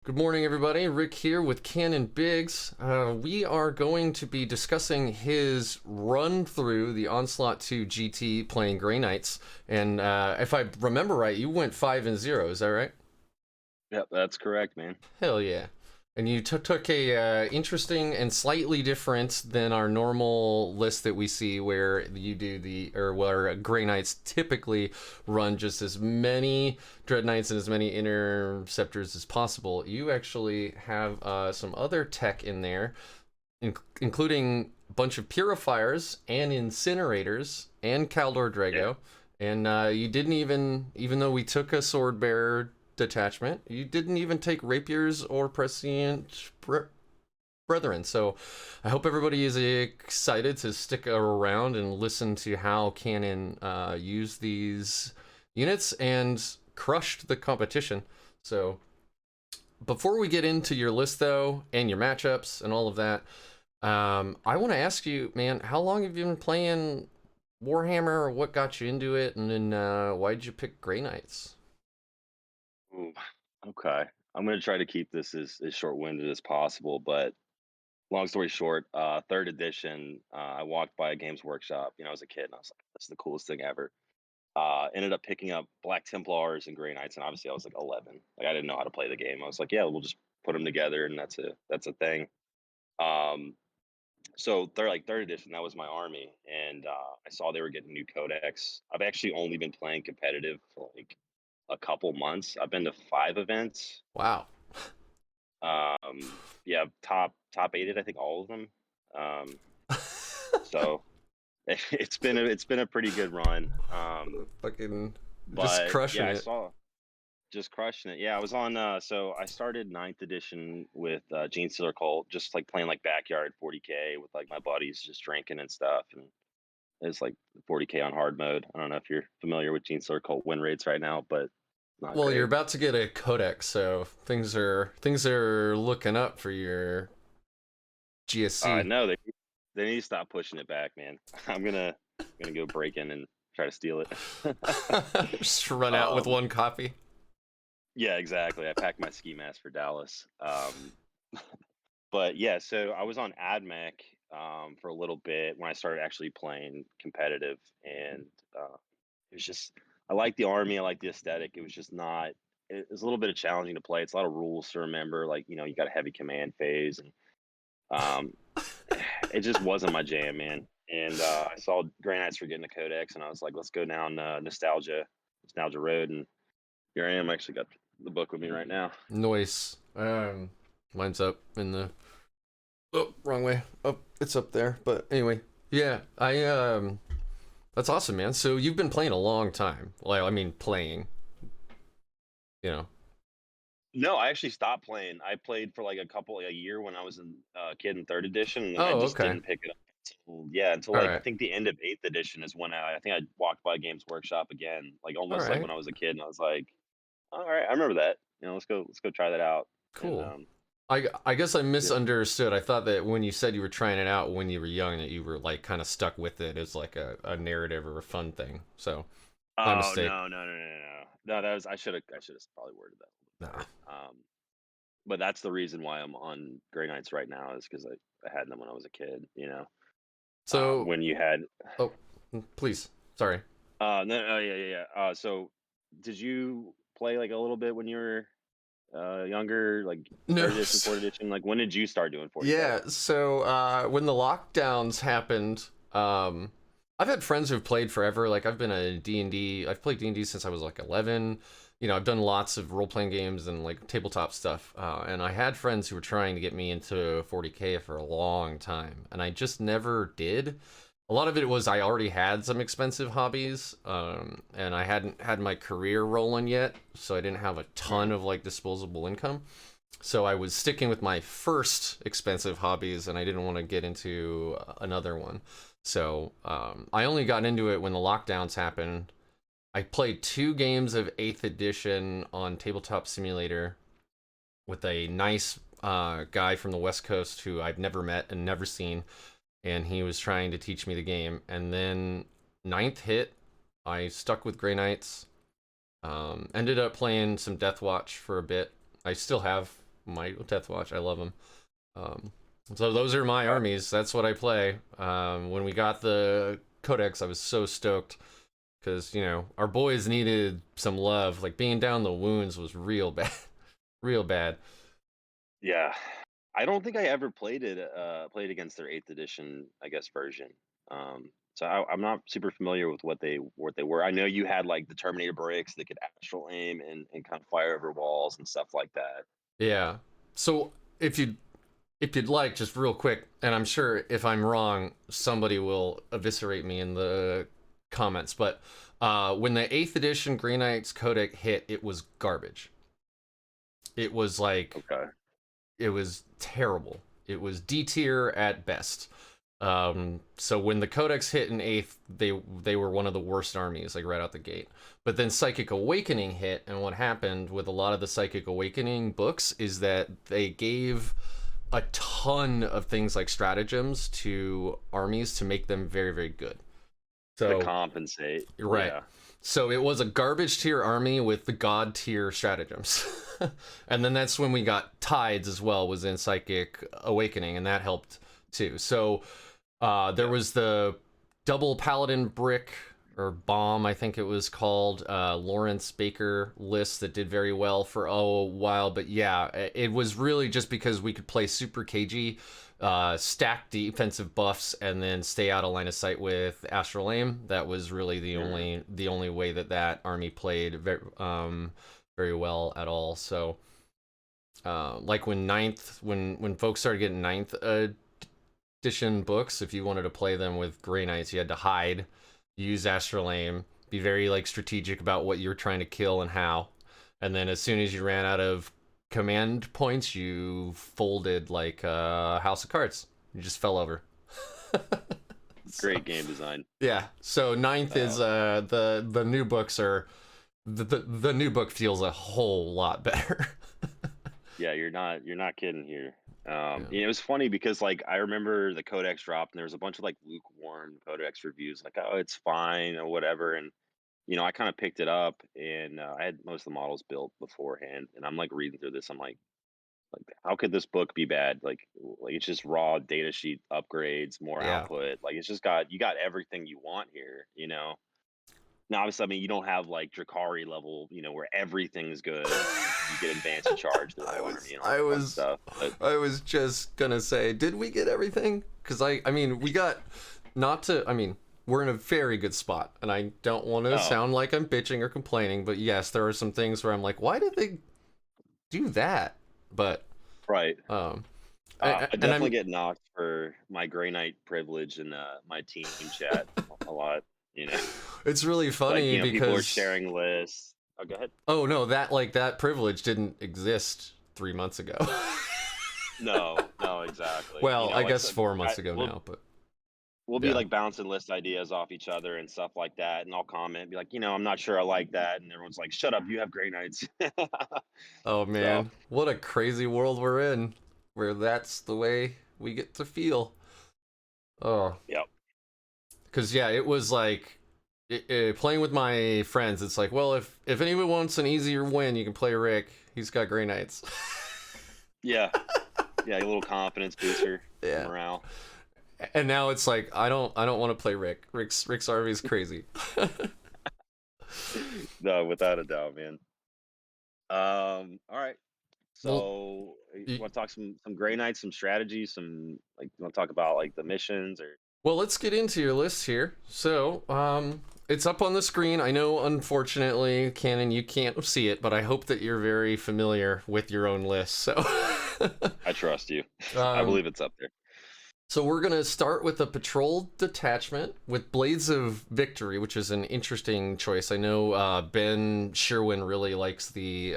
Good morning, everybody. Rick here with Cannon Biggs. We are going to be discussing his run through the Onslaught GT playing Grey Knights. And if I remember right, you went 5-0. Is that right? Yep, that's correct, man. Hell yeah. And you took a interesting and slightly different than our normal list that we see, where you do where Grey Knights typically run just as many Dreadknights and as many Interceptors as possible. You actually have some other tech in there, including a bunch of Purifiers and Incinerators and Kaldor Drago. Yeah. And you didn't even though we took a Sword Bearer detachment, you didn't even take rapiers or prescient brethren. So I hope everybody is excited to stick around and listen to how Cannon used these units and crushed the competition. So before we get into your list though, and your matchups and all of that, I want to ask you, man, how long have you been playing Warhammer, or what got you into it, and then why did you pick Grey Knights? Ooh, okay. I'm gonna try to keep this as short-winded as possible, but long story short, third edition, I walked by a Games Workshop, I was a kid, and I was like, "This is the coolest thing ever." Ended up picking up Black Templars and Grey Knights, and obviously I was like 11. Like I didn't know how to play the game. I was like, "Yeah, we'll just put them together, and that's a thing." Um, so third edition, that was my army, and I saw they were getting new Codex. I've actually only been playing competitive for like a couple months. I've been to 5 events. Wow. Yeah, top aided, I think all of them. So it's been a pretty good run. Fucking just But crushing yeah, I it. saw just crushing it. Yeah, I was on. So I started ninth edition with Gene Stealer Cult, just like playing like backyard 40K with like my buddies, just drinking and stuff, and it's like 40K on hard mode. I don't know if you're familiar with Gene Stealer Cult win rates right now, but not Well, you're great. about to get a codex, so things are looking up for your GSC. No, they need to stop pushing it back, man. I'm gonna go break in and try to steal it. Just run out with um, one copy. yeah, exactly. I packed my ski mask for Dallas. But yeah, so I was on Admech for a little bit when I started actually playing competitive, and it was just I like the army, I like the aesthetic. It was just not. It was a little bit of challenging to play. It's a lot of rules to remember. Like you got a heavy command phase, and um, it just wasn't my jam, man. And I saw Grey Knights were getting a Codex, and I was like, let's go down nostalgia road. And here I am. I actually got the book with me right now. Noise. Mine's up in the. Oh, wrong way. Oh, it's up there. But anyway, yeah, That's awesome, man. So you've been playing a long time. Like, I mean, playing. You know. No, I actually stopped playing. I played for like a year when I was a kid in third edition, and then I Oh, just okay. didn't pick it up until All like I right. think the end of eighth edition is when I think I walked by Games Workshop again, like All almost like right. when I was a kid, and I was like, all right, I remember that. Let's go try that out. And Cool. I guess I yeah. misunderstood. I thought that when you said you were trying it out when you were young, that you were like kind of stuck with it as like a narrative or a fun thing. So my Oh mistake. no, that was I should have probably worded that a little bit Nah. better. But that's the reason why I'm on Grey Knights right now is because I had them when I was a kid. So, When you had oh, please. Sorry. no, yeah. So, did you play like a little bit when you were younger, like No. third edition, fourth edition? Like, when did you start doing 40K? Yeah. So when the lockdowns happened, I've had friends who've played forever. Like I've been a D&D. I've played D&D since I was like 11. I've done lots of role playing games and like tabletop stuff. And I had friends who were trying to get me into 40K for a long time, and I just never did. A lot of it was I already had some expensive hobbies, and I hadn't had my career rolling yet, so I didn't have a ton Mm. of like disposable income. So I was sticking with my first expensive hobbies, and I didn't want to get into another one. So I only got into it when the lockdowns happened. I played 2 games of 8th edition on Tabletop Simulator with a nice guy from the West Coast who I'd never met and never seen, and he was trying to teach me the game. And then ninth hit, I stuck with Grey Knights. Ended up playing some Death Watch for a bit. I still have my Death Watch. I love them. So those are my armies. That's what I play. When we got the Codex, I was so stoked because, you know, our boys needed some love. Like, being down the wounds was real bad. Real bad. Yeah. I don't think I ever played against their 8th edition, I guess, version. So I'm not super familiar with what they were. I know you had like the Terminator bricks that could astral aim and kind of fire over walls and stuff like that. Yeah. So if you'd like, just real quick, and I'm sure if I'm wrong, somebody will eviscerate me in the comments, but when the 8th edition Grey Knights Codex hit, it was garbage. It was like, Okay. it was terrible. It was D tier at best. So when the Codex hit in 8th, they were one of the worst armies, like right out the gate. But then Psychic Awakening hit, and what happened with a lot of the Psychic Awakening books is that they gave a ton of things like stratagems to armies to make them very, very good. So To compensate. right. Yeah. So it was a garbage tier army with the god tier stratagems. And then that's when we got Tides as well, was in Psychic Awakening, and that helped too. So there was the double paladin brick or bomb, I think it was called, Lawrence Baker list that did very well for a while. But yeah, it was really just because we could play super cagey, stack defensive buffs, and then stay out of line of sight with Astral Aim. That was really the only way that army played very well at all. So like when folks started getting 9th edition books, if you wanted to play them with Grey Knights, you had to hide, use Astral Aim, be very like strategic about what you're trying to kill and how, and then as soon as you ran out of command points, you folded like House of Cards. You just fell over. Great game design. Yeah. So 9th is the new books are the new book feels a whole lot better. Yeah, you're not kidding here. It was funny because like I remember the Codex dropped and there was a bunch of like lukewarm Codex reviews, like, oh, it's fine or whatever. And I kind of picked it up and I had most of the models built beforehand, and I'm like reading through this. I'm like how could this book be bad? Like it's just raw data sheet upgrades, more Yeah. output. Like it's just you got everything you want here. Now, obviously, I mean, you don't have like Druhkari level, where everything's good. You get advanced charge. Stuff. But I was just gonna say, did we get everything? Because I mean, we got we're in a very good spot, and I don't want to sound like I'm bitching or complaining, but yes, there are some things where I'm like, why did they do that? But right. I and definitely get knocked for my Grey Knight privilege in my team chat a lot. It's really funny like, because people are sharing lists. Oh, go ahead. Oh no, that privilege didn't exist 3 months ago. No, exactly. Well, I guess 4 months ago now, but we'll be like bouncing list ideas off each other and stuff like that, and I'll comment, be like, I'm not sure I like that, and everyone's like, shut up, you have Grey Knights. Oh man, what a crazy world we're in, where that's the way we get to feel. Oh. Yep. Because yeah, it was like playing with my friends. It's like, well, if anyone wants an easier win, you can play Rick. He's got Grey Knights. Yeah, a little confidence booster. Yeah. Morale. And now it's like I don't want to play Rick. Rick's army is crazy. No, without a doubt, man. All right. So you want to talk some Grey Knights, some strategies, some you want to talk about like the missions or? Well, let's get into your list here. So, it's up on the screen. I know, unfortunately, Cannon, you can't see it, but I hope that you're very familiar with your own list. So, I trust you. I believe it's up there. So we're gonna start with a patrol detachment with Blades of Victory, which is an interesting choice. I know Ben Sherwin really likes the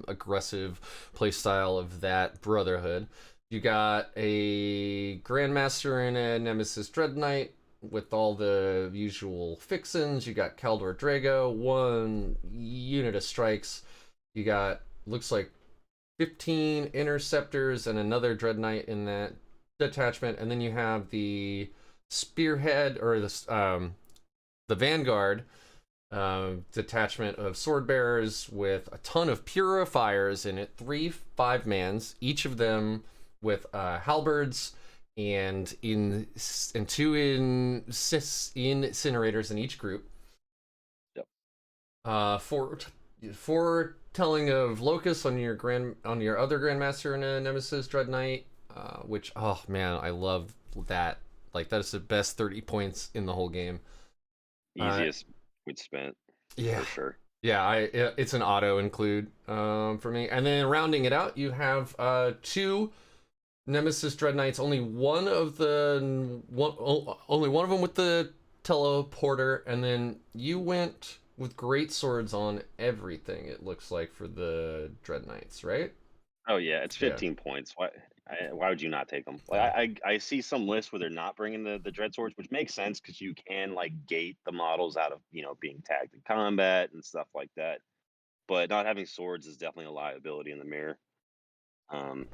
aggressive playstyle of that Brotherhood. You got a Grandmaster and a Nemesis Dreadknight with all the usual fixins. You got Kaldor Drago, 1 unit of strikes. You got, looks like 15 Interceptors and another Dreadknight in that detachment. And then you have the Spearhead, or the Vanguard, detachment of sword bearers with a ton of purifiers in it, 3 5-mans, each of them with halberds and 2 incinerators in each group. Yep. Four telling of Locust on your other Grandmaster and a Nemesis Dreadknight, which, oh man, I love that. Like, that is the best 30 points in the whole game. Easiest we'd spent. Yeah. For sure. Yeah, it's an auto include for me. And then rounding it out, you have 2 Nemesis Dreadknights. Only one of them with the teleporter, and then you went with great swords on everything. It looks like for the Dreadknights, right? Oh yeah, it's Yeah. 15 points. Why would you not take them? Like I see some lists where they're not bringing the dread swords, which makes sense because you can like gate the models out of being tagged in combat and stuff like that. But not having swords is definitely a liability in the mirror. Um,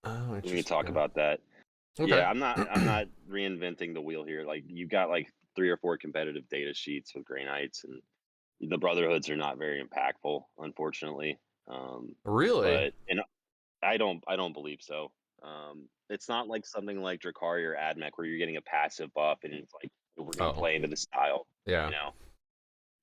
Oh, we can interesting. talk about that. Okay. Yeah, I'm not reinventing the wheel here. Like you've got like 3 or 4 competitive data sheets with Grey Knights, and the Brotherhoods are not very impactful, unfortunately. Really? But I don't believe so. It's not like something like Druhkari or Admech where you're getting a passive buff and it's like we're gonna Oh, play into the style. yeah. You know,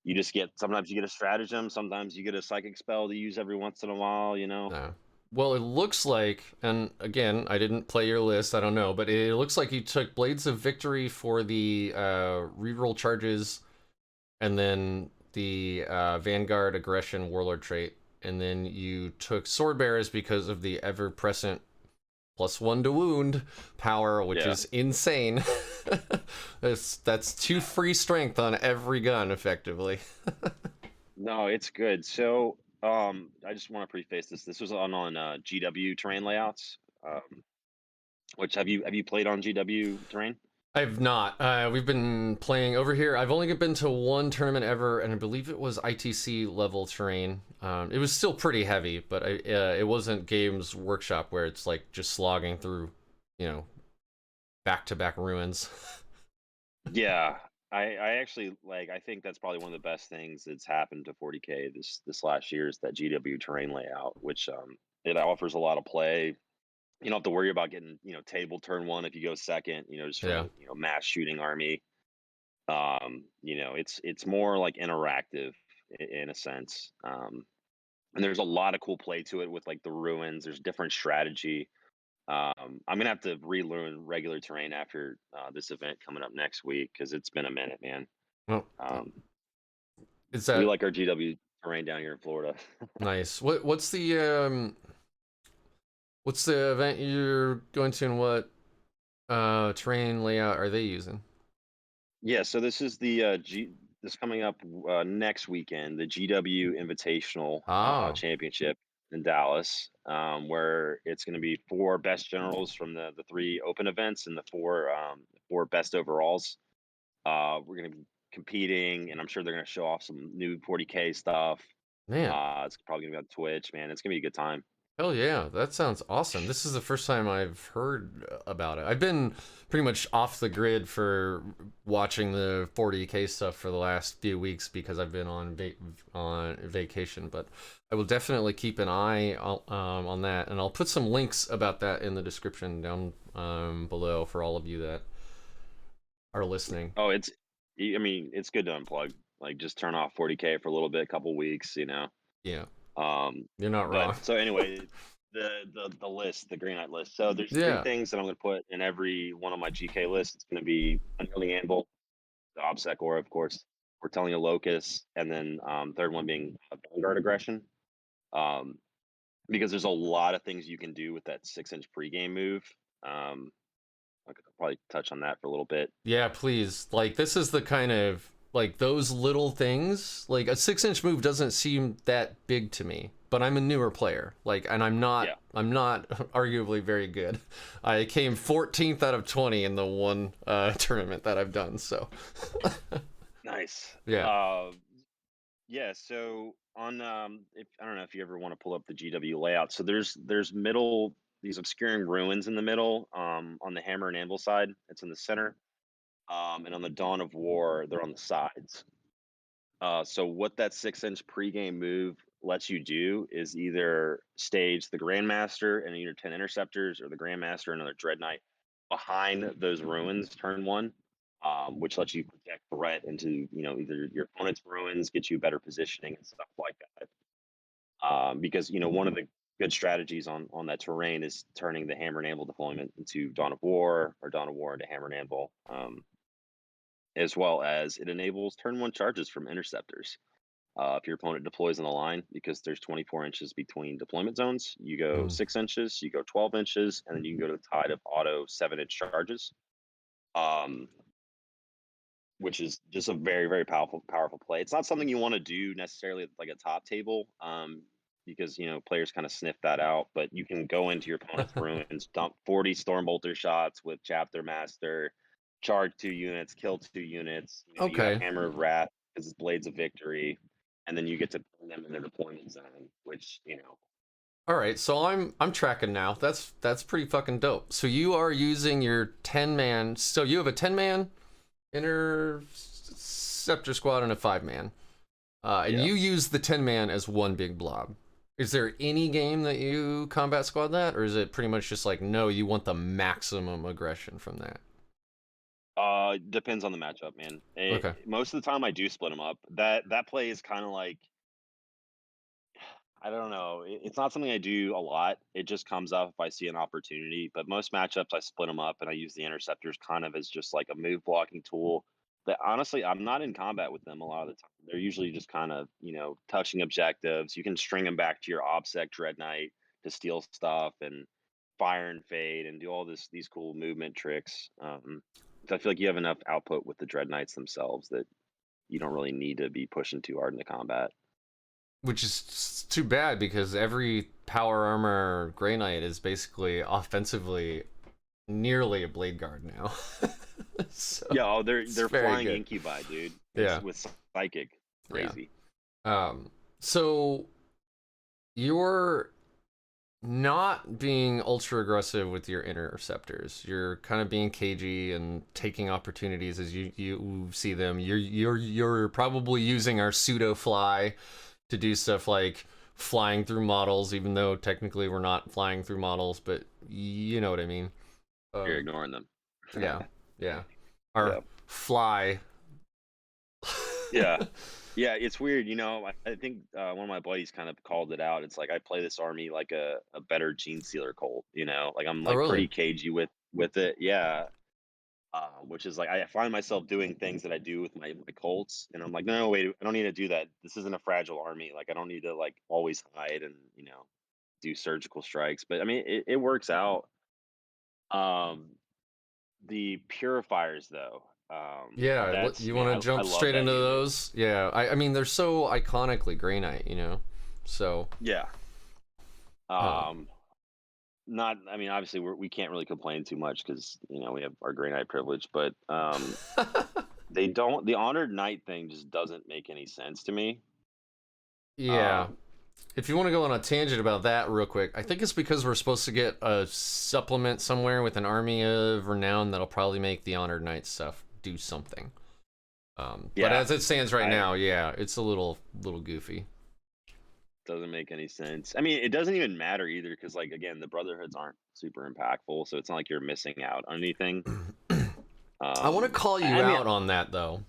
you just get sometimes you get a stratagem, sometimes you get a psychic spell to use every once in a while. No. Well, it looks like, and again, I didn't play your list, I don't know, but it looks like you took Blades of Victory for the reroll charges, and then the Vanguard Aggression Warlord trait, and then you took Sword Bearers because of the ever present +1 to wound power, which Yeah. is insane. That's 2 free strength on every gun, effectively. No, it's good. So, I just want to preface this. This was on GW terrain layouts. Which have you played on GW terrain? I've not. We've been playing over here. I've only been to 1 tournament ever, and I believe it was ITC level terrain. It was still pretty heavy, but it wasn't Games Workshop where it's like just slogging through, you know, back-to-back ruins. Yeah, I actually like. I think that's probably one of the best things that's happened to 40K this last year is that GW terrain layout, which it offers a lot of play. You don't have to worry about getting table turn one if you go second. Just for Yeah. a mass shooting army. It's more like interactive in a sense. And there's a lot of cool play to it with like the ruins. There's different strategy. I'm gonna have to relearn regular terrain after this event coming up next week because it's been a minute, man. Well, Um, is we that like our GW terrain down here in Florida. nice? What's the event you're going to, and what terrain layout are they using? Yeah, so this is the this coming up next weekend, the GW Invitational Ah, Championship in Dallas, where it's going to be 4 best generals from the 3 open events and the 4 best overalls. We're going to be competing, and I'm sure they're going to show off some new 40K stuff. man. It's probably going to be on Twitch, man. It's going to be a good time. Hell yeah, that sounds awesome. This is the first time I've heard about it. I've been pretty much off the grid for watching the 40K stuff for the last few weeks because I've been on vacation, but I will definitely keep an eye on that, and I'll put some links about that in the description down below for all of you that are listening. Oh, I mean, it's good to unplug. Like, just turn off 40K for a little bit, a couple weeks. Yeah, Um, you're not but wrong. so anyway, the list, the Green Knight list. So there's 3 Yeah, things that I'm going to put in every one of my GK lists. It's going to be Unyielding Anvil, the OBSEC Aura, of course. We're telling a Locust, and then third one being Vanguard Aggression. Um, because there's a lot of things you can do with that 6-inch pregame move. Um, I could probably touch on that for a little bit. yeah, please. Like, this is the kind of, like, those little things. Like, a 6-inch move doesn't seem that big to me, but I'm a newer player. Like, and Yeah, I'm not arguably very good. I came 14th out of 20 in the one tournament that I've done. So, nice. yeah. Yeah, so on if I don't know if you ever want to pull up the GW layout. So there's middle these obscuring ruins in the middle on the hammer and anvil side. It's in the center. And on the Dawn of War, they're on the sides. So what that 6-inch pregame move lets you do is either stage the Grandmaster and either 10 Interceptors or the Grandmaster and another Dreadknight behind those ruins turn one, which lets you project threat into either your opponent's ruins, get you better positioning and stuff like that. Because one of the good strategies on that terrain is turning the Hammer and Anvil deployment into Dawn of War or Dawn of War into Hammer and Anvil, as well as it enables turn one charges from Interceptors. If your opponent deploys in a line, because there's 24 inches between deployment zones, you go 6 inches, you go 12 inches, and then you can go to the tide of auto 7-inch charges, which is just a very, very powerful play. It's not something you want to do necessarily at like a top table, because players kind of sniff that out. But you can go into your opponent's ruins, dump 40 Stormbolter shots with Chapter Master, charge 2 units, kill 2 units. You have Okay. Hammer of Wrath because it's Blades of Victory, and then you get to put them in their deployment zone, which All right, so I'm tracking now. That's pretty fucking dope. So you are using your 10-man. So you have a 10-man Interceptor squad and a 5-man. And you use the 10-man as one big blob. Is there any game that you combat squad that, or is it pretty much just like, no, you want the maximum aggression from that? Depends on the matchup, man. Okay. Most of the time I do split them up. That play is kind of like, I don't know. It's not something I do a lot. It just comes up if I see an opportunity. But most matchups, I split them up and I use the interceptors kind of as just like a move blocking tool. But honestly, I'm not in combat with them a lot of the time. They're usually just kind of touching objectives. You can string them back to your OBSEC Dreadknight to steal stuff and fire and fade and do all these cool movement tricks. So I feel like you have enough output with the Dreadknights themselves that you don't really need to be pushing too hard into combat. Which is too bad because every power armor Grey Knight is basically offensively nearly a blade guard now. So yeah, they're flying good. incubi, dude. Yeah, with psychic, crazy. Yeah. So you're not being ultra aggressive with your interceptors. You're kind of being cagey and taking opportunities as you see them. You're probably using our pseudo fly to do stuff like flying through models, even though technically we're not flying through models, but you know what I mean. You're ignoring them. Yeah. Our fly. Yeah. It's weird. I think one of my buddies kind of called it out. It's like I play this army like a better Gene Stealer cult. Like I'm like really? pretty cagey with it. Yeah. Which is like I find myself doing things that I do with my Colts, and I'm like, no, wait, I don't need to do that. This isn't a fragile army. Like I don't need to like always hide and do surgical strikes. But I mean, it works out. The Purifiers, though, Yeah, that's you man, want to I jump love straight that into unit. those? Yeah, I mean they're so iconically Grey Knight, So, Yeah. uh, Not, I mean, obviously we can't really complain too much because we have our Grey Knight privilege, but they don't. The Honored Knight thing just doesn't make any sense to me. yeah. Um, If you want to go on a tangent about that real quick, I think it's because we're supposed to get a supplement somewhere with an army of renown that'll probably make the Honored Knight stuff do something. But yeah, as it stands right now, yeah, it's a little goofy. doesn't make any sense. I mean, it doesn't even matter either because, like, again, the Brotherhoods aren't super impactful, so it's not like you're missing out on anything. I want to call you I mean, out on that though,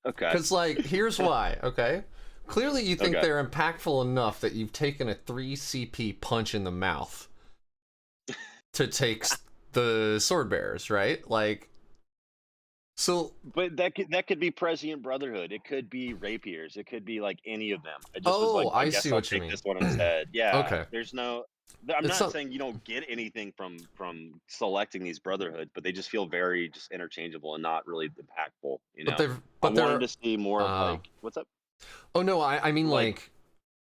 okay, because like, here's why. Okay, clearly you think okay, they're impactful enough that you've taken a 3 CP punch in the mouth to take the sword bearers, right? Like, so. but that could be Prescient Brotherhood. It could be Rapiers. It could be like any of them. I just was Oh, like, I I see guess I'll what you take mean. this one instead. Yeah, Okay, there's no. I'm it's not not. saying you don't get anything from selecting these Brotherhood, but they just feel very just interchangeable and not really impactful. But I they're. wanted to see more of Uh, like what's up, oh no, I mean like like,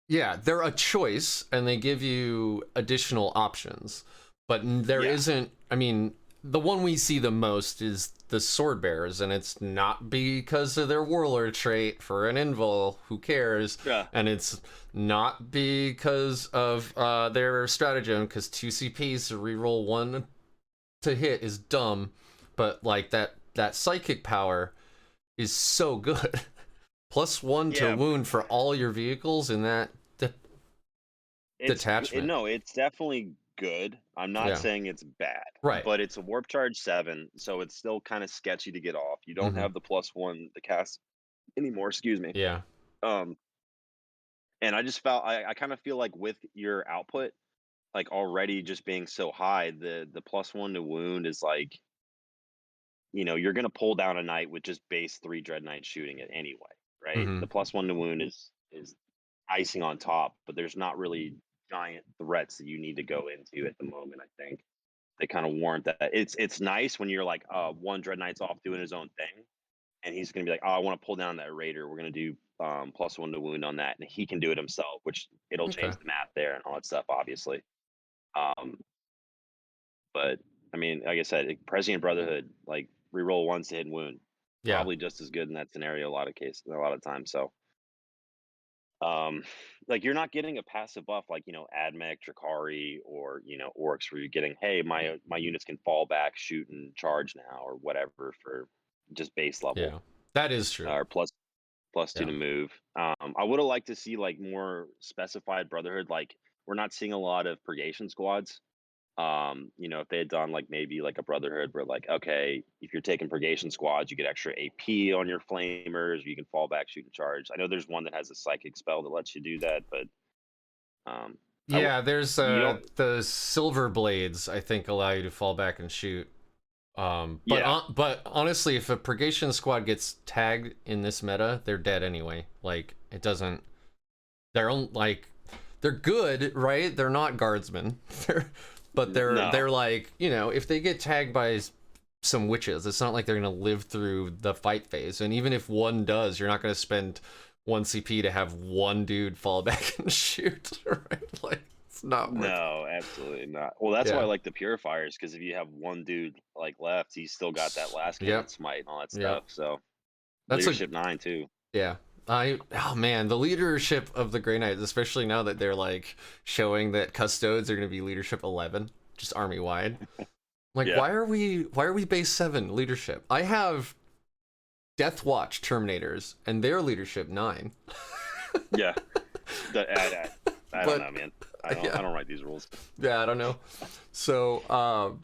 yeah, they're a choice and they give you additional options, but there yeah, isn't. I mean, the one we see the most is the sword bearers, and it's not because of their warlord trait for an invul. Who cares? yeah. And it's not because of their stratagem, because 2 CPs to reroll 1 to hit is dumb, but like that psychic power is so good. +1 to Yeah, wound for all your vehicles in that detachment. no, it's definitely good. I'm not Yeah. saying it's bad, Right. but it's a warp charge 7, so it's still kind of sketchy to get off. You don't Mm-hmm. have the +1 to cast anymore, excuse me. Yeah. Um, and I just felt I kind of feel like with your output, like already just being so high, the +1 to wound is like, you're gonna pull down a knight with just base 3 Dread Knight shooting it anyway, right? Mm-hmm. The +1 to wound is icing on top, but there's not really giant threats that you need to go into at the moment, I think. They kind of warrant that. It's nice when you're like, one Dread Knight's off doing his own thing, and he's gonna be like, "Oh, I want to pull down that Raider. We're gonna do +1 to wound on that," and he can do it himself, which it'll Okay. change the map there and all that stuff, obviously. Um, but I mean, like I said, Prescient Brotherhood, like reroll once to hit and wound, Yeah. probably just as good in that scenario a lot of cases, a lot of times. So, um, like you're not getting a passive buff like Admech, Druhkari, or Orks, where you're getting, hey, my units can fall back, shoot, and charge now, or whatever for just base level, Yeah. That is true. or +2 Yeah. to move. I would have liked to see like more specified Brotherhood. Like we're not seeing a lot of purgation squads. If they had done like maybe like a Brotherhood where like, okay, if you're taking purgation squads, you get extra AP on your flamers, you can fall back, shoot, and charge. I know there's one that has a psychic spell that lets you do that, but um, Yeah, there's you don't. the silver blades I think allow you to fall back and shoot. Yeah, But honestly, if a purgation squad gets tagged in this meta, they're dead anyway. Like it doesn't. Like they're good, right? They're not guardsmen. But no, they're like, if they get tagged by some witches, it's not like they're gonna live through the fight phase. And even if one does, you're not gonna spend 1 CP to have one dude fall back and shoot, right? Like it's not worth it. no, absolutely not. Well, that's why I Yeah. like the Purifiers, because if you have one dude like left, he's still got that last cannon Yep. smite and all that Yep. stuff. So That's a leadership 9 too. Yeah. Oh man, the leadership of the Grey Knights, especially now that they're like showing that Custodes are gonna be leadership 11, just army wide. Like, Yeah, why are we base 7 leadership? I have Death Watch Terminators and their leadership 9. yeah. I don't But know, man. I don't. yeah, I don't write these rules. yeah, I don't know. So,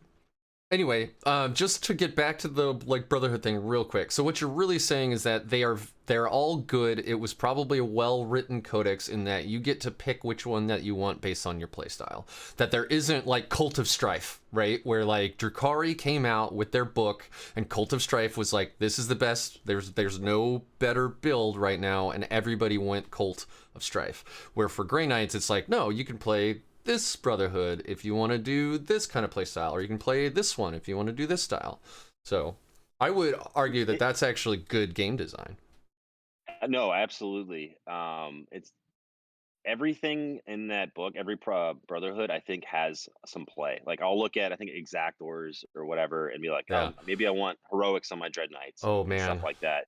anyway, just to get back to the like Brotherhood thing real quick. So what you're really saying is that they're all good. It was probably a well-written codex in that you get to pick which one that you want based on your playstyle. That there isn't like Cult of Strife, right? Where like Druhkari came out with their book and Cult of Strife was like, this is the best. There's no better build right now, and everybody went Cult of Strife. Where for Grey Knights, it's like, no, you can play this Brotherhood if you want to do this kind of play style, or you can play this one if you want to do this style. So I would argue that that's actually good game design. No, absolutely. It's everything in that book. Every Brotherhood, I think, has some play. Like I'll look at, I think, Exactors or whatever, and be like, Yeah. oh, maybe I want heroics on my Dread Knights Oh and stuff man. like that,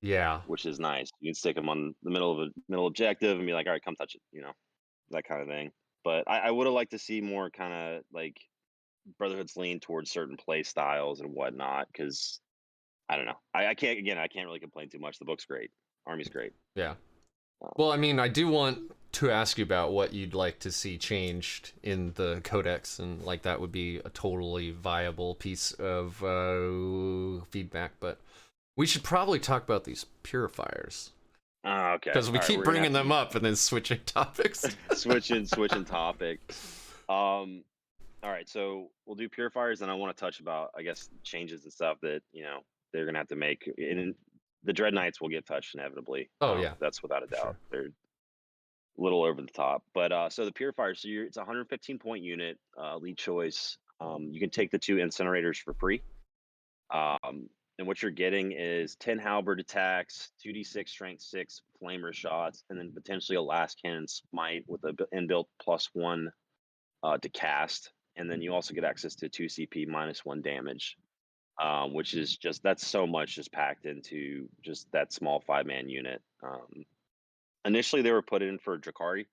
Yeah. which is nice. You can stick them on the middle of a middle objective and be like, all right, come touch it, that kind of thing. But I would have liked to see more kind of like Brotherhoods lean towards certain play styles and whatnot, because I don't know. I can't really complain too much. The book's great. Army's great. Yeah. Um, Well, I mean, I do want to ask you about what you'd like to see changed in the codex, and like that would be a totally viable piece of feedback. But we should probably talk about these purifiers okay. because we All right. keep We're gonna bringing have them up and then switching topics. to switching topics. All right. So we'll do purifiers, and I want to touch about, I guess, changes and stuff that they're gonna have to make. And the Dread Knights will get touched inevitably. Oh yeah, That's without a for doubt. sure. They're a little over the top. But so the purifiers, it's a 115-point unit, lead choice. You can take the 2 incinerators for free. And what you're getting is 10 halberd attacks, 2d6 strength 6 flamer shots, and then potentially a last cannon smite with a inbuilt +1 to cast. And then you also get access to 2 CP -1 damage, which is that's so much just packed into just that small 5-man unit. Initially, they were put in for Druhkari.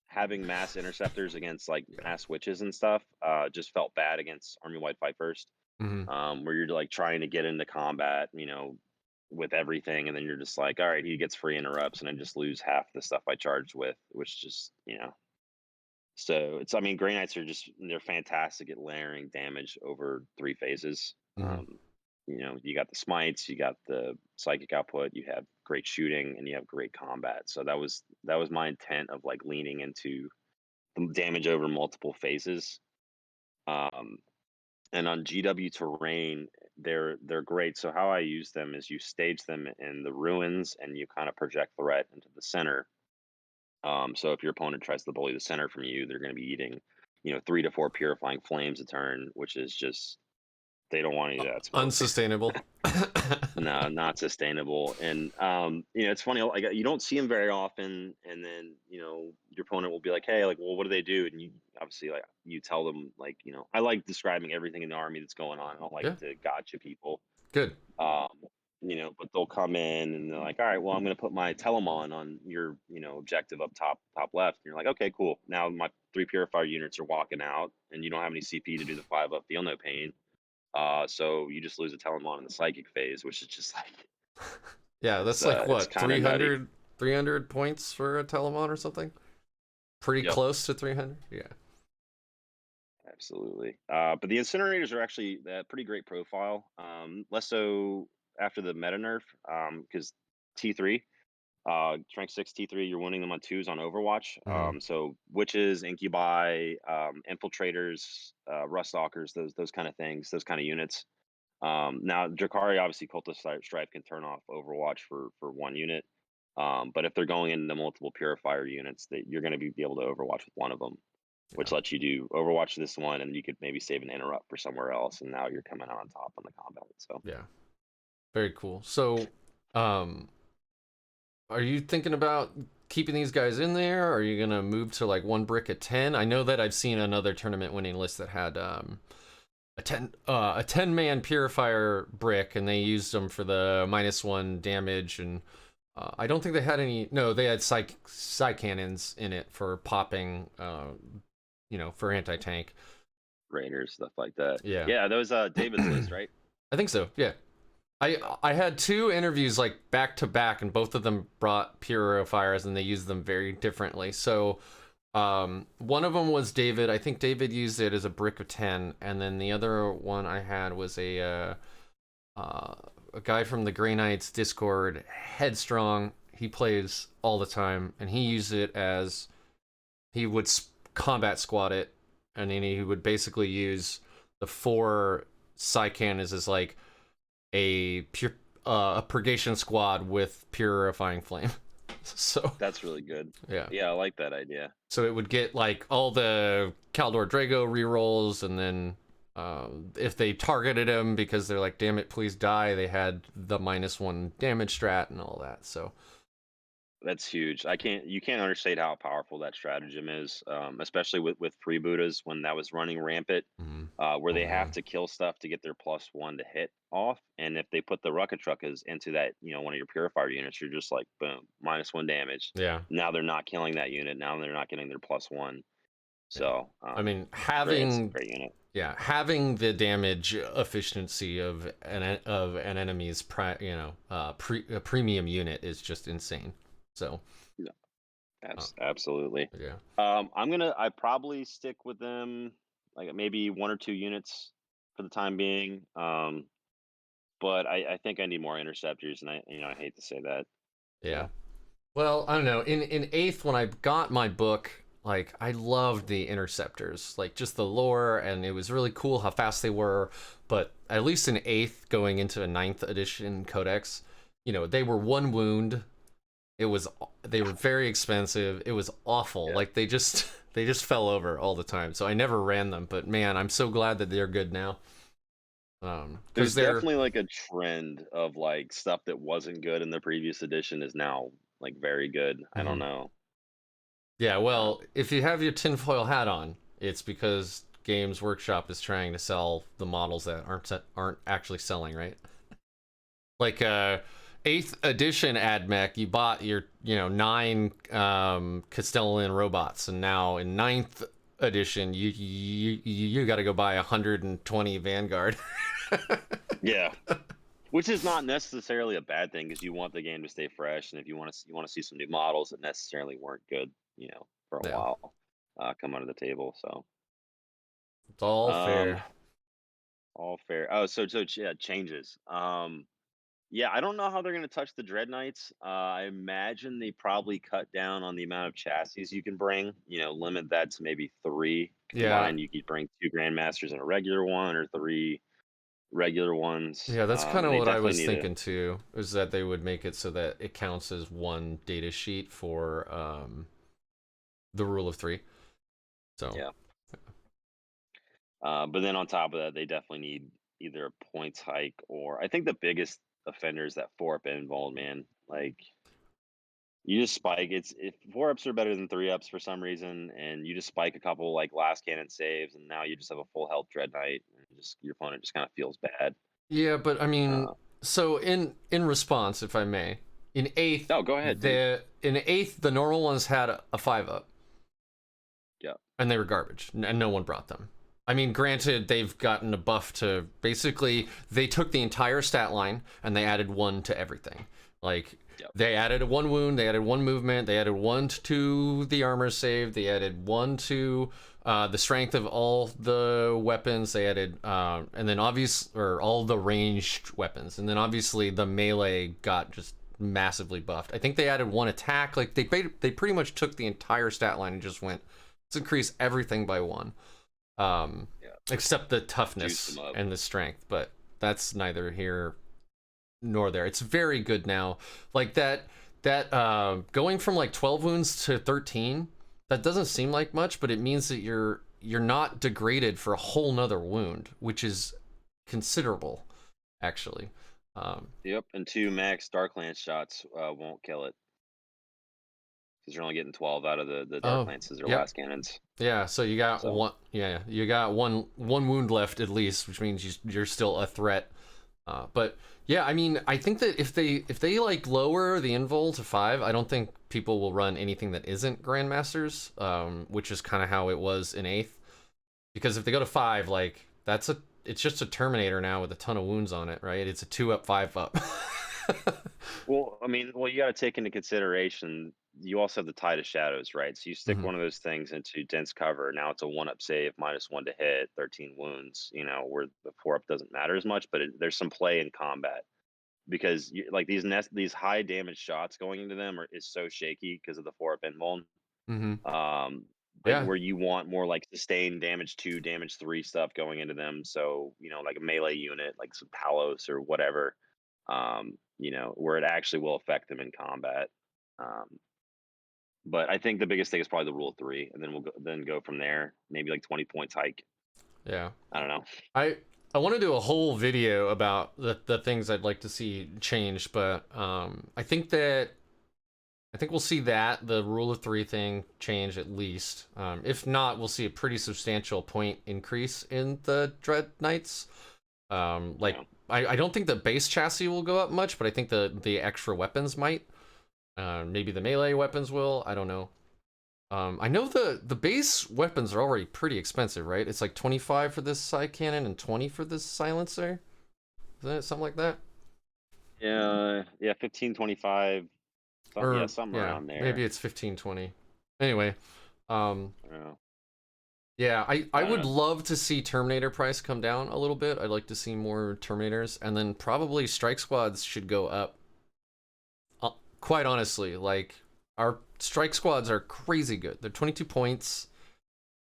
Having mass interceptors against like Yeah. mass witches and stuff just felt bad against army wide fight first, Hmm. where you're like trying to get into combat, with everything, and then you're just like, all right, he gets free interrupts, and I just lose half the stuff I charged with, which just So it's I mean, Grey Knights are just they're fantastic at layering damage over 3 phases. Mhm. You got the smites, you got the psychic output, you have great shooting, and you have great combat. So that was my intent of like leaning into the damage over multiple phases. Um, and on GW terrain, they're great. So how I use them is you stage them in the ruins, and you kind of project threat into the center. So if your opponent tries to bully the center from you, they're going to be eating, 3 to 4 purifying flames a turn, which is just they don't want any of that smoke. Unsustainable. No, not sustainable. And it's funny, like you don't see them very often, and then your opponent will be like, "Hey, like, well, what do they do?" And you obviously like you tell them like, I like describing everything in the army that's going on. I don't like Yeah, to gotcha people. good. Um, but they'll come in and they're like, all right, well, I'm going to put my Telemon on your, objective up top left. And you're like, okay, cool. Now my 3 purifier units are walking out, and you don't have any CP to do the 5 up, feel no pain. So you just lose a Telemon in the psychic phase, which is just like, Yeah, that's like it's what, kind of nutty. 300 points for a Telemon or something? Pretty Yep, close to 300? Yeah. absolutely. But the incinerators are actually a pretty great profile. Less so after the meta nerf, because T3. Strength 6 T3, you're winning them on 2s on Overwatch. Mhm. So witches, incubi, infiltrators, ruststalkers, those kind of things, those kind of units. Now Druhkari, obviously Cultist Strife can turn off Overwatch for 1 unit. But if they're going into multiple purifier units, that you're going to be able to Overwatch with one of them, Yeah. which lets you do Overwatch this one, and you could maybe save an interrupt for somewhere else, and now you're coming out on top on the combat. So Yeah. Very cool. So, um, are you thinking about keeping these guys in there? Or are you gonna move to like 1 brick at 10? I know that I've seen another tournament winning list that had a 10-man purifier brick, and they used them for the -1 damage, and I don't think they had any. No, they had psy cannons in it for popping. For anti-tank. Raiders, stuff like that. Yeah. Yeah, that was David's list, right? I think so. Yeah. I had 2 interviews like back to back, and both of them brought purifiers, and they used them very differently. So one of them was David. I think David used it as a brick of 10, and then the other one I had was a guy from the Grey Knights Discord, Headstrong. He plays all the time, and he used it as he would combat squad it, and then he would basically use the 4 psy cannons as like a purgation squad with purifying flame. So That's really good. yeah. Yeah, I like that idea. So it would get like all the Kaldor Drago rerolls, and then if they targeted him because they're like, damn it, please die, they had the -1 damage strat and all that. So That's huge. You can't understate how powerful that stratagem is, especially with freebooters when that was running rampant, where oh they have man, to kill stuff to get their +1 to hit off. And if they put the rocket truckers into that, one of your purifier units, you're just like, boom, -1 damage. yeah, Now they're not killing that unit. Now they're not getting their +1. yeah. So I mean, it's great. It's a great unit. having the damage efficiency of an enemy's premium unit is just insane. So Yeah, uh, absolutely. yeah. I probably stick with them, like maybe 1 or 2 units for the time being. But I think I need more interceptors, and I hate to say that. Yeah. So Well, I don't know. In 8th, when I got my book, like I loved the interceptors, like just the lore, and it was really cool how fast they were. But at least in 8th, going into a 9th edition Codex, they were 1 wound. They were very expensive. It was awful. yeah, Like they just they just fell over all the time. So I never ran them. But man, I'm so glad that they're good now. Because there's they're definitely like a trend of like stuff that wasn't good in the previous edition is now like very good. I don't Mhm. know. Yeah, Uh, well, if you have your tinfoil hat on, it's because Games Workshop is trying to sell the models that aren't actually selling, right? Like 8th edition Admech, you bought your 9 Castellan robots, and now in 9th edition, you got to go buy 120 Vanguard. yeah, Which is not necessarily a bad thing because you want the game to stay fresh, and if you want to see some new models that necessarily weren't good, for a Yeah, while, come onto the table. So, it's all um, fair. all fair. Oh, yeah, changes. Yeah, I don't know how they're going to touch the Dreadknights. I imagine they probably cut down on the amount of chassis you can bring. Limit that to maybe 3 Yeah, combined. You could bring 2 Grandmasters and a regular one, or 3 regular ones. yeah, that's kind And of they what I definitely was need to. thinking too, is that they would make it so that it counts as one data sheet for the rule of 3. So, Yeah. But then on top of that, they definitely need either a points hike, or I think the biggest offender is that 4-up involved, man. Like, you just spike. It's if 4-ups are better than 3-ups for some reason, and you just spike a couple like last cannon saves, and now you just have a full health Dread Knight, and just your opponent just kind of feels bad. yeah, but I mean, Uh, so in response, if I may, in eighth, no, go ahead, dude. the normal ones had a 5-up, Yeah, and they were garbage, and no one brought them. I mean, granted, they've gotten a buff to basically they took the entire stat line and they added 1 to everything. Like yeah, they added a 1 wound, they added 1 movement, they added 1 to the armor save, they added 1 to the strength of all the weapons. They added and then all the ranged weapons, and then obviously the melee got just massively buffed. I think they added 1 attack. Like they pretty much took the entire stat line and just went, let's increase everything by 1, yeah. except the Juice toughness them up. and the strength. But that's neither here nor there. It's very good now. Like that going from like 12 wounds to 13, that doesn't seem like much, but it means that you're not degraded for a whole nother wound, which is considerable, actually. Yep, and 2 max Dark Lance shots won't kill it because you're only getting 12 out of the Dark Oh, Lances or yep. last cannons. Yeah, so you got So. one. Yeah, you got one wound left at least, which means you're still a threat. But yeah, I mean, I think that if they like lower the invul to 5, I don't think people will run anything that isn't Grandmasters, which is kind of how it was in 8th. Because if they go to 5, like it's just a Terminator now with a ton of wounds on it, right? It's a 2-up, 5-up. Well, I mean, you got to take into consideration you also have the Tide of Shadows, right? So you stick Hmm. one of those things into dense cover. Now it's a 1-up save, -1 to hit, 13 wounds. Where the 4-up doesn't matter as much, but there's some play in combat because like these high damage shots going into them is so shaky because of the 4-up invuln. Hmm. But Yeah. where you want more like sustained damage 2, damage 3 stuff going into them. So like a melee unit, like some Talos or whatever, where it actually will affect them in combat. Um, but I think the biggest thing is probably the rule of 3, and then we'll go from there. Maybe like 20 points hike. Yeah. I don't know. I want to do a whole video about the things I'd like to see changed, but I think we'll see that the rule of 3 thing change at least. If not, we'll see a pretty substantial point increase in the Dread Knights. Like Yeah. I don't think the base chassis will go up much, but I think the extra weapons might. Maybe the melee weapons will. I don't know. I know the base weapons are already pretty expensive, right? It's like 25 for this side cannon and 20 for this silencer. Isn't it something like that? Yeah, 15, 25. Or Something yeah, around maybe there. it's 15, 20. Anyway, um, Yeah. yeah, I I don't would know. love to see Terminator price come down a little bit. I'd like to see more Terminators, and then probably Strike Squads should go up. Quite honestly, like our Strike Squads are crazy good. They're 22 points.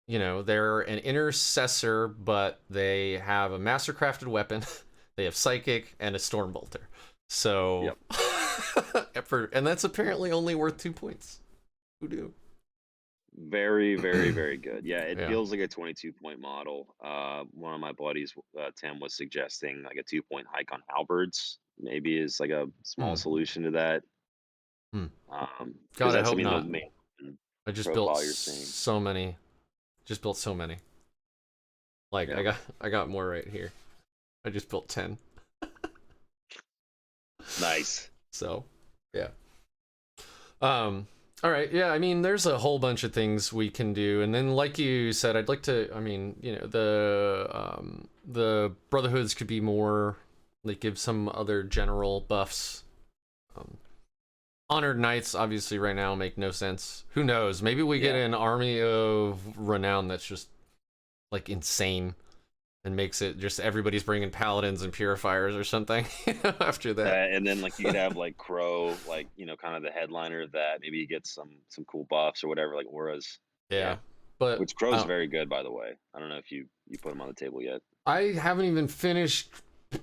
They're an intercessor, but they have a mastercrafted weapon. They have psychic and a stormbolter. So, Yep. and that's apparently only worth 2 points. Who knew? Very, very, very good. Yeah, it Yeah. feels like a 22-point model. One of my buddies, Tim, was suggesting like a 2-point hike on halberds. Maybe is like a small Hmm. solution to that. Hmm. Because God, I that's hope the not. main I just built profile you're seeing. so many. Just built so many. Like Yeah. I got more right here. I just built 10. Nice. So, yeah. All right. Yeah, I mean, there's a whole bunch of things we can do, and then, like you said, I'd like to. I mean, the Brotherhoods could be more Like give some other general buffs. Um, Honored Knights, obviously, right now make no sense. Who knows? Maybe we get an army of renown that's just like insane and makes it just everybody's bringing paladins and purifiers or something after that. And then like you could have like Crow, like kind of the headliner that maybe you get some cool buffs or whatever, like auras. Yeah, but Which Crow's very good, by the way. I don't know if you put him on the table yet. I haven't even finished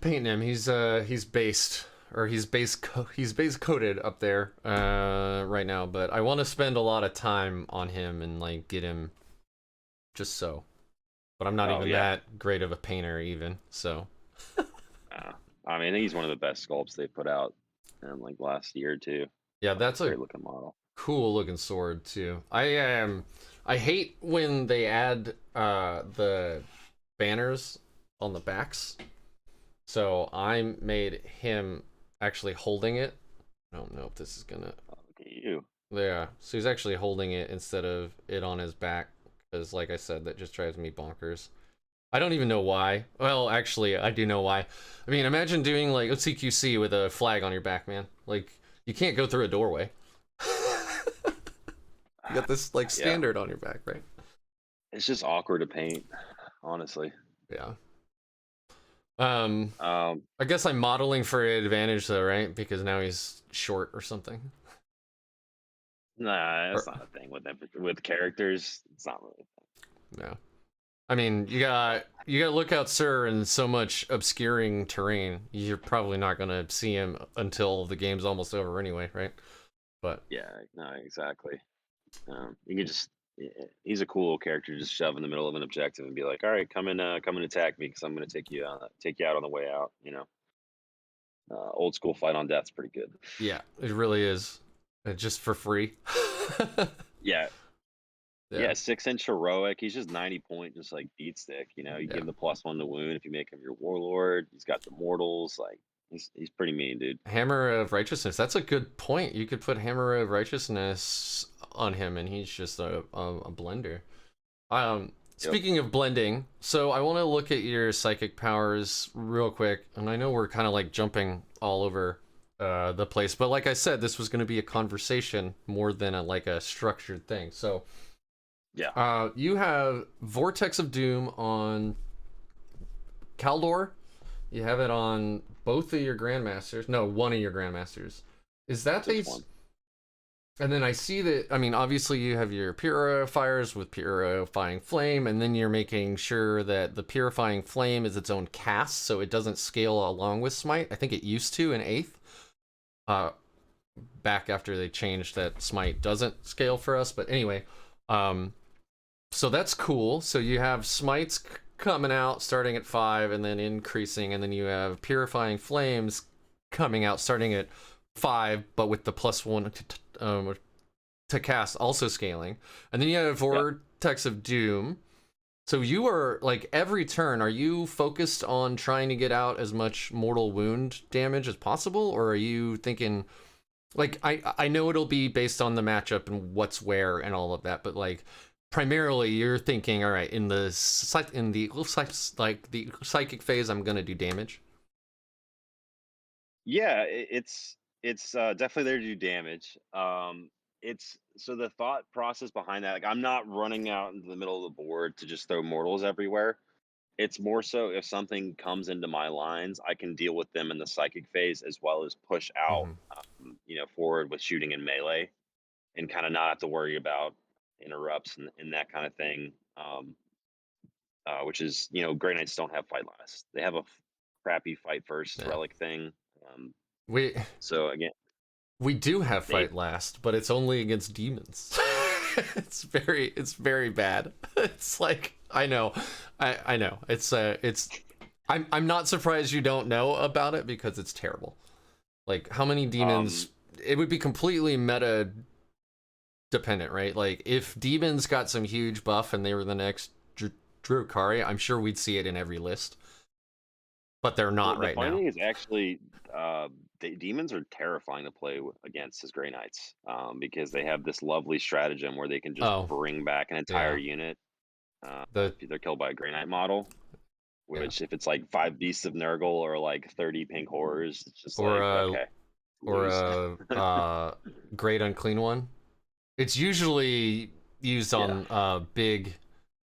painting him. He's based. Or he's base coated up there right now, but I want to spend a lot of time on him and like get him just so. But I'm not even that great of a painter even, so. I mean, I think he's one of the best sculpts they put out in like last year or two. Yeah, that's a great looking model. Cool looking sword too. I hate when they add the banners on the backs. So I made him actually holding it. I don't know if this is gonna. Oh, look at you. Yeah, so he's actually holding it instead of it on his back, because like I said, that just drives me bonkers. I don't even know why. Well, actually, I do know why. I mean, imagine doing like a CQC with a flag on your back, man. Like, you can't go through a doorway. You got this like standard on your back, right? It's just awkward to paint, honestly. Yeah. I guess I'm modeling for advantage though, right? Because now he's short or something. Nah, that's not a thing with characters. It's not really a thing. No. I mean, you got Lookout Sir in so much obscuring terrain. You're probably not gonna see him until the game's almost over anyway, right? But yeah, no, exactly. You can just he's a cool character to just shove in the middle of an objective and be like, all right, come and attack me because I'm gonna take you out on the way out. Old school fight on death's pretty good. Yeah, it really is. Just for free. Yeah. 6-inch heroic. He's just 90 point, just like beat stick. You give him the +1 to wound if you make him your warlord. He's got the mortals. Like he's pretty mean, dude. Hammer of Righteousness. That's a good point. You could put Hammer of Righteousness on him, and he's just a blender. Speaking of blending, so I want to look at your psychic powers real quick, and I know we're kind of like jumping all over the place, but like I said, this was going to be a conversation more than a structured thing. So you have Vortex of Doom on Kaldor. You have it on both of your Grandmasters. No, one of your Grandmasters. Is that the one? And then I see that, I mean, obviously you have your Purifiers with Purifying Flame, and then you're making sure that the Purifying Flame is its own cast, so it doesn't scale along with Smite. I think it used to in 8th. Back after they changed that Smite doesn't scale for us, but anyway. So that's cool. So you have Smites coming out starting at 5 and then increasing, and then you have Purifying Flames coming out starting at 5, but with the +1 to cast also scaling, and then you have Vortex of Doom. So you are like every turn, are you focused on trying to get out as much mortal wound damage as possible, or are you thinking like I know it'll be based on the matchup and what's where and all of that, but like primarily you're thinking, all right, in the psychic phase, I'm gonna do damage. Yeah, it's definitely there to do damage. It's so the thought process behind that, like I'm not running out into the middle of the board to just throw mortals everywhere. It's more so if something comes into my lines, I can deal with them in the psychic phase as well as push out, forward with shooting and melee, and kind of not have to worry about interrupts and that kind of thing. Which is, Grey Knights don't have fight last. They have a crappy fight first relic thing. So again, we do have fight last, but it's only against demons. it's very bad. It's like I know. It's I'm not surprised you don't know about it because it's terrible. Like how many demons? It would be completely meta dependent, right? Like if demons got some huge buff and they were the next Druhkari, I'm sure we'd see it in every list. But they're not right now. The funny thing is actually, demons are terrifying to play against as Grey Knights, because they have this lovely stratagem where they can just bring back an entire unit. If they're killed by a Grey Knight model, Which if it's like 5 Beasts of Nurgle or like 30 Pink Horrors, it's just or like, okay, or lose. Great Unclean One. It's usually used on big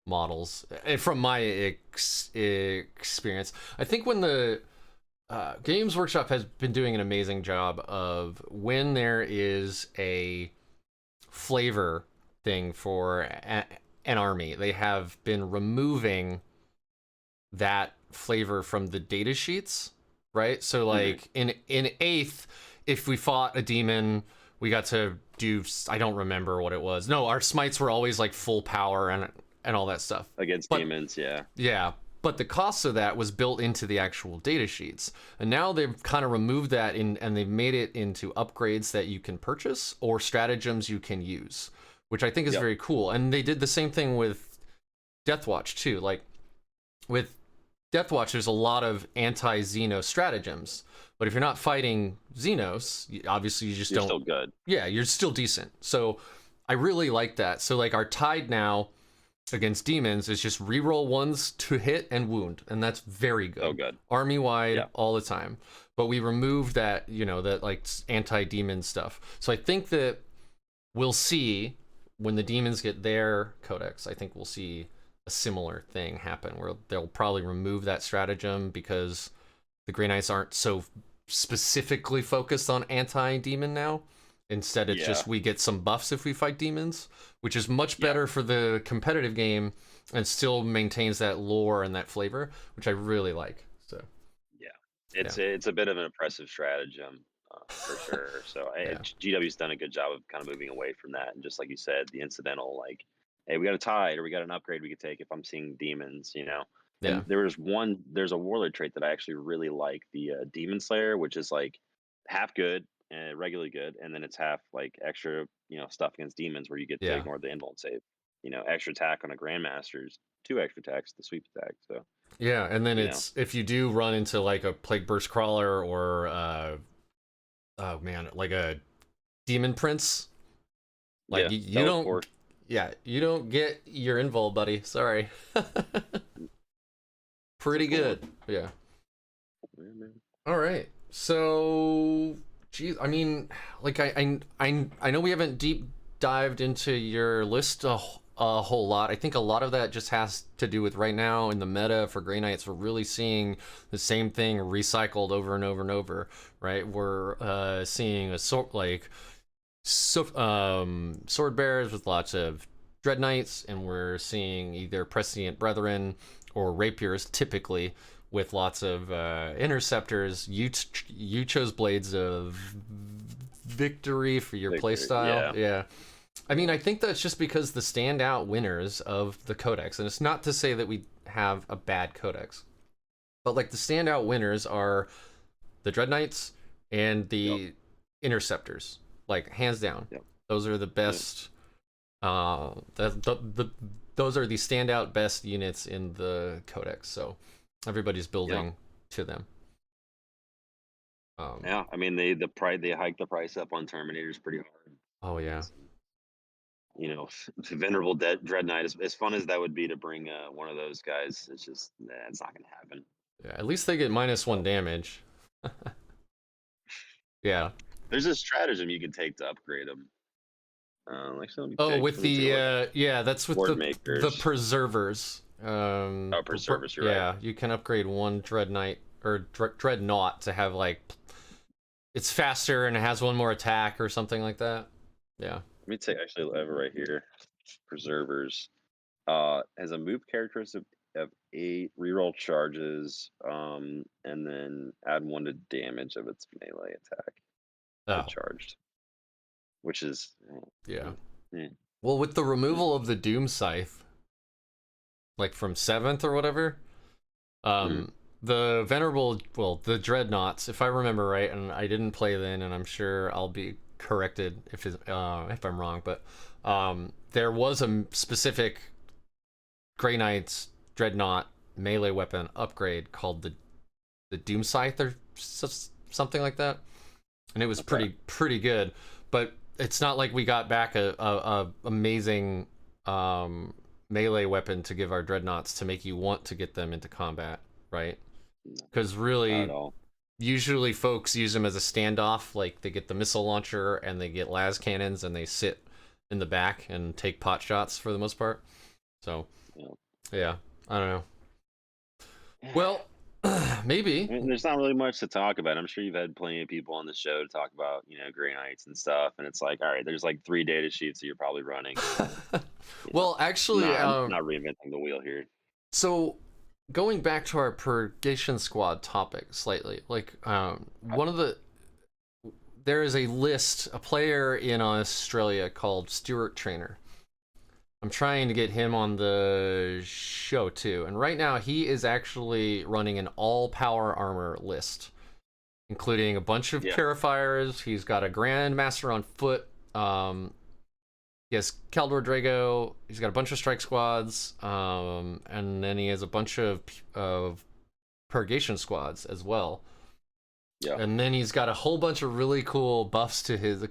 models. And from my experience, I think when the Games Workshop has been doing an amazing job of when there is a flavor thing for an army, they have been removing that flavor from the data sheets, right? So like in 8th, if we fought a demon, we got to do, I don't remember what it was. No, our smites were always like full power and all that stuff Against demons, yeah, but the cost of that was built into the actual data sheets, and now they've kind of removed that and they've made it into upgrades that you can purchase or stratagems you can use, which I think is very cool. And they did the same thing with Deathwatch too. Like with Deathwatch, there's a lot of anti-Xeno stratagems, but if you're not fighting Xenos, obviously you just you're don't. Still good. Yeah, you're still decent. So I really like that. So like our tide now against demons is just reroll ones to hit and wound, and that's very good. Oh, good. Army wide all the time. But we removed that, that like anti-demon stuff. So I think that we'll see when the demons get their codex, I think we'll see a similar thing happen where they'll probably remove that stratagem because the Grey Knights aren't so specifically focused on anti-demon now. Instead, it's just we get some buffs if we fight demons, which is much better for the competitive game and still maintains that lore and that flavor, which I really like. So it's a bit of an oppressive stratagem for sure. So GW's done a good job of kind of moving away from that, and just like you said, the incidental, like, hey, we got a tide or we got an upgrade we could take if I'm seeing demons, And there's a warlord trait that I actually really like, the Demon Slayer, which is like half good and regularly good, and then it's half like extra, stuff against demons where you get to ignore the invuln save. Extra attack on a Grandmaster's 2 extra attacks, the sweep attack. So yeah, and then it's if you do run into like a Plague Burst Crawler or oh man, like a Demon Prince, like you don't. Yeah, you don't get your invul, buddy. Sorry. Pretty good. Yeah. All right. So, geez, I mean, like I know we haven't deep dived into your list a whole lot. I think a lot of that just has to do with right now in the meta for Grey Knights, we're really seeing the same thing recycled over and over and over, right? We're seeing a sword bearers with lots of Dreadknights, and we're seeing either Prescient Brethren or Rapiers, typically with lots of Interceptors. You chose Blades of Victory for your playstyle. Yeah. I mean, I think that's just because the standout winners of the Codex, and it's not to say that we have a bad Codex, but like the standout winners are the Dreadknights and the Interceptors, like hands down. Those are the best. Those are the standout best units in the Codex. So everybody's building to them. I mean they hiked the price up on Terminators pretty hard. Oh yeah. Venerable Dreadknight, as fun as that would be to bring one of those guys, it's just it's not gonna happen. Yeah, at least they get -1 damage. Yeah. There's a stratagem you can take to upgrade them. With the that's with the Preservers. Preservers, you're right. Yeah, you can upgrade one Dreadknight or Dreadnought to have like it's faster and it has one more attack or something like that. Yeah. Let me take, actually I have it right here. Preservers has a move characteristic of 8 reroll charges, and then add 1 to damage of its melee attack. Charged. Which is well, with the removal of the Doom Scythe, like from 7th or whatever, the the Dreadnoughts, if I remember right, and I didn't play then, and I'm sure I'll be corrected if I'm wrong, but there was a specific Grey Knights Dreadnought melee weapon upgrade called the Doom Scythe or something like that, and it was pretty good, but it's not like we got back a amazing melee weapon to give our dreadnoughts to make you want to get them into combat, right? Because Not at really, all. usually folks use them as a standoff. Like they get the missile launcher and they get las cannons and they sit in the back and take pot shots for the most part. So, Yeah. yeah, I don't know. Well, maybe. I mean, there's not really much to talk about. I'm sure you've had plenty of people on the show to talk about, Grey Knights and stuff, and it's like, all right, there's like 3 data sheets that you're probably running. Well, actually, I'm not reinventing the wheel here. so going back to our purgation squad topic slightly, like one of the there is a list, a player in Australia called Stuart Trainer. I'm trying to get him on the show too, and right now he is actually running an all power armor list, including a bunch of Purifiers. He's got a Grandmaster on foot. He has Kaldor Drago. He's got a bunch of strike squads, and then he has a bunch of purgation squads as well. Yeah. And then he's got a whole bunch of really cool buffs to his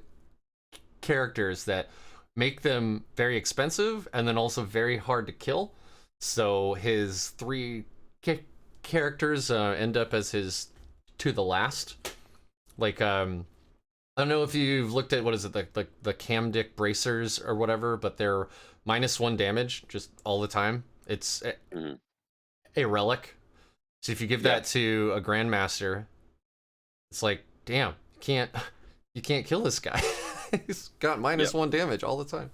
characters that make them very expensive and then also very hard to kill. So his 3 characters end up as his to the last. Like I don't know if you've looked at what is it, the Camdic bracers or whatever, but they're -1 damage just all the time. It's a relic. So if you give that to a Grandmaster, it's like, damn, you can't kill this guy. He's got -1 damage all the time.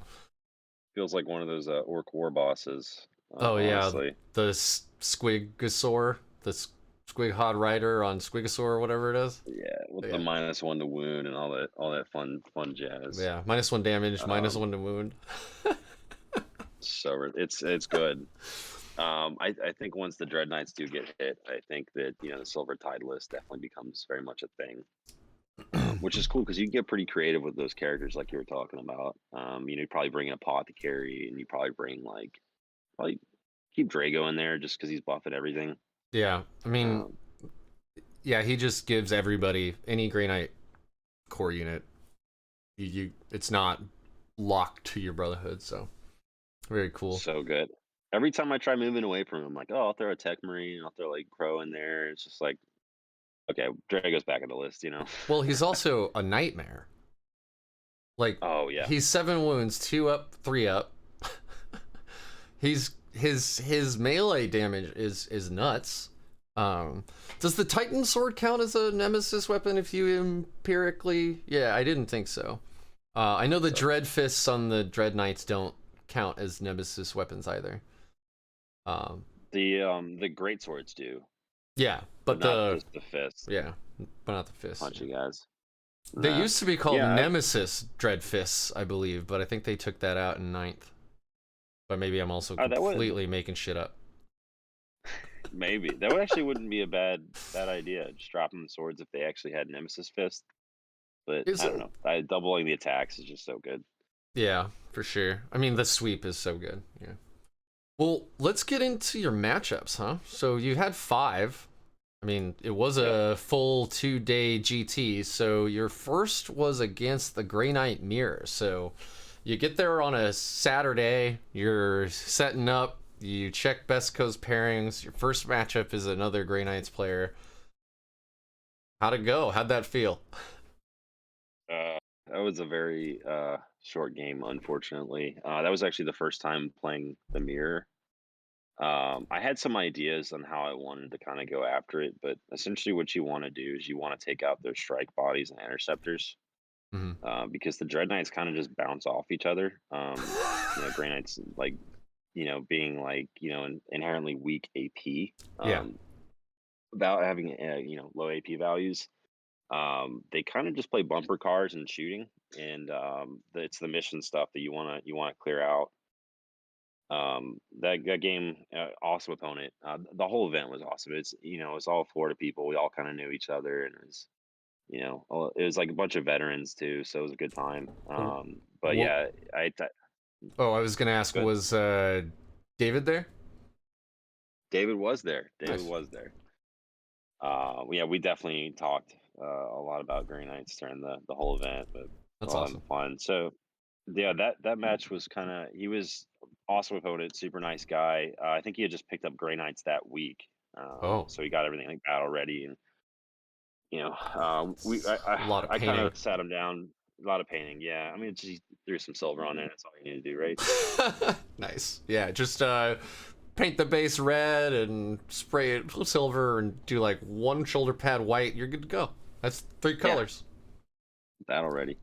Feels like one of those orc war bosses. Oh honestly. yeah, the Squigosaur, the Squighod Rider on Squigosaur or whatever it is. Yeah, with the -1 to wound and all that fun jazz. Yeah, -1 damage, -1 to wound. So it's good. I think once the Dreadknights do get hit, I think that the Silver Tide list definitely becomes very much a thing, which is cool because you can get pretty creative with those characters like you were talking about. You probably bring in a Apothecary, and you probably bring probably keep Drago in there just because he's buffing everything. Yeah, I mean, yeah, he just gives everybody any Grey Knight core unit. It's not locked to your Brotherhood, so very cool. So good. Every time I try moving away from him, I'm like, oh, I'll throw a Tech Marine, I'll throw like Crow in there. It's just like, okay, Drago's back in the list, Well, he's also a nightmare. Like, oh yeah, he's 7 wounds, 2 up, 3 up. His melee damage is nuts. Does the Titan sword count as a nemesis weapon if you empirically? Yeah, I didn't think so. I know the Dread Fists on the Dread Knights don't count as nemesis weapons either. the great swords do. Yeah, but not just the fists. Yeah, but not the fists. Punchy guys. They used to be called Nemesis Dread Fists, I believe, but I think they took that out in 9th. But maybe I'm also completely making shit up. Maybe that actually wouldn't be a bad idea. Just dropping the swords if they actually had Nemesis Fist. But I don't know. Doubling the attacks is just so good. Yeah, for sure. I mean, the sweep is so good. Yeah. Well, let's get into your matchups, huh? So you had 5. I mean, it was a full 2-day GT. So your first was against the Grey Knight Mirror. So you get there on a Saturday. You're setting up. You check Best Coast pairings. Your first matchup is another Grey Knights player. How'd it go? How'd that feel? That was a very short game, unfortunately. That was actually the first time playing the Mirror. I had some ideas on how I wanted to kind of go after it, but essentially what you want to do is you want to take out their strike bodies and interceptors. Because the Dread Knights kind of just bounce off each other. Grey Knights, like, being like, inherently weak AP. Without having, low AP values. They kind of just play bumper cars and shooting, and it's the mission stuff that you want to clear out. That game, awesome opponent. The whole event was awesome. It's all Florida people. We all kind of knew each other, and it was like a bunch of veterans too, so it was a good time. But yeah, I was gonna ask, was David there? David was there. David was there. Yeah, we definitely talked a lot about Grey Knights during the whole event, but that's awesome. Fun. So yeah, that match was he was awesome opponent, super nice guy. I think he had just picked up Grey Knights that week, Oh, so he got everything like battle ready, and we it's a lot of I kind painting. of sat him down. A lot of painting, yeah. I mean, just threw some silver on it. That's all you need to do, right? Nice. Yeah, just paint the base red and spray it silver and do like one shoulder pad white. You're good to go. That's 3 Yeah, colors. battle ready.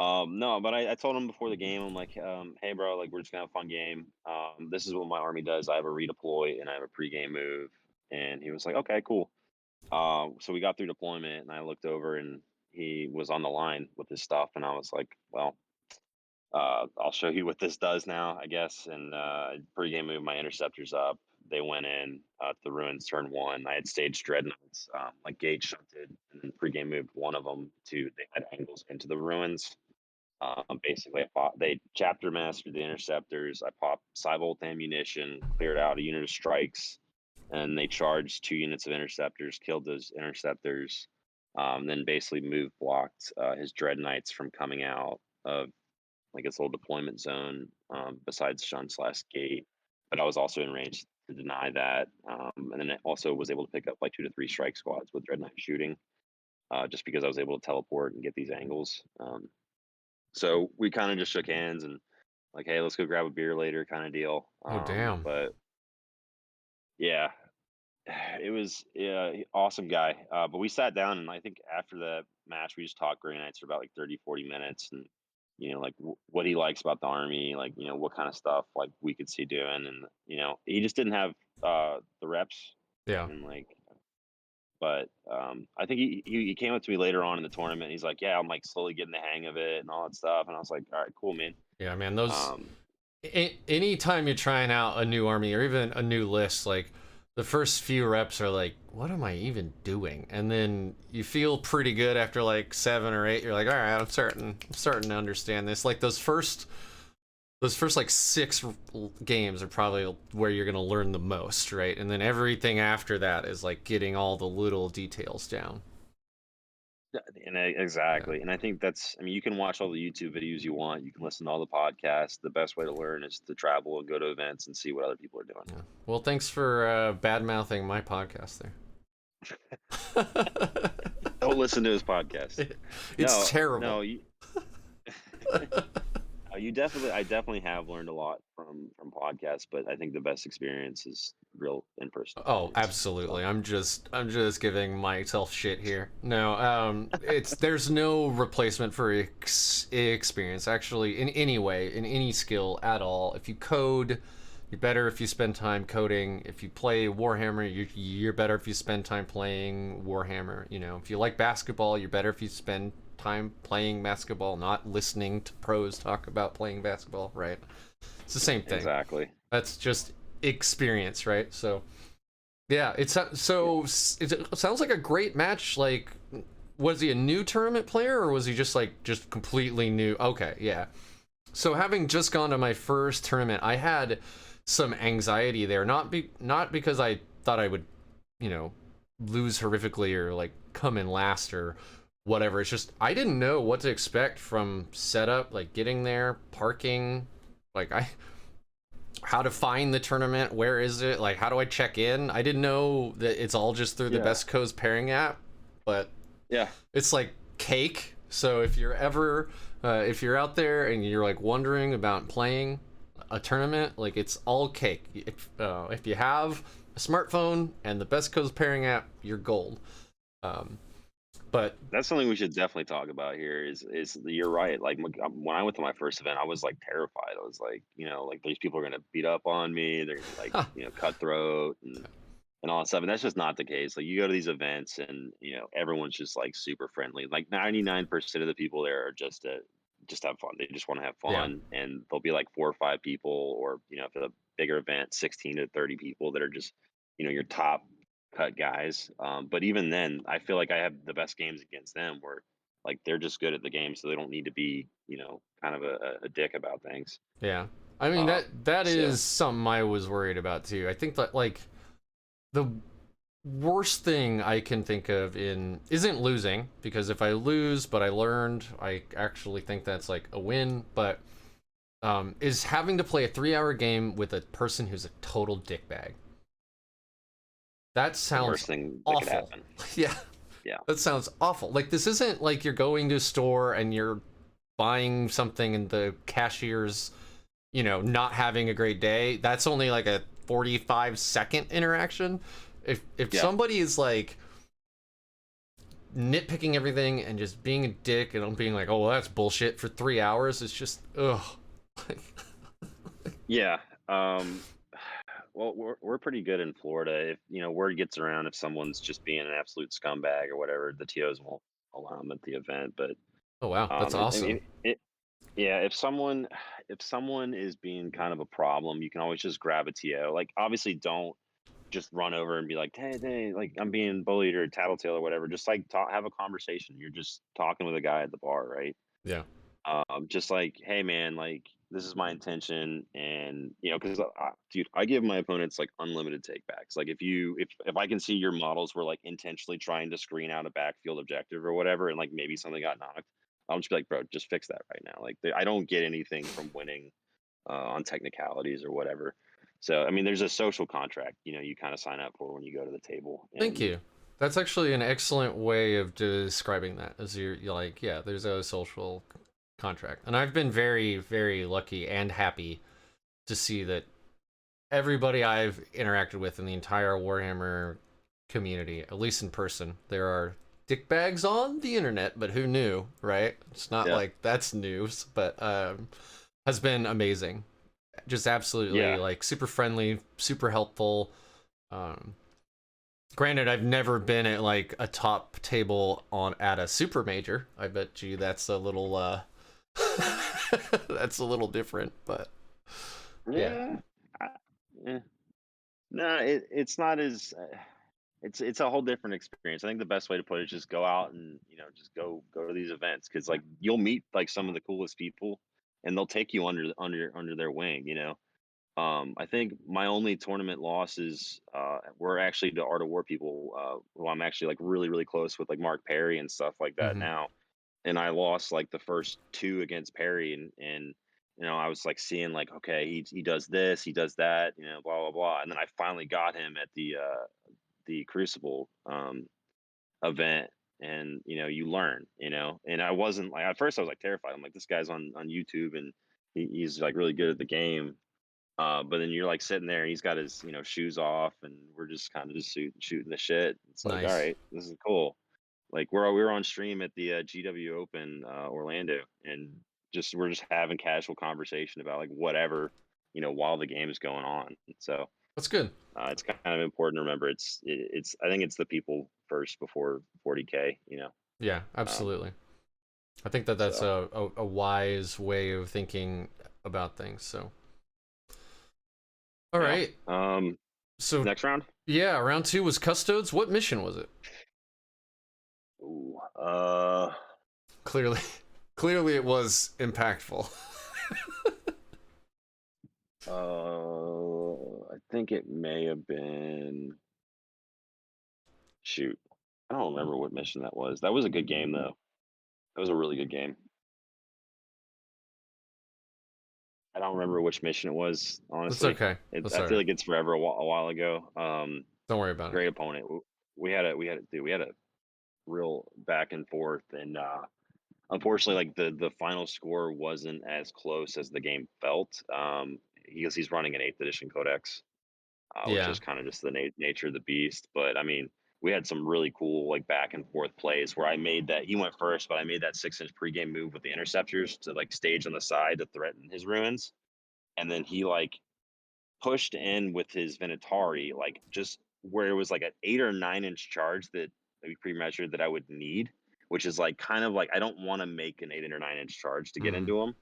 No, but I told him before the game, I'm like, hey, bro, like we're just gonna have a fun game. This is what my army does. I have a redeploy and I have a pregame move. And he was like, okay, cool. So we got through deployment, and I looked over, and he was on the line with his stuff, and I was like, well, I'll show you what this does now, I guess. And pregame move, my interceptors up. They went in to the ruins turn 1. I had staged dreadnoughts, like gate shunted, and then pregame moved one of them to. They had angles into the ruins. Basically, they chapter mastered the interceptors. I popped Cybolt ammunition, cleared out a unit of strikes, and they charged 2 units of interceptors, killed those interceptors, then basically move blocked his dreadknights from coming out of like its little deployment zone besides Shun's last gate. But I was also in range to deny that, and then it also was able to pick up like 2 to 3 strike squads with dreadknight shooting, just because I was able to teleport and get these angles. So we kind of just shook hands and like, hey, let's go grab a beer later, kind of deal. Oh, damn. But yeah, it was awesome guy. But we sat down, and I think after the match, we just talked Grey Knights for about like 30-40 minutes, and like what he likes about the army, like what kind of stuff like we could see doing, and he just didn't have the reps, Yeah. and like. But I think he came up to me later on in the tournament. And he's like, "Yeah, I'm like slowly getting the hang of it and all that stuff." And I was like, "All right, cool, man." Yeah, man, those Um, anytime you're trying out a new army or even a new list, like the first few reps are like, what am I even doing? And then you feel pretty good after like 7 or 8. You're like, all right, I'm starting to understand this. Like those first like 6 games are probably where you're gonna learn the most, right? And then everything after that is like getting all the little details down. and Yeah. exactly, and I think that's. I mean, you can watch all the YouTube videos you want. You can listen to all the podcasts. The best way to learn is to travel and go to events and see what other people are doing. Yeah. Well, thanks for bad mouthing my podcast there. Don't listen to his podcast. It's No, terrible. no, I definitely have learned a lot from podcasts, but I think the best experience is real in-person Oh, experience. So absolutely. I'm just giving myself shit here. No, it's there's no replacement for experience actually in any way, in any skill at all. If you code, you're better if you spend time coding. If you play Warhammer, you're better if you spend time playing Warhammer. If you like basketball, you're better if you spend time playing basketball, not listening to pros talk about playing basketball, right? It's the same thing. exactly. That's just experience, right? So yeah, it sounds like a great match. Like, was he a new tournament player or was he just completely new? Okay, yeah. So having just gone to my first tournament, I had some anxiety there. Not because I thought I would, you know, lose horrifically or like come in last or whatever. It's just I didn't know what to expect from setup, like getting there, parking, like how to find the tournament, where is it, like how do I check in. I didn't know that it's all just through the Yeah, best codes pairing app, but yeah, it's like cake. So if you're out there and you're like wondering about playing a tournament, like it's all cake. If you have a smartphone and the best codes pairing app, you're gold. um, but that's something we should definitely talk about here. Is you're right. Like when I went to my first event, I was like terrified. I was like, like these people are gonna beat up on me. They're gonna be like, cutthroat and all that stuff. And that's just not the case. Like you go to these events and everyone's just like super friendly. Like 99% of the people there are just have fun. They just want to have yeah, fun, and there'll be like 4 or 5 people, or if it's a bigger event, 16 to 30 people that are just your top cut guys. But even then, I feel like I have the best games against them where like they're just good at the game, so they don't need to be kind of a dick about things. yeah. I mean Um, that so is something I was worried about too. I think that like the worst thing I can think of in isn't losing, because if I lose but I learned, I actually think that's like a win. But is having to play a 3-hour game with a person who's a total dickbag. That The sounds worst thing that could awful. happen. Yeah, Yeah. that sounds awful. Like, this isn't like you're going to a store and you're buying something and the cashier's, not having a great day. That's only like a 45-second interaction. If Yeah. somebody is like nitpicking everything and just being a dick and being like, oh, well, that's bullshit for 3 hours, it's just, ugh. Yeah. Well, we're pretty good in Florida. If word gets around if someone's just being an absolute scumbag or whatever, the TOs won't allow them at the event. But Oh, wow, that's I mean, awesome. yeah, if someone is being kind of a problem, you can always just grab a TO. Like, obviously, don't just run over and be like, hey, like I'm being bullied or tattletale or whatever. Just like have a conversation. You're just talking with a guy at the bar, right? Yeah. Just like, hey man, like this is my intention, and because dude, I give my opponents like unlimited takebacks. Like if I can see your models were like intentionally trying to screen out a backfield objective or whatever, and like maybe something got knocked, I'll just be like, bro, just fix that right now. Like I don't get anything from winning on technicalities or whatever. So I mean, there's a social contract, you kind of sign up for when you go to the table, Thank and you. That's actually an excellent way of describing that. As you're like, yeah, there's a social contract, and I've been very, very lucky and happy to see that everybody I've interacted with in the entire Warhammer community, at least in person, there are dickbags on the internet, but who knew, right? It's not yeah, like that's news, but has been amazing. Just absolutely yeah. like super friendly, super helpful. Um, Granted, I've never been at like a top table at a super major. I bet you that's a little that's a little different, but yeah. Yeah. I, eh. No, it's not as it's a whole different experience. I think the best way to put it is just go out and just go to these events, because like you'll meet like some of the coolest people, and they'll take you under their wing. I think my only tournament losses were actually to Art of War people, who I'm actually like really really close with, like Mark Perry and stuff like that Hmm. now. And I lost like the first two against Perry, and I was like seeing like, okay, he does this, he does that, blah blah blah, and then I finally got him at the Crucible event, and you learn, and I wasn't like, at first I was like terrified. I'm like, this guy's on YouTube, and he's like really good at the game. But then you're like sitting there, and he's got his shoes off, and we're just kind of just shooting the shit. It's like, all Nice. right, this is cool. Like we were on stream at the GW Open Orlando, and we're just having casual conversation about like whatever, while the game is going on. So That's good. it's kind of important to remember. It's I think it's the people first before 40K. Yeah, Um, absolutely. I think that that's so a wise way of thinking about things. So, all yeah. right. So, Next round. yeah, round two was Custodes. What mission was it? Ooh, Clearly, clearly it was impactful. I think it may have been. Shoot, I don't remember what mission that was. That was a good game though. That was a really good game. I don't remember which mission it was, That's honestly. okay. That's I all feel right. like it's forever, a while ago. Don't worry about it. Great opponent. We had a real back and forth, and unfortunately, like the final score wasn't as close as the game felt. Because he's running an eighth edition Codex, which Yeah. is kind of just the nature of the beast. But I mean, we had some really cool like back and forth plays where I made that he went first, but I made that 6-inch pregame move with the interceptors to like stage on the side to threaten his ruins, and then he like pushed in with his Venatari, like just where it was like an 8 or 9 inch charge that we pre-measured that I would need, which is like kind of like I don't want to make an 8 or 9 inch charge to get Hmm. into him.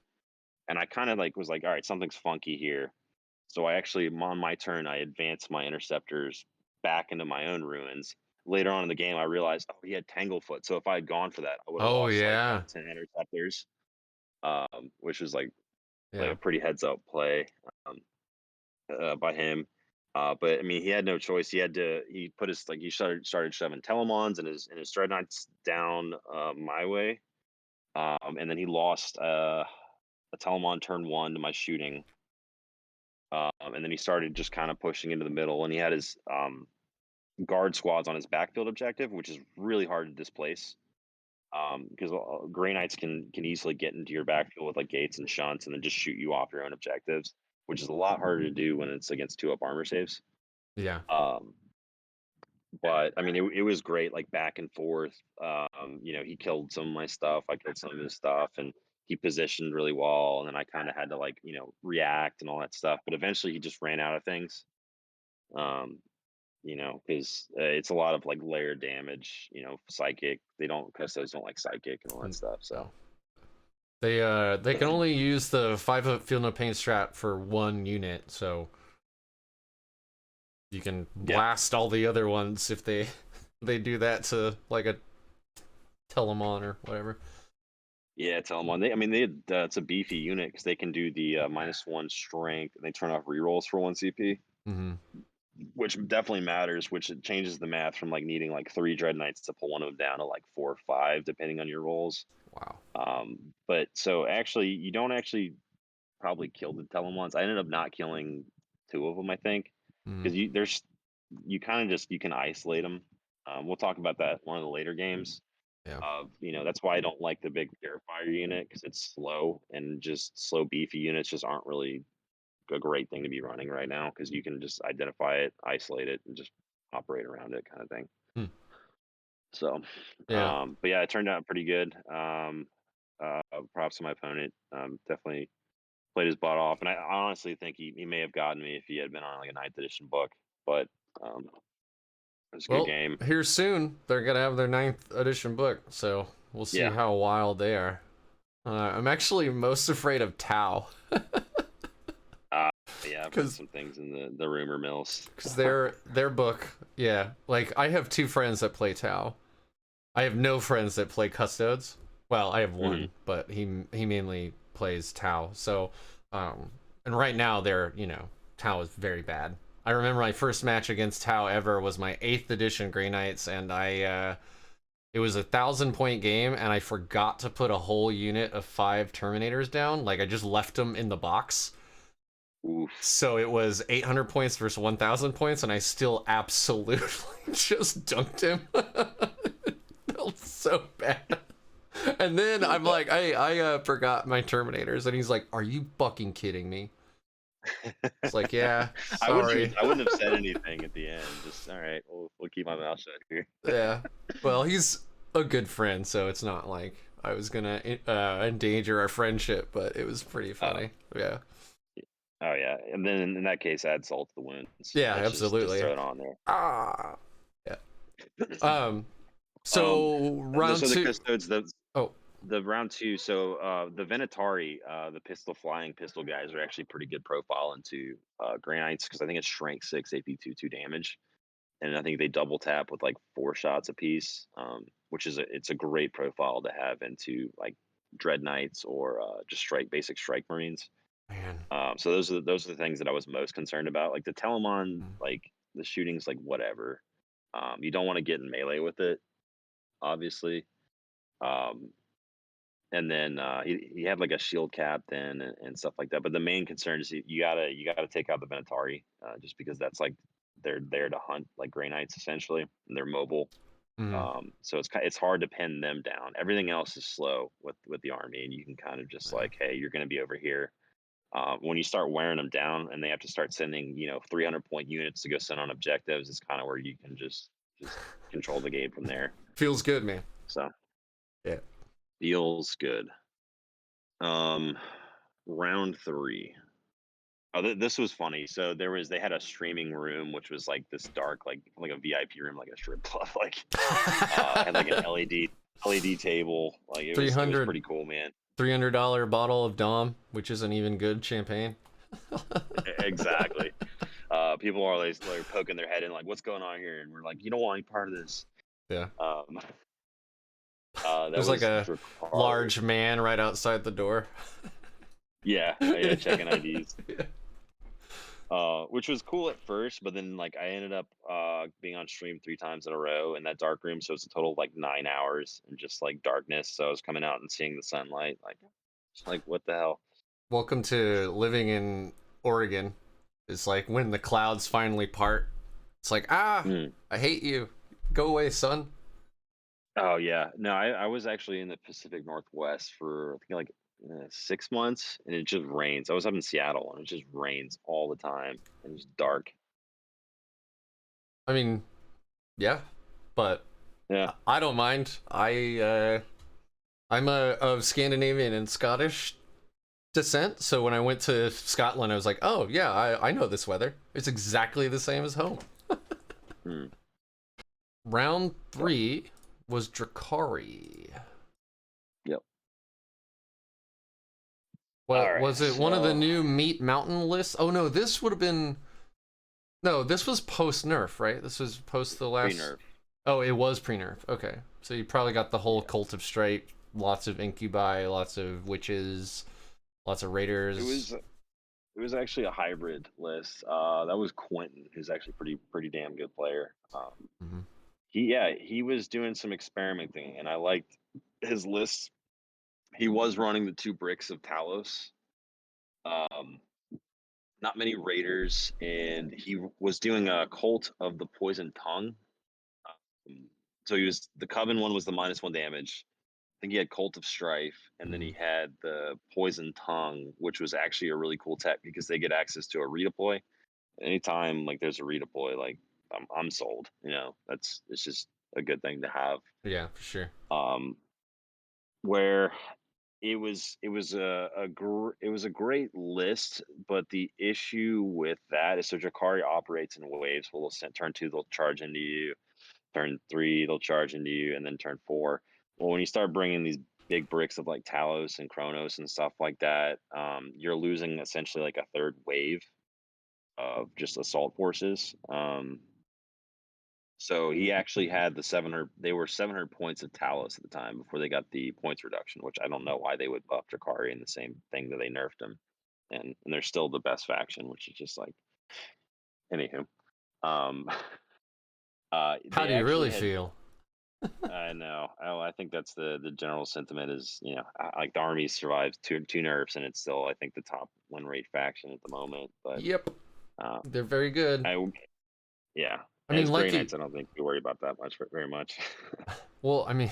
And I kind of like was like, all right, something's funky here. So I actually, on my turn, I advanced my interceptors back into my own ruins. Later on in the game, I realized, oh, he had Tanglefoot. So if I had gone for that, I would have Oh lost like yeah. 10 interceptors, which was like Yeah. a pretty heads up play. Um, by him. But I mean, he had no choice. He put his like he started shoving Telemons and his Dreadknights down my way. And then he lost. a Telemon turn 1 to my shooting, and then he started just kind of pushing into the middle, and he had his guard squads on his backfield objective, which is really hard to displace. Because Grey Knights can easily get into your backfield with like gates and shunts, and then just shoot you off your own objectives, which is a lot harder to do when it's against 2-up armor saves. Yeah. But I mean, it was great, like back and forth. He killed some of my stuff, I killed some of his stuff, and he positioned really well. And then I kind of had to like react and all that stuff. But eventually, he just ran out of things. Um, because it's a lot of like layer damage. Psychic. Custodes don't like psychic and all that stuff. So They can only use the 5-up Feel No Pain strat for one unit, so you can blast all the other ones if they do that to like a Telemon or whatever. Yeah, Telemon. It's a beefy unit because they can do the -1 strength, and they turn off rerolls for 1 CP, which definitely matters. Which it changes the math from like needing like 3 Dreadknights to pull one of them down to like 4 or 5, depending on your rolls. Wow. But so actually, you don't actually probably kill the Telemons. I ended up not killing 2 of them, I think, because you kind of just you can isolate them. We'll talk about that in one of the later games. Yeah. That's why I don't like the big Purifier unit, because it's slow, and just slow beefy units just aren't really a great thing to be running right now, because you can just identify it, isolate it, and just operate around it, kind of thing. So, Yeah. but yeah, it turned out pretty good. Props to my opponent. Definitely played his butt off, and I honestly think he may have gotten me if he had been on like a 9th edition book. But it was a good game. Here soon they're gonna have their 9th edition book, so we'll see how wild they are. I'm actually most afraid of Tau. Yeah, I've heard some things in the rumor mills. Because their book, like I have 2 friends that play Tau. I have no friends that play Custodes. Well, I have one, but he mainly plays Tau. So, and right now Tau is very bad. I remember my first match against Tau ever was my 8th edition Grey Knights, and it was a 1,000-point game, and I forgot to put a whole unit of 5 Terminators down. Like I just left them in the box. Oof. So it was 800 points versus 1,000 points, and I still absolutely just dunked him. It felt so bad. And then I'm like, I forgot my Terminators, and he's like, "Are you fucking kidding me?" It's like, yeah, sorry. I wouldn't have said anything at the end. Just all right, we'll keep my mouth shut here. Yeah. Well, he's a good friend, so it's not like I was gonna endanger our friendship, but it was pretty funny. Yeah. Oh yeah, and then in that case, add salt to the wound. Yeah, absolutely. Just throw it on there. Yeah. So round 2. The Custodes, the round 2. So the Venatari, the flying pistol guys, are actually pretty good profile into Grey Knights, because I think it's strength 6 AP 2 damage, and I think they double tap with like 4 shots apiece, which is it's a great profile to have into like Dreadknights or just basic strike marines. Man. So those are the things that I was most concerned about. Like the Telemon, like the shooting's like whatever. You don't want to get in melee with it, obviously. And then he had like a shield captain and stuff like that. But the main concern is you gotta take out the Venatari, just because that's like they're there to hunt like Grey Knights essentially, and they're mobile. So it's hard to pin them down. Everything else is slow with the army, and you can kind of just like, hey, you're gonna be over here. When you start wearing them down and they have to start sending 300-point units to go send on objectives, it's kind of where you can just control the game from there. Feels good, man. So yeah, feels good. Round 3. Oh, this was funny. So they had a streaming room, which was like this dark, like a VIP room, like a strip club, like had like an LED table. Like it was pretty cool, man. $300 bottle of Dom, which isn't even good champagne. Exactly. People are always like poking their head in, like, what's going on here? And we're like, you don't want any part of this. Yeah. There's like a Druhkari. large man right outside the door. Yeah, checking IDs. Which was cool at first, but then like I ended up being on stream 3 times in a row in that dark room, so it's a total of like 9 hours and just like darkness. So I was coming out and seeing the sunlight, like what the hell? Welcome to living in Oregon. It's like when the clouds finally part. It's like, Mm. I hate you. Go away, son. Oh yeah, no, I was actually in the Pacific Northwest for I think like 6 months, and it just rains. I was up in Seattle, and it just rains all the time, and it's dark. I mean, yeah, but Yeah, I don't mind. I'm of Scandinavian and Scottish descent, so when I went to Scotland, I was like, oh yeah, I know this weather. It's exactly the same as home. mm. Round But 3 was Druhkari. yep. All What right, was it? One of the so new Meat Mountain lists? Oh no, this would have been no. This was post nerf, right? This was post the last. pre-nerf. Oh, it was pre nerf. Okay, so you probably got the whole Yeah, Cult of Stripe, lots of incubi, lots of witches, lots of it raiders. was it was actually a hybrid list. That was Quentin, who's actually pretty damn good player. Hmm. He was doing some experimenting, and I liked his list. He was running the two bricks of Talos. Um, Not many raiders, and he was doing a cult of the poison tongue. So he was the coven one was the -1 damage. I think he had cult of strife, and then he had the poison tongue, which was actually a really cool tech because they get access to a redeploy. Anytime like there's a redeploy, like I'm sold. It's just a good thing to have. Yeah, for sure. Um, where it was a great list, but the issue with that is so Drakari operates in waves. Well, turn 2 they'll charge into you, turn 3 they'll charge into you, and then turn 4. Well, when you start bringing these big bricks of like Talos and Kronos and stuff like that, you're losing essentially like a third wave of just assault forces. So he actually had the 700. They were 700 points of Talos at the time before they got the points reduction, which I don't know why they would buff Drakari in the same thing that they nerfed him, and they're still the best faction, which is just like anywho. Um, How they do you actually really had. feel? I know. I think that's the general sentiment is like the army survives two nerfs, and it's still I think the top win rate faction at the moment. But Yep, uh, they're very good. I yeah, I as mean, Grey like you, Knights, I don't think we worry about that much very much. well, I mean,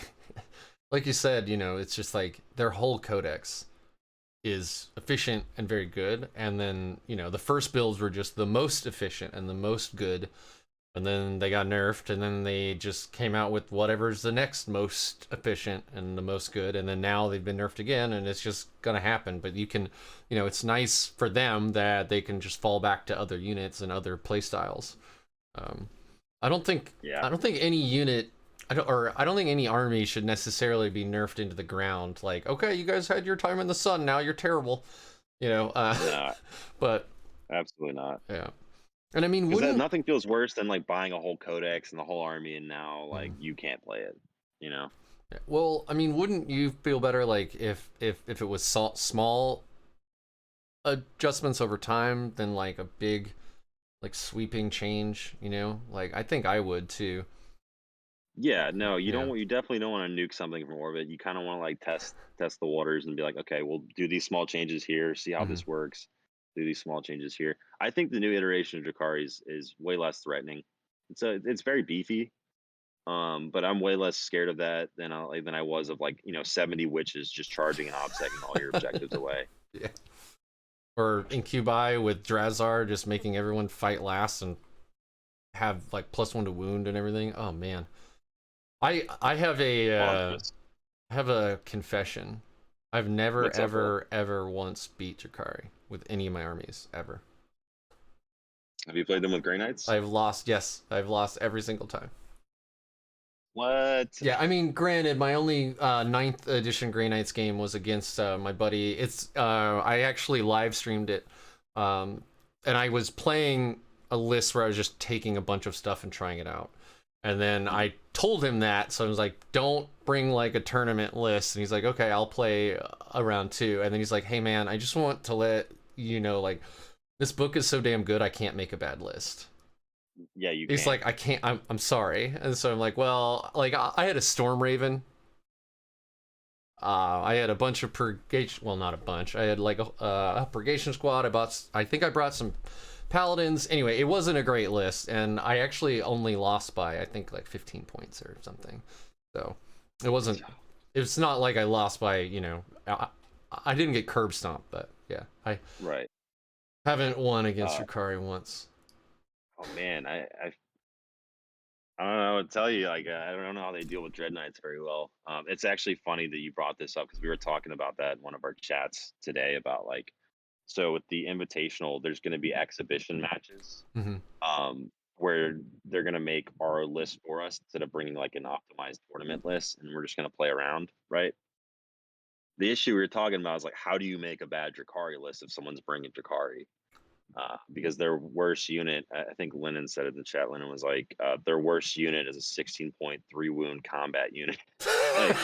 like you said, it's just like their whole codex is efficient and very good, and then the first builds were just the most efficient and the most good, and then they got nerfed, and then they just came out with whatever's the next most efficient and the most good, and then now they've been nerfed again, and it's just gonna happen. But you can, it's nice for them that they can just fall back to other units and other playstyles. um, I don't think Yeah. I don't think any unit I don't think any army should necessarily be nerfed into the ground. Like, okay, you guys had your time in the sun, now you're terrible. You know, uh, No, but absolutely not. yeah, and I mean, Because wouldn't nothing feels worse than like buying a whole codex and the whole army, and now like mm, you can't play it. You know? well, I mean, wouldn't you feel better like if it was small adjustments over time than like a big like sweeping change? Like I think I would too. Yeah. No, you Yeah. don't. You definitely don't want to nuke something from orbit. You kind of want to like test the waters and be like, okay, we'll do these small changes here, see how Hmm. this works. Do these small changes here. I think the new iteration of Drakari is way less threatening. It's very beefy. But I'm way less scared of that than I was of like 70 witches just charging and obsecking all your objectives away. Yeah. Or incubi with Drazar just making everyone fight last and have like +1 to wound and everything. Oh man. I have a Monstrous. I have a confession. I've never What's up, bro? ever once beat Jakari with any of my armies ever. Have you played them with Grey Knights? I've lost. Yes, I've lost every single time. What? Yeah, I mean, granted, my only ninth edition Grey Knights game was against my buddy. I actually live streamed it, and I was playing a list where I was just taking a bunch of stuff and trying it out. And then I told him that, so I was like, "Don't bring like a tournament list." And he's like, "Okay, I'll play a round two." And then he's like, "Hey man, I just want to let you know, like, this book is so damn good, I can't make a bad list." Yeah, you He's can't. like, I can't. I'm sorry. And so I'm like, well, like I had a Storm Raven. I had a bunch of purgation. Well, not a bunch. I had like a purgation squad. I think I brought some paladins. Anyway, it wasn't a great list, and I actually only lost by I think like 15 points or something. So it wasn't. It's not like I lost by I didn't get curb stomped, but yeah, I Right. haven't won against Druhkari once. Oh man, I don't know what to tell you. Like, I don't know how they deal with Dreadknights very well. It's actually funny that you brought this up because we were talking about that in one of our chats today about like, so with the Invitational, there's going to be exhibition matches, Mm-hmm. where they're going to make our list for us instead of bringing like an optimized tournament list, and we're just going to play around, right? The issue we were talking about is like, how do you make a bad Druhkari list if someone's bringing Druhkari? Because their worst unit, I think Lennon said it in the chat. Lennon was like, their worst unit is a 16.3 wound combat unit. Like,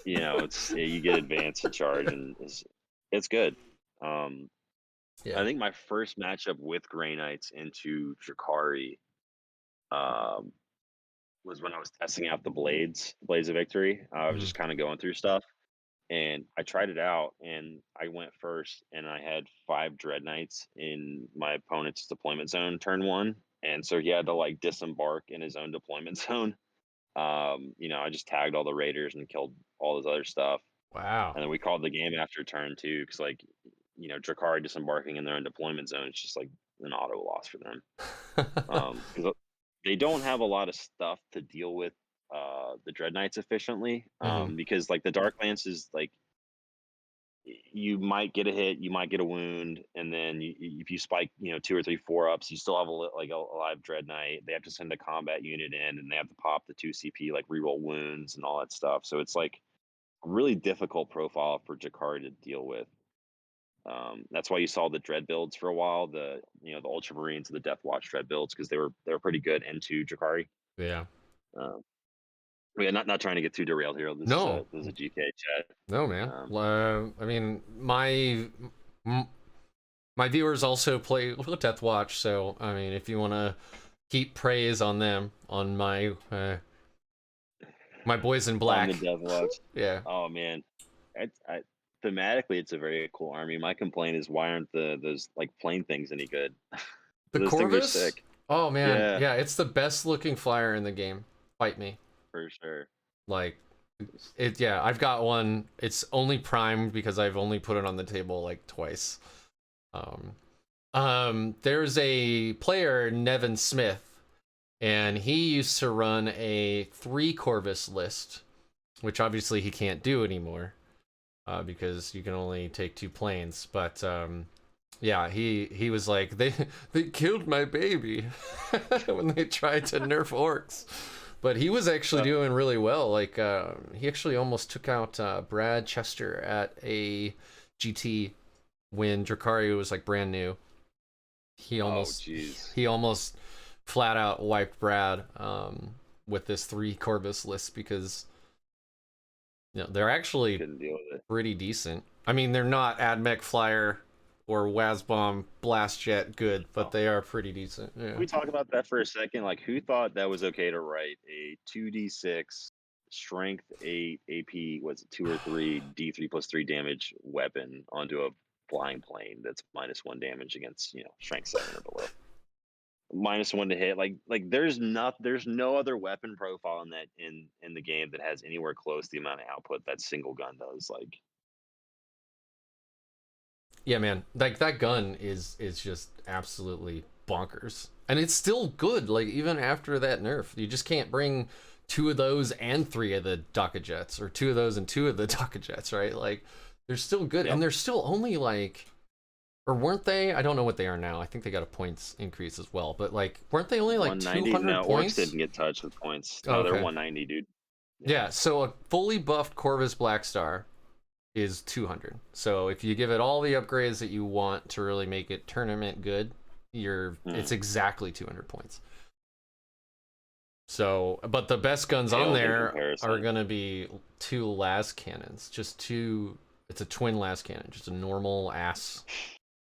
it's you get advanced to charge, and it's good. Yeah. I think my first matchup with Grey Knights into Druhkari was when I was testing out the Blades of Victory. I was just kind of going through stuff. And I tried it out, and I went first, and I had 5 Dreadknights in my opponent's deployment zone turn 1, and so he had to like disembark in his own deployment zone. I just tagged all the raiders and killed all this other stuff, Wow. and then we called the game after turn 2 because like Druhkari disembarking in their own deployment zone is just like an auto loss for them, because they don't have a lot of stuff to deal with the Dreadknights efficiently, because like the Dark Lance is like, you might get a hit, you might get a wound, and then if you spike 2 or 3 4-ups, you still have a live Dreadknight. They have to send a combat unit in, and they have to pop the 2 CP, like reroll wounds and all that stuff. So it's like a really difficult profile for Jakar to deal with. That's why you saw the Dread builds for a while, the Ultramarines, the Death Watch Dread builds, because they were pretty good into Jakari. Yeah. Yeah, not trying to get too derailed here. This No. is a GK chat. No, man. I mean, my viewers also play Death Watch, so I mean, if you want to heap praise on them, on my boys in black, on the Death Watch. Yeah. Oh man, thematically, it's a very cool army. My complaint is, why aren't those like plane things any good? The Those things are Corvus? sick. Oh man, yeah, it's the best looking flyer in the game. Fight me. For sure. Like, yeah, I've got one. It's only primed because I've only put it on the table like twice. There's a player, Nevin Smith, and he used to run a 3 Corvus list, which obviously he can't do anymore, because you can only take 2 planes. But yeah, he was like, they killed my baby when they tried to nerf orcs. But he was actually doing really well. Like, he actually almost took out Brad Chester at a GT when Druhkari was like brand new. He almost flat out wiped Brad with this 3 Corvus list, because they're actually pretty decent. I mean, they're not Admech Flyer or Wazbomb Blast Jet good, but they are pretty decent. Yeah. Can we talk about that for a second? Like, who thought that was okay to write a 2d6 strength 8 AP, was it 2 or 3 d3 plus 3 damage weapon onto a flying plane that's -1 damage against strength 7 or below? -1 to hit. Like there's no other weapon profile in that in the game that has anywhere close to the amount of output that single gun does. Like, yeah, man, like that gun is just absolutely bonkers, and it's still good. Like, even after that nerf, you just can't bring 2 of those and 3 of the Daka Jets, or 2 of those and 2 of the Daka Jets, right? Like, they're still good. Yep. And they're still only like, or weren't they? I don't know what they are now. I think they got a points increase as well, but like, weren't they only like 200 no, points? Orks didn't get touched with points. No, they're 190, dude. Yeah, so a fully buffed Corvus Blackstar is 200. So if you give it all the upgrades that you want to really make it tournament good, it's exactly 200 points. So, but the best guns on there are gonna be 2 las cannons, just 2. It's a twin las cannon, just a normal ass.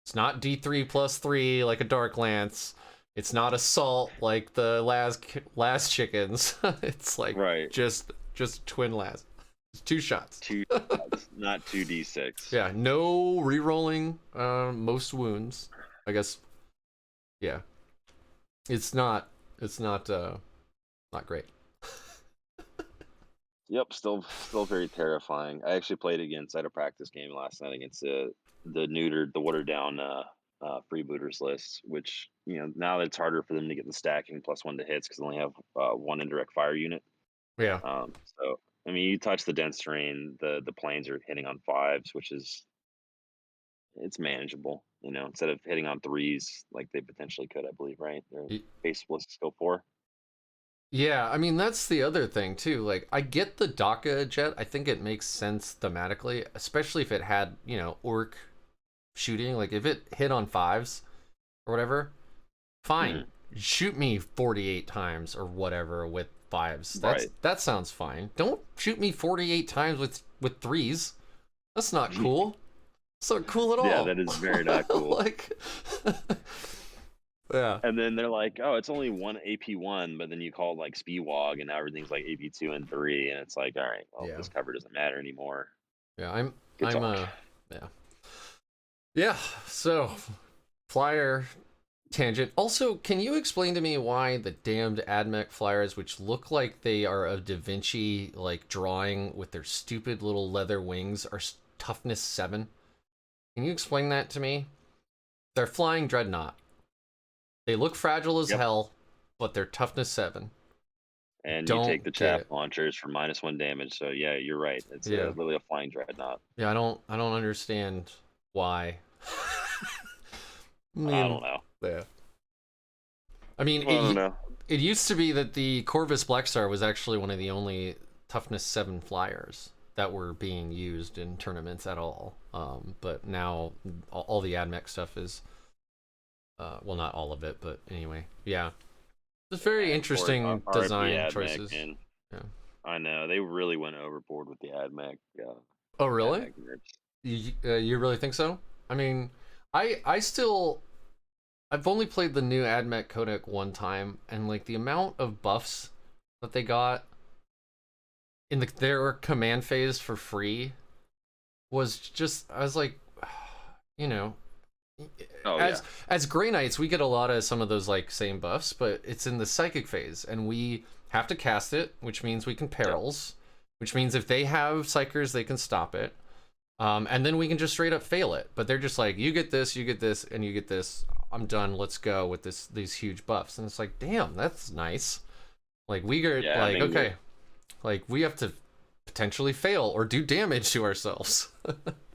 It's not D3 plus 3 like a Dark Lance. It's not assault like the las chickens. It's like just twin las. It's 2 shots. 2 shots, not 2d6. Yeah, no re-rolling most wounds. I guess. Yeah. It's not not great. Yep, still very terrifying. I actually played against. I had a practice game last night against the watered down freebooters list, which now that it's harder for them to get the stacking +1 to hits because they only have 1 indirect fire unit. Yeah. So I mean, you touch the dense terrain, the planes are hitting on 5s, which is it's manageable. Instead of hitting on 3s like they potentially could, I believe, right? Their base splits skill 4. Yeah, I mean that's the other thing too. Like I get the Daka jet. I think it makes sense thematically, especially if it had, orc shooting. Like if it hit on 5s or whatever, fine. Shoot me 48 times or whatever with 5s. That sounds fine. Don't shoot me 48 times with 3s. That's not cool. That's not cool at all. Yeah, that is very not cool. Like yeah. And then they're like, oh, it's only 1 AP1, but then you call it like Speedwog, and now everything's like AP2 and 3, and it's like, all right, well, this cover doesn't matter anymore. Yeah, yeah. So, flyer tangent. Also, can you explain to me why the damned Admech flyers, which look like they are a Da Vinci like drawing with their stupid little leather wings, are toughness 7? Can you explain that to me? They're flying Dreadnought. They look fragile as hell, but they're toughness 7. And you take the chaff launchers for -1 damage. So yeah, you're right. It's literally a flying Dreadnought. Yeah, I don't understand why. I don't know. Yeah. I mean, it used to be that the Corvus Blackstar was actually one of the only toughness 7 flyers that were being used in tournaments at all. But now all the Admech stuff is, well, not all of it, but anyway, yeah. It's very interesting design choices. Yeah. I know, they really went overboard with the Admech. Oh, really? You really think so? I mean, I've only played the new Admech Codex one time, and like the amount of buffs that they got in their command phase for free was just, I was like, as Grey Knights, we get a lot of some of those like same buffs, but it's in the psychic phase, and we have to cast it, which means we can perils, which means if they have psychers, they can stop it. And then we can just straight up fail it. But they're just like, you get this, and you get this. I'm done. Let's go with these huge buffs. And it's like, damn, that's nice. Like we are okay, like we have to potentially fail or do damage to ourselves.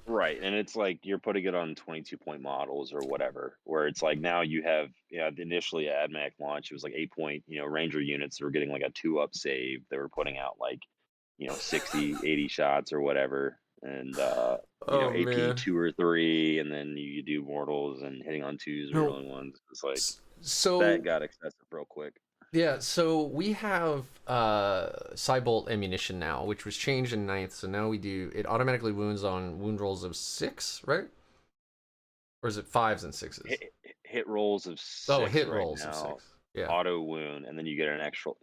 Right, and it's like you're putting it on 22-point models or whatever, where it's like now you have, initially at AdMech launch, it was like 8-point, Ranger units that were getting like a 2-up save. They were putting out like, 60, 80 shots or whatever, and AP 2 or 3, and then you do mortals and hitting on 2s or rolling 1s. It's like that got excessive real quick. Yeah, so we have Cybolt ammunition now, which was changed in 9th, so now it automatically wounds on wound rolls of 6, right? Or is it 5s and 6s? Hit rolls of 6. Oh, hit rolls of 6. Yeah. Auto wound, and then you get an extra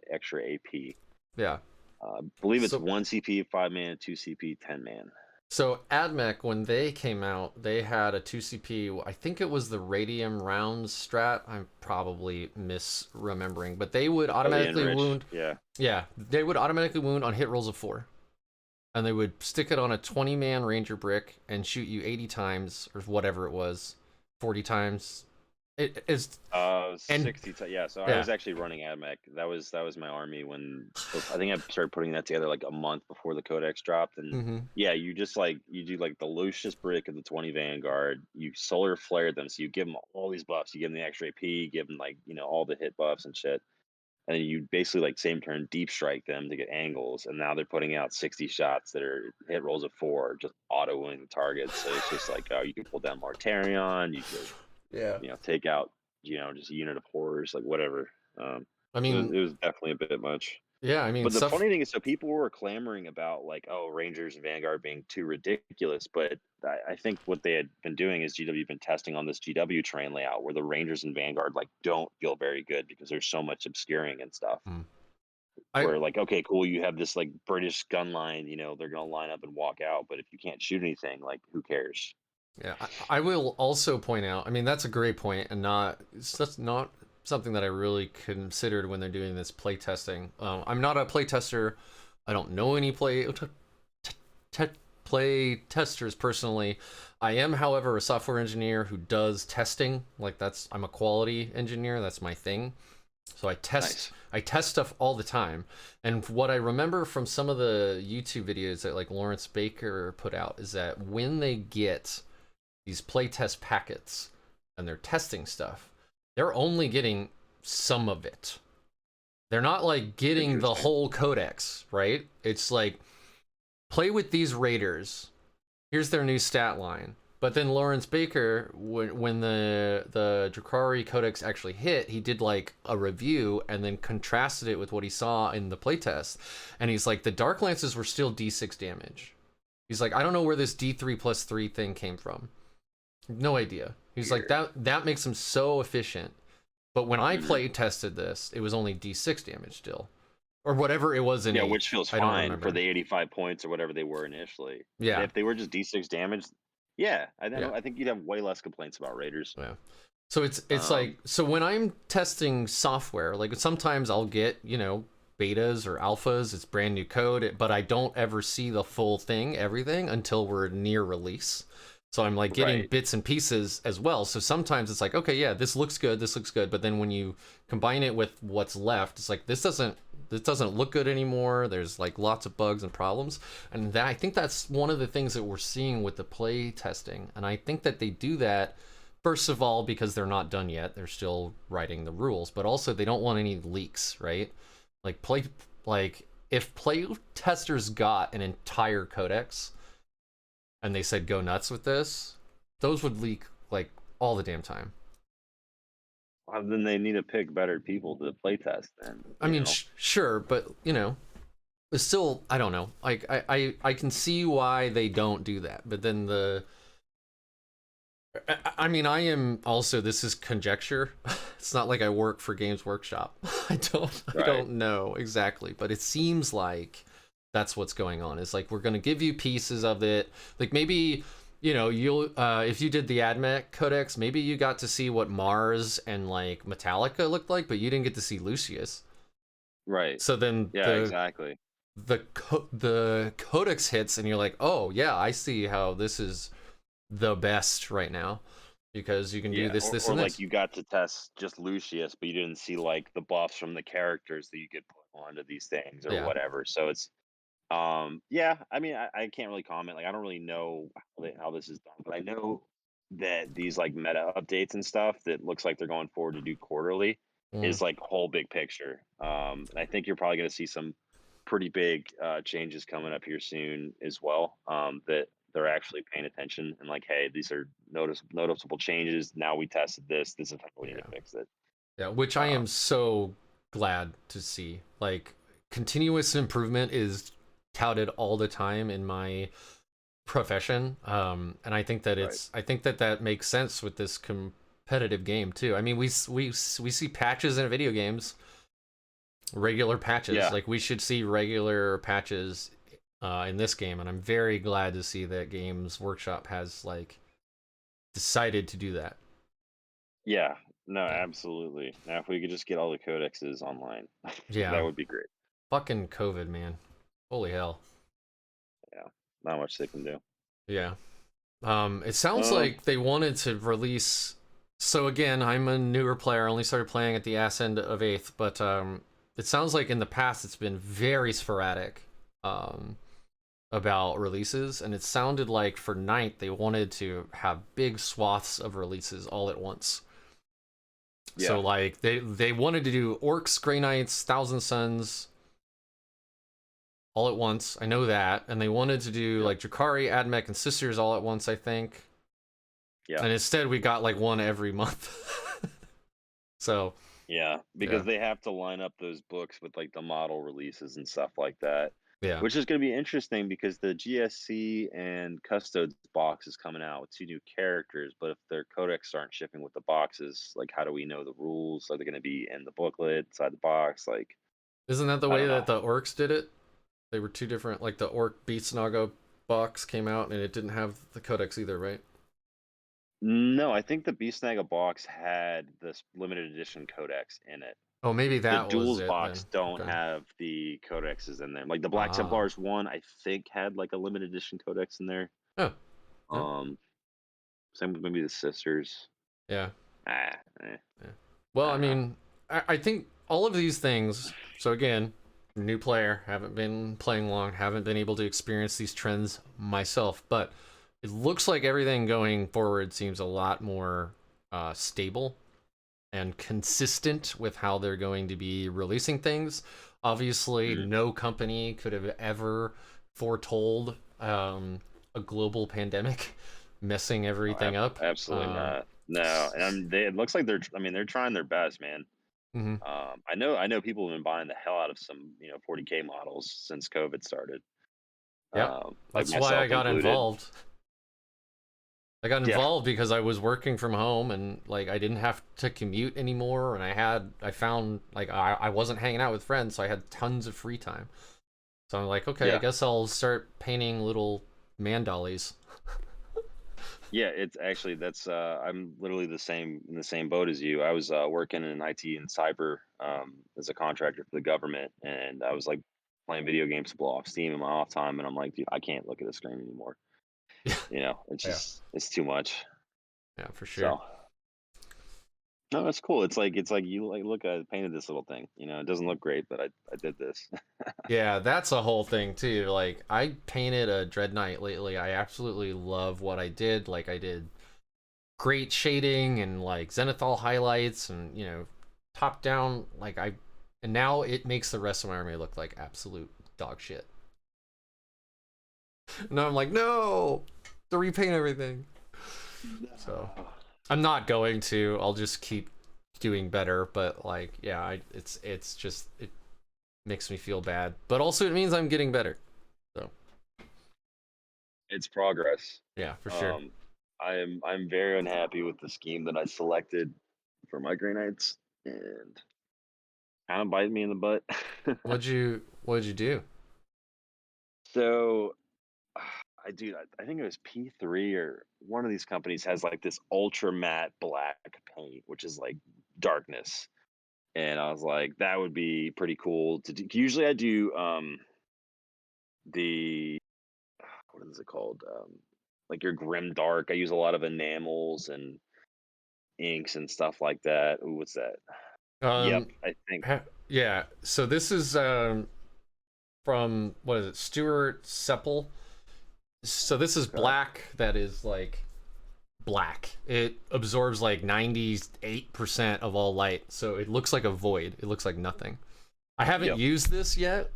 AP. Yeah. I believe it's 1 CP, 5 man, 2 CP, 10 man. So Admech, when they came out, they had a 2 CP. I think it was the Radium Rounds strat. I'm probably misremembering, but they would automatically wound. Yeah, they would automatically wound on hit rolls of 4, and they would stick it on a 20-man Ranger brick and shoot you 80 times or whatever it was, 40 times. It is 60 so I was actually running Admech. That was my army when I think I started putting that together like a month before the Codex dropped, and you just you do like the Lucius brick of the 20 Vanguard, you solar flare them, so you give them all these buffs, you give them the extra AP, give them all the hit buffs and shit, and then you basically same turn deep strike them to get angles, and now they're putting out 60 shots that are hit rolls of 4, just auto-winning the targets. So it's just like, oh, you can pull down Mortarion, you could take out just a unit of horrors, like whatever. I mean, it was definitely a bit much. Yeah, I mean, but the funny thing is, so people were clamoring about Rangers and Vanguard being too ridiculous, but I think what they had been doing is GW been testing on this GW train layout where the Rangers and Vanguard don't feel very good because there's so much obscuring and stuff. I Where like, okay, cool, you have this like British gun line, they're gonna line up and walk out, but if you can't shoot anything, like who cares? Yeah, I will also point out. I mean, that's a great point, and that's not something that I really considered when they're doing this play testing. I'm not a play tester. I don't know any play testers personally. I am, however, a software engineer who does testing. Like I'm a quality engineer. That's my thing. So Nice. I test stuff all the time. And what I remember from some of the YouTube videos that like Lawrence Baker put out is that when they get these playtest packets and they're testing stuff, they're only getting some of it. They're not like getting the Interesting. whole codex, right? It's like play with these raiders. Here's their new stat line. But then Lawrence Baker, when the Druhkari Codex actually hit, he did like a review and then contrasted it with what he saw in the playtest. And he's like, the Dark Lances were still D6 damage. He's like, I don't know where this D3+3 thing came from. No idea. He's like, Weird. that makes him so efficient. But when I Mhm. play tested this, it was only D6 damage still. Or whatever it was in Yeah, which 8th. feels I don't fine for remember. the 85 points or whatever they were initially. Yeah. If they were just D6 damage, yeah, Yeah. I think you'd have way less complaints about Raiders. Yeah. So it's Um, like, so when I'm testing software, like sometimes I'll get, betas or alphas, it's brand new code, but I don't ever see the full thing, everything until we're near release. So I'm like getting right. bits and pieces as well. So sometimes it's like, okay, yeah, this looks good, but then when you combine it with what's left, it's like this doesn't look good anymore. There's like lots of bugs and problems. And I think that's one of the things that we're seeing with the play testing. And I think that they do that first of all because they're not done yet. They're still writing the rules, but also they don't want any leaks, right? Like if play testers got an entire codex and they said go nuts with this, those would leak like all the damn time. Then they need to pick better people to playtest then, I mean, sure, but it's still, I don't know. Like I can see why they don't do that, but then I mean, I am also, this is conjecture. It's not like I work for Games Workshop. I Right. don't know exactly, but it seems like that's what's going on. It's like we're going to give you pieces of it. Like maybe, you'll if you did the Admech Codex, maybe you got to see what Mars and like Metallica looked like, but you didn't get to see Lucius. Right. So then Yeah, exactly. the Codex hits and you're like, "Oh, yeah, I see how this is the best right now because you can do Yeah, this, this, or and like this." you got to test just Lucius, but you didn't see like the buffs from the characters that you could put onto these things or Yeah. whatever. So it's yeah, I mean I can't really comment. Like I don't really know how this is done, but I know that these like meta updates and stuff that looks like they're going forward to do quarterly Mm, is like whole big picture. And I think you're probably gonna see some pretty big changes coming up here soon as well. That they're actually paying attention and like, hey, these are noticeable changes. Now we tested this. This is how we need yeah. to fix it. Yeah. Which I Um, am so glad to see. Like, continuous improvement is touted all the time in my profession. And I think that right. that makes sense with this competitive game too. I mean, we see patches in video games, regular patches. Yeah. Like, we should see regular patches in this game, and I'm very glad to see that Games Workshop has like decided to do that. Yeah. No, Yeah. absolutely. Now, if we could just get all the codexes online, that Yeah. would be great. Fucking COVID, man. Holy hell. Yeah. Not much they can do. Yeah. It sounds Um, like they wanted to release. So again, I'm a newer player. I only started playing at the ass end of 8th, but it sounds like in the past it's been very sporadic um, about releases, and it sounded like for ninth they wanted to have big swaths of releases all at once. yeah. So like they wanted to do Orcs, Grey Knights, Thousand Suns all at once. I know that, and they wanted to do Yep. like Druhkari, Admech, and Sisters all at once. I think, Yeah. and instead we got like one every month. So Yeah. Because yeah, they have to line up those books with like the model releases and stuff like that, yeah, which is going to be interesting because the GSC and Custodes box is coming out with two new characters. But if their codex aren't shipping with the boxes, like how do we know the rules? Are they going to be in the booklet, inside the box? Like, Isn't that the I way don't that know. the orcs did it? They were two different, like the orc Beast Naga box came out and it didn't have the codex either, right? No, I think the Beastnaga box had this limited edition codex in it. Oh, maybe The that was duels it then. box don't Okay. have the codexes in there. Like the Black Ah. Templars one, I think had like a limited edition codex in there. Oh. Yeah. Um, Same with maybe the sisters. Yeah. Ah, eh, Yeah. Well, I I don't know. mean, I think all of these things. So again, new player, haven't been playing long, haven't been able to experience these trends myself, but it looks like everything going forward seems a lot more stable and consistent with how they're going to be releasing things. Obviously, Mm, no company could have ever foretold a global pandemic messing no, everything up. absolutely not. No, and it looks like they're. I mean, they're trying their best, man. Mhm. I know people have been buying the hell out of some, 40K models since COVID started. Yep. Like That's why I myself got included. involved. I got Yeah, involved because I was working from home and like I didn't have to commute anymore and I found like I wasn't hanging out with friends, so I had tons of free time. So I'm like, okay, I yeah. guess I'll start painting little man dollies. Yeah, it's actually that's I'm literally the same in the same boat as you. I was working in IT and cyber as a contractor for the government, and I was like playing video games to blow off steam in my off time, and I'm like, dude, I can't look at a screen anymore. It's Yeah. just it's too much. Yeah, for sure. So no, that's cool. It's like you like look, I painted this little thing. It doesn't look great, but I did this. Yeah, that's a whole thing too. Like I painted a Dreadknight lately. I absolutely love what I did. Like I did great shading and like zenithal highlights and top down like I and now it makes the rest of my army look like absolute dog shit. Now I'm like, no, to repaint everything. So No. I'm not going to. I'll just keep doing better. But like, yeah, it's just it makes me feel bad. But also it means I'm getting better. So It's progress. yeah, for sure. Um, I'm very unhappy with the scheme that I selected for my Grey Knights, and kind of bite me in the butt. What'd you do? So I think it was P3 or one of these companies has like this ultra matte black paint, which is like darkness. And I was like, that would be pretty cool to do. Usually I do the what is it called? Like your grim dark. I use a lot of enamels and inks and stuff like that. Ooh, what's that? Yep, Um, I think yeah. So this is from what is it, Stuart Seppel. So this is okay. black that is like black. It absorbs like 98% of all light, so it looks like a void. It looks like nothing. I haven't Yep. used this yet.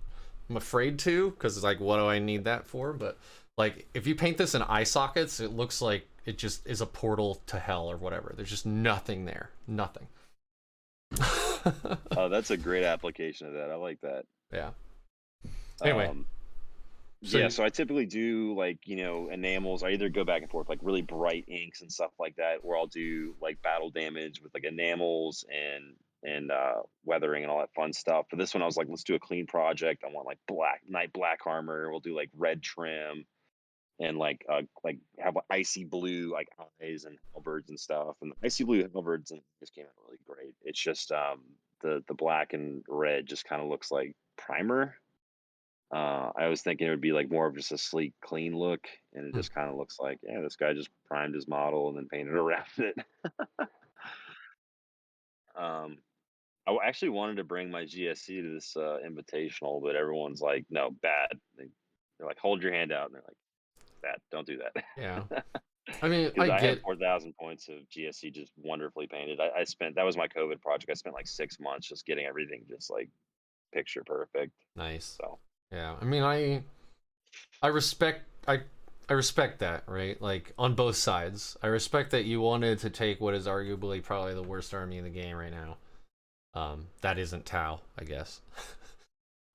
I'm afraid to because it's like, what do I need that for? But like, if you paint this in eye sockets, it looks like it just is a portal to hell or whatever. There's just nothing there. Nothing. Oh, that's a great application of that. I like that. Yeah. Anyway, Um, so yeah, so I typically do like, enamels. I either go back and forth like really bright inks and stuff like that, or I'll do like battle damage with like enamels and weathering and all that fun stuff. For this one, I was like, let's do a clean project. I want like black armor. We'll do like red trim and like have like icy blue like eyes and halberds and stuff. And the icy blue halberds and just came out really great. It's just the black and red just kind of looks like primer. I was thinking it would be like more of just a sleek, clean look, and it hmm, just kind of looks like, yeah, this guy just primed his model and then painted around it. um, actually wanted to bring my GSC to this invitational, but everyone's like, no, bad. They're like, hold your hand out, and they're like, bad, don't do yeah. that. I mean, Because I I have get 4,000 points of GSC just wonderfully painted. I spent that was my COVID project. I spent like 6 months just getting everything just like picture perfect. nice. So Yeah. I mean, I respect I respect that, right? Like on both sides. I respect that you wanted to take what is arguably probably the worst army in the game right now. That isn't Tau, I guess.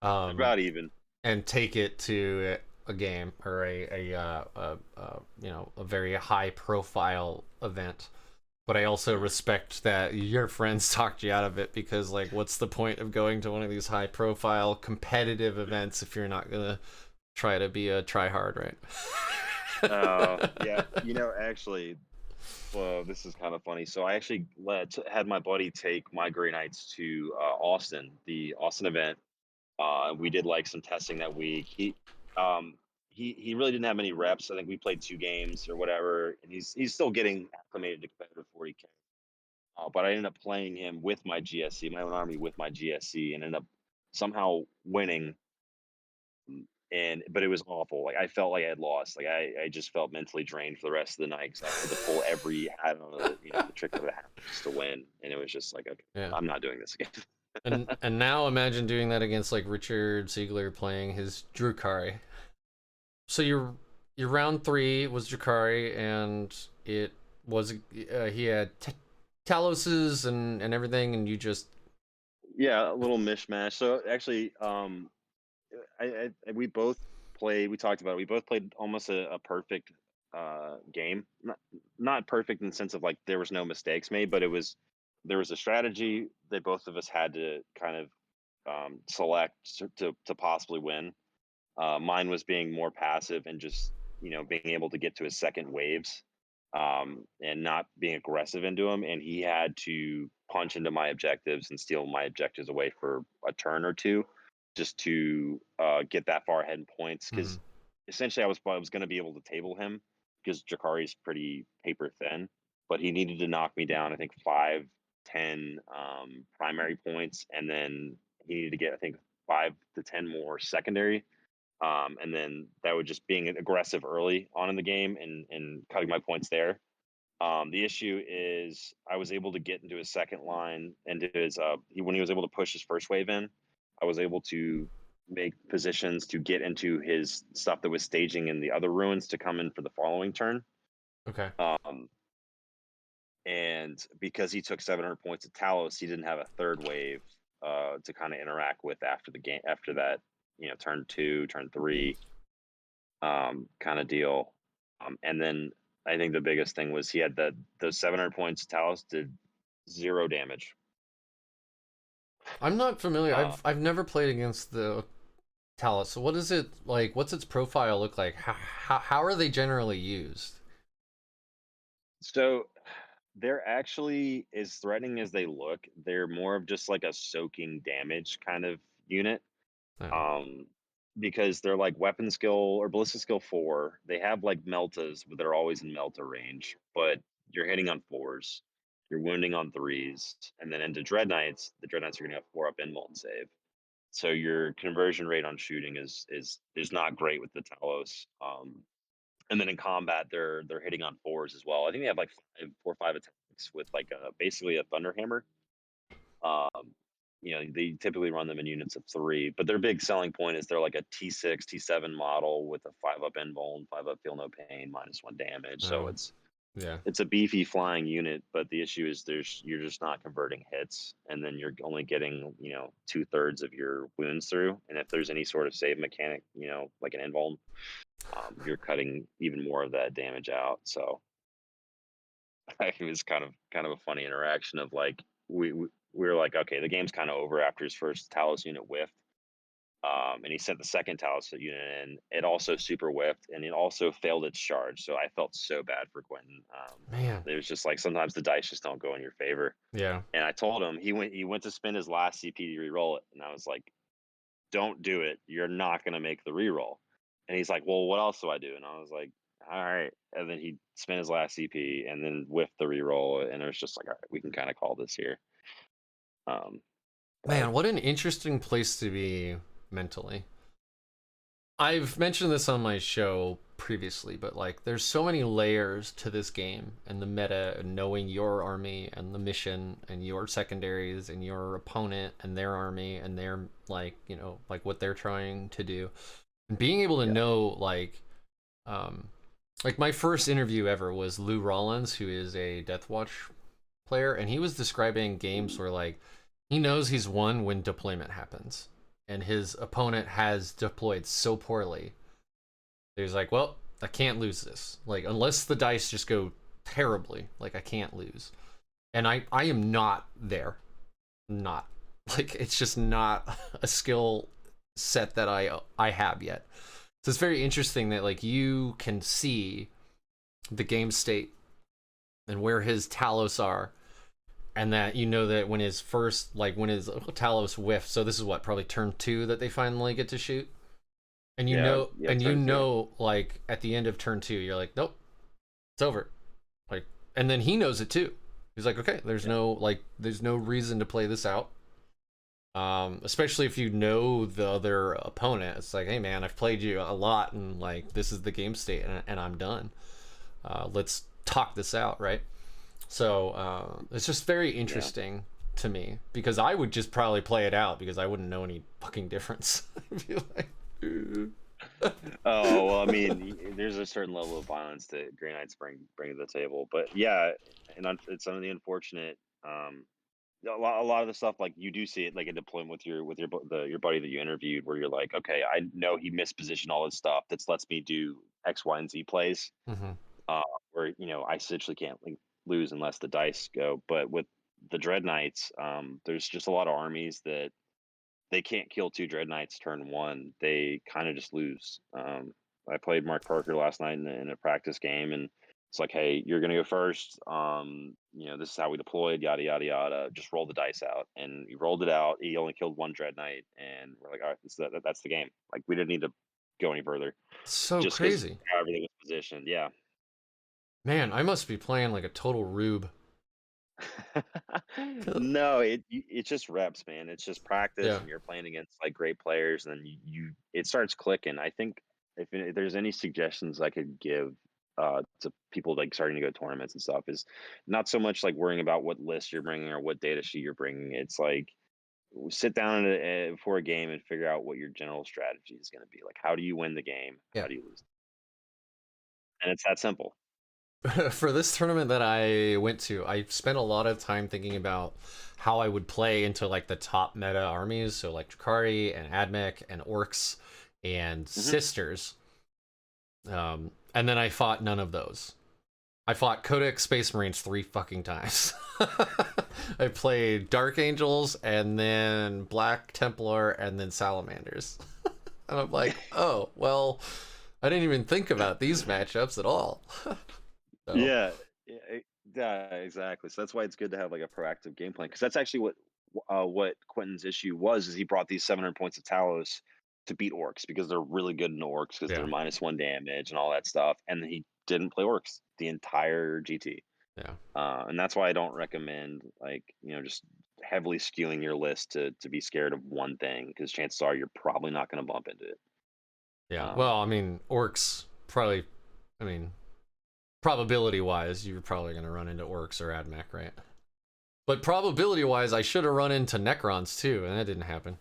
um, about even. and take it to a game or a very high profile event. But I also respect that your friends talked you out of it, because like, what's the point of going to one of these high profile competitive events if you're not gonna try to be a try hard, right? Yeah, actually, well, this is kind of funny. So I actually had my buddy take my Grey Knights to Austin, the Austin event. We did like some testing that week. Um, he really didn't have many reps. I think we played 2 games or whatever, and he's still getting acclimated to competitive 40K. But I ended up playing him with my GSC, my own army with my GSC, and ended up somehow winning. And but it was awful. Like I felt like I had lost. Like I just felt mentally drained for the rest of the night because I had to pull every I don't know the trick of the hat just to win, and it was just like, okay, Yeah. I'm not doing this again. And now imagine doing that against like Richard Siegler playing his Druhkari. So your round 3 was Druhkari, and it was he had Taloses and everything, and you just Yeah, a little mishmash. So actually, we both played. We talked about it. We both played almost a perfect game. Not perfect in the sense of like there was no mistakes made, but there was a strategy that both of us had to kind of select to possibly win. Mine was being more passive and just being able to get to his second waves, and not being aggressive into him. And he had to punch into my objectives and steal my objectives away for a turn or two, just to get that far ahead in points. Because essentially, I was going to be able to table him because Jakari's pretty paper thin, but he needed to knock me down. I think 5, 10 primary points, and then he needed to get I think 5 to 10 more secondary. And then that would just being aggressive early on in the game and cutting my points there. The issue is I was able to get into his second line and his when he was able to push his first wave in, I was able to make positions to get into his stuff that was staging in the other ruins to come in for the following turn. okay. And because he took 700 points at Talos, he didn't have a third wave to kind of interact with after the game. After that, turn 2, turn 3, kind of deal. And then I think the biggest thing was he had those 700 points. Talos did 0 damage. I'm not familiar. Uh, I've never played against the Talus. So what is it like? What's its profile look like? How are they generally used? so they're actually as threatening as they look. They're more of just like a soaking damage kind of unit. Oh, Um, because they're like weapon skill or ballistic skill 4. They have like meltas, but they're always in melta range. But you're hitting on 4s, you're wounding on 3s, and then into Dreadknights, the Dreadknights are going to have 4 up invuln save. So your conversion rate on shooting is not great with the Talos. And then in combat, they're hitting on 4s as well. I think they have like 4 or 5 attacks with like basically a Thunderhammer. Um, they typically run them in units of 3, but their big selling point is they're like a T6, T7 model with a 5 up invuln, 5 up feel no pain, -1 damage. So oh, yeah. it's a beefy flying unit, but the issue is you're just not converting hits, and then you're only getting 2/3 of your wounds through. And if there's any sort of save mechanic, like an invuln, you're cutting even more of that damage out. So it was kind of a funny interaction of like we were like, okay, the game's kind of over after his first Talos unit whiffed. And he sent the second Talos unit in. It also super whiffed, and it also failed its charge. So I felt so bad for Quentin. Man. It was just like sometimes the dice just don't go in your favor. Yeah. And I told him he went to spend his last CP to re-roll it, and I was like, don't do it. You're not gonna make the re-roll. And he's like, well, what else do I do? And I was like, all right. And then he spent his last CP and then whiffed the re-roll, and it was just like, all right, we can kind of call this here. But Man, what an interesting place to be mentally. I've mentioned this on my show previously, but like there's so many layers to this game and the meta and knowing your army and the mission and your secondaries and your opponent and their army and their like, like what they're trying to do. And being able to yeah, know like my first interview ever was Lou Rollins, who is a Death Watch player, and he was describing games where like he knows he's won when deployment happens and his opponent has deployed so poorly. He's like, well, I can't lose this. Like, unless the dice just go terribly. Like I can't lose, and I am not there. Not like it's just not a skill set that I have yet. So it's very interesting that like you can see the game state and where his Talos are, and that you know that when his first when his Talos whiff. So this is what, probably turn 2 that they finally get to shoot, and Yeah, yeah, turn two. like at the end of turn 2 you're like, nope, it's over. Like, and then he knows it too. He's like, okay, there's no reason to play this out. Especially if you know the other opponent. It's like, hey man, I've played you a lot, and like this is the game state, and I'm done. Let's talk this out, right? So it's just very interesting to me, because I would just probably play it out because I wouldn't know any fucking difference. I'd be like, Oh well, I mean, there's a certain level of violence that Grey Knights bring to the table, but yeah, and it's some of the unfortunate. A lot of the stuff, like you do see it like in deployment with your buddy that you interviewed, where you're like, okay, I know he mispositioned all his stuff. That lets me do X, Y, and Z plays. mm-hmm. Where I essentially can't lose unless the dice go. But with the Dread Knights, there's just a lot of armies that they can't kill 2 Dread Knights turn 1. They kind of just lose. I played Mark Parker last night in a practice game, and it's like, hey, you're gonna go first. This is how we deployed, yada yada yada. Just roll the dice out, and he rolled it out. He only killed 1 Dread Knight, and we're like, all right, that's the game. Like we didn't need to go any further, So just because crazy, how everything was positioned. Yeah. man. I must be playing like a total rube. No, it's just reps, man. It's just practice, Yeah, and you're playing against like great players, and then you it starts clicking. I think if there's any suggestions I could give to people like starting to go to tournaments and stuff, is not so much like worrying about what list you're bringing or what data sheet you're bringing. It's like sit down before a game and figure out what your general strategy is going to be. Like, how do you win the game? yeah. How do you lose? And it's that simple. For this tournament that I went to, I spent a lot of time thinking about how I would play into like the top meta armies, so like Druhkari and Admech and Orks and Hmm. Sisters. And then I fought none of those. I fought Codex Space Marines 3 fucking times. I played Dark Angels and then Black Templar and then Salamanders. And I'm like, oh, well, I didn't even think about these matchups at all. So, Yeah, yeah, yeah, exactly. So that's why it's good to have like a proactive game plan, because that's actually what Quentin's issue was. Is he brought these 700 points of Talos to beat Orcs because they're really good in Orcs because yeah, they're -1 damage and all that stuff, and he didn't play Orcs the entire GT. yeah. And that's why I don't recommend just heavily skewing your list to be scared of one thing, because chances are you're probably not going to bump into it. Yeah. Um, Well, I mean, orcs probably. I mean, probability wise, you're probably going to run into orcs or admech, right? But probability wise, I should have run into Necrons too, and that didn't happen.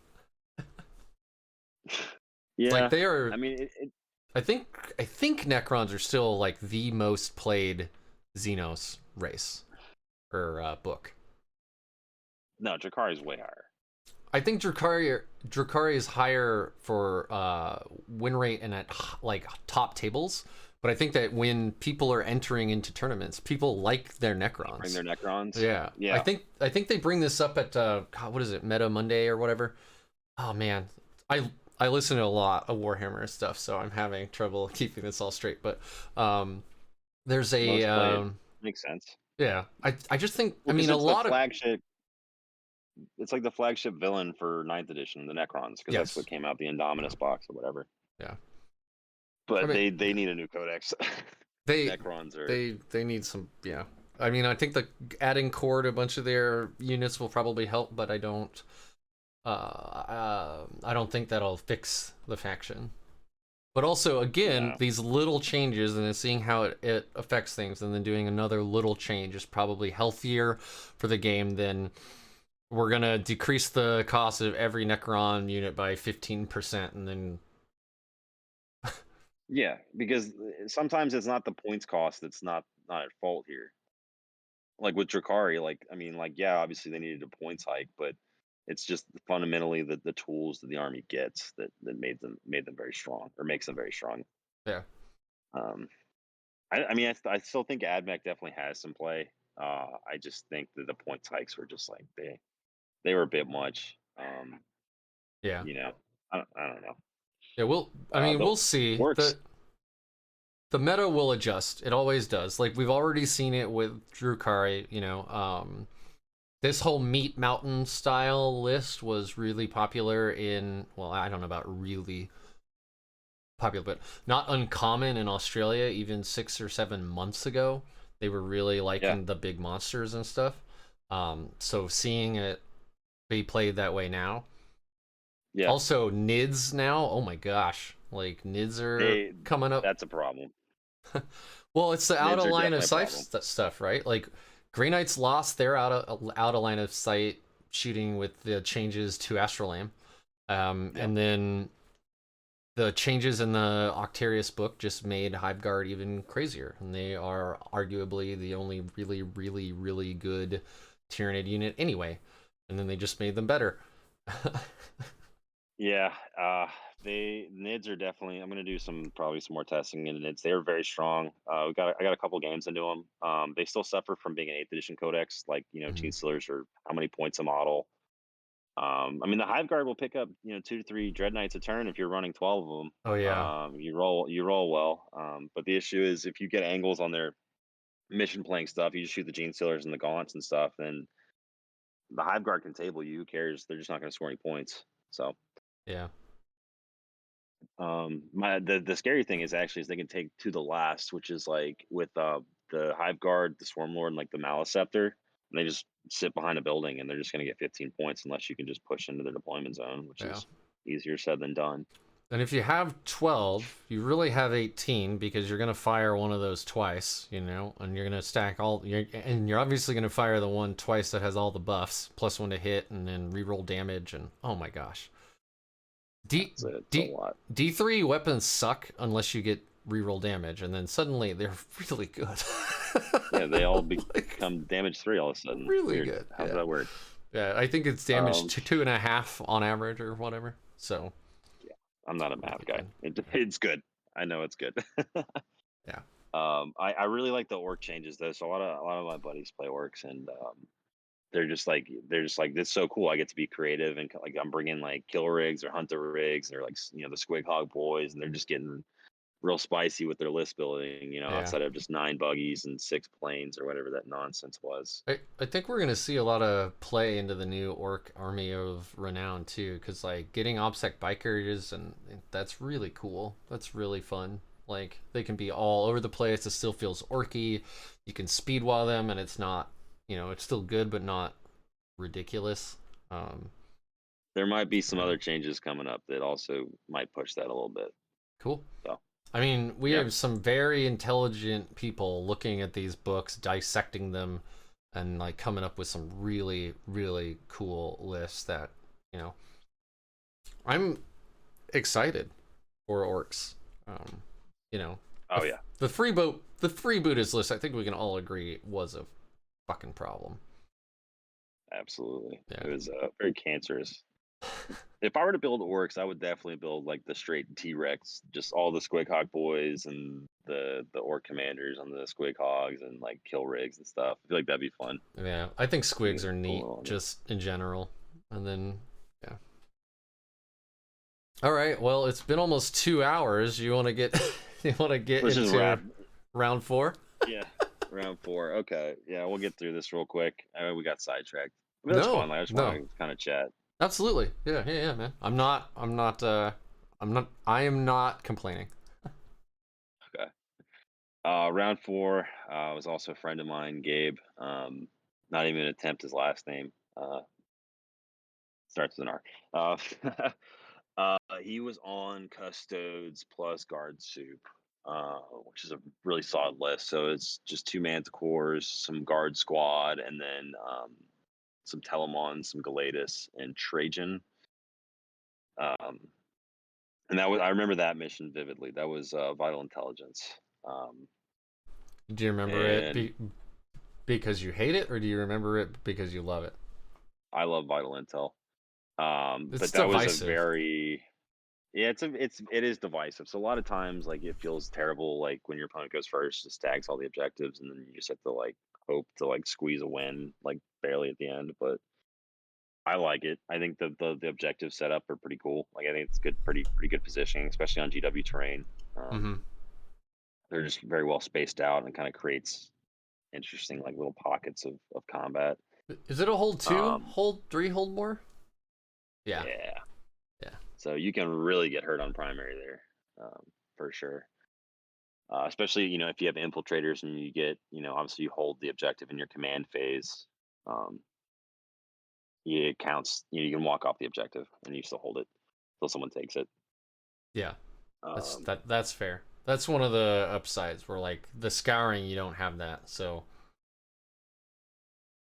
Like yeah, they are. I mean, it I think Necrons are still like the most played Xenos race or book. no, Drakari is way higher. I think Drukhari is higher for win rate and at like top tables, but I think that when people are entering into tournaments, people like their Bring Necrons. their Necrons. Yeah, I Yeah. think they bring this up at God, what is it, Meta Monday or whatever. Oh man, I listen to a lot of Warhammer stuff, so I'm having trouble keeping this all straight. But there's a Most played. Makes sense. yeah, I just think, I Well, because mean, a it's the lot of flagship. It's like the flagship villain for ninth edition, the Necrons, because that's what yes, came out, the yeah, Indominus box or whatever. yeah. I But mean, they need a new codex. they Necrons are. they need some, yeah. I mean, I think the adding core to a bunch of their units will probably help, but I don't think that'll fix the faction. But also, again, No. these little changes and then seeing how it affects things, and then doing another little change is probably healthier for the game than we're gonna decrease the cost of every Necron unit by 15%, and then Yeah, because sometimes it's not the points cost that's not at fault here. Like with Drakari, I mean, yeah, obviously they needed a points hike, but it's just fundamentally the tools that the army gets that made them very strong, or makes them very strong. yeah, Um, I mean, I still think Admech definitely has some play. I just think that the point hikes were just like they were a bit much. Yeah. You know, I don't know. Yeah, I mean, The we'll see. works. The meta will adjust. It always does. Like we've already seen it with Druhkari, this whole Meat Mountain style list was really popular in, well, I don't know about really popular, but not uncommon in Australia even 6 or 7 months ago. They were really Yeah, liking the big monsters and stuff. So seeing it be played that way now. yeah. Also, NIDS now, oh my gosh. Like, NIDS are They coming up. That's a problem. Well, it's the out Nids of are line of definitely a sight problem. stuff, right? Like, Grey Knights lost their out of line of sight shooting with the changes to Astrolabe. Yep. And then the changes in the Octarius book just made Hiveguard even crazier, and they are arguably the only really, really, really good Tyranid unit anyway. And then they just made them better. Yeah, they Nids are definitely. I'm gonna do probably some more testing into Nids. They are very strong. I got a couple games into them. They still suffer from being an 8th edition Codex. Like Mhm. Gene Stealers are how many points a model. I mean the Hive Guard will pick up 2 to 3 Dreadknights a turn if you're running 12 of them. Oh yeah, You roll well. But the issue is if you get angles on their mission playing stuff, you just shoot the Gene Stealers and the Gaunts and stuff, and the Hive Guard can table you. Who cares? They're just not going to score any points. So. yeah, The scary thing is actually is they can take to the last, which is like with the Hive Guard, the Swarm Lord, and like the Maliceptor, and they just sit behind a building and they're just gonna get 15 points unless you can just push into their deployment zone, which yeah. is easier said than done. And if you have 12, you really have 18 because you're going to fire one of those twice, and you're going to stack and you're obviously going to fire the one twice that has all the buffs, plus one to hit, and then reroll damage, and oh my gosh. D, It's a D, lot. D3 weapons suck unless you get reroll damage, and then suddenly they're really good. Yeah, they all Like, become damage 3 all of a sudden. really Weird. good, How does yeah. that work? Yeah, I think it's damage Um, to 2.5 on average or whatever, so yeah, I'm not a math really guy. good. It's good. I know it's good. Yeah. I really like the orc changes though. So a lot of my buddies play orcs, and they're just like this is so cool. I get to be creative and like I'm bringing like kill rigs or hunter rigs. They're like the squig hog boys, and they're just getting real spicy with their list building. Yeah. Outside of just 9 buggies and 6 planes or whatever that nonsense was. I think we're gonna see a lot of play into the new orc army of renown too, because like getting OBSEC bikers and that's really cool. That's really fun. Like they can be all over the place. It still feels orky. You can speed wall them, and it's not, it's still good, but not ridiculous. Um, There might be some yeah, other changes coming up that also might push that a little bit. cool. So I mean, we yeah, have some very intelligent people looking at these books, dissecting them, and like coming up with some really, really cool lists that, you know, I'm excited for orcs. Um, you know, oh yeah, the freebooters list. I think we can all agree was a fucking problem. absolutely. Yeah, It was very cancerous. If I were to build orcs, I would definitely build like the straight T Rex, just all the Squig Hog boys and the orc commanders on the Squig Hogs and like kill rigs and stuff. I feel like that'd be fun. yeah. I think Yeah, squigs are cool neat little army. just in general, and then yeah. All right. Well, it's been almost 2 hours. You want to get you want to get Let's just into wrap. round four? Yeah, round 4. Okay, yeah, we'll get through this real quick. We got sidetracked. I mean, that's No, fun. Like, I just want no. to kind of chat. Absolutely. Yeah, yeah, yeah, man. I am not complaining. Okay. Round 4 was also a friend of mine, Gabe. Not even attempt his last name. Starts with an R. He was on Custodes plus Guard Soup, which is a really solid list. So it's just 2 Manticores, some Guard Squad, and then some Telemon, some Galatus, and Trajan. Um, and I remember that mission vividly. That was Vital Intelligence. Um, Do you remember it and because you hate it, or do you remember it because you love it? I love Vital Intel. It's But that was a divisive. very Yeah, it is divisive. So a lot of times, like it feels terrible, like when your opponent goes first, just tags all the objectives, and then you just have to like hope to like squeeze a win, like barely at the end. But I like it. I think the objective setup are pretty cool. Like I think it's good, pretty good positioning, especially on GW terrain. Mm-hmm. They're just very well spaced out and kind of creates interesting like little pockets of combat. Is it a hold 2? Um, Hold 3? Hold more? Yeah. yeah, Yeah. so you can really get hurt on primary there, for sure. Especially if you have infiltrators and you get obviously you hold the objective in your command phase. Um, it counts. You can walk off the objective and you still hold it until someone takes it. Yeah. Um, That's fair. That's one of the upsides where like the scouring you don't have that. So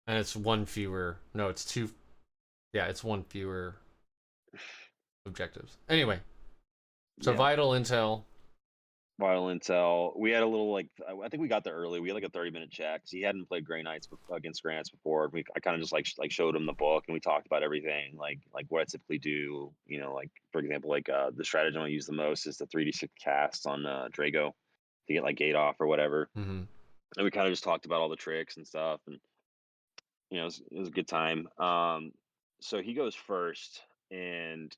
and it's one fewer. No, it's two. Yeah, it's one fewer objectives. Anyway, so yeah, vital intel. vital intel. We had a little like I think we got there early. We had like a 30-minute chat because he hadn't played Grey Knights against Grey Knights before. I kind of just like showed him the book and we talked about everything like what I typically do. Like for example, like the strategy I use the most is the 3d6 cast on Drago to get like gate off or whatever. Mm-hmm. And we kind of just talked about all the tricks and stuff, and it was a good time. So he goes first, and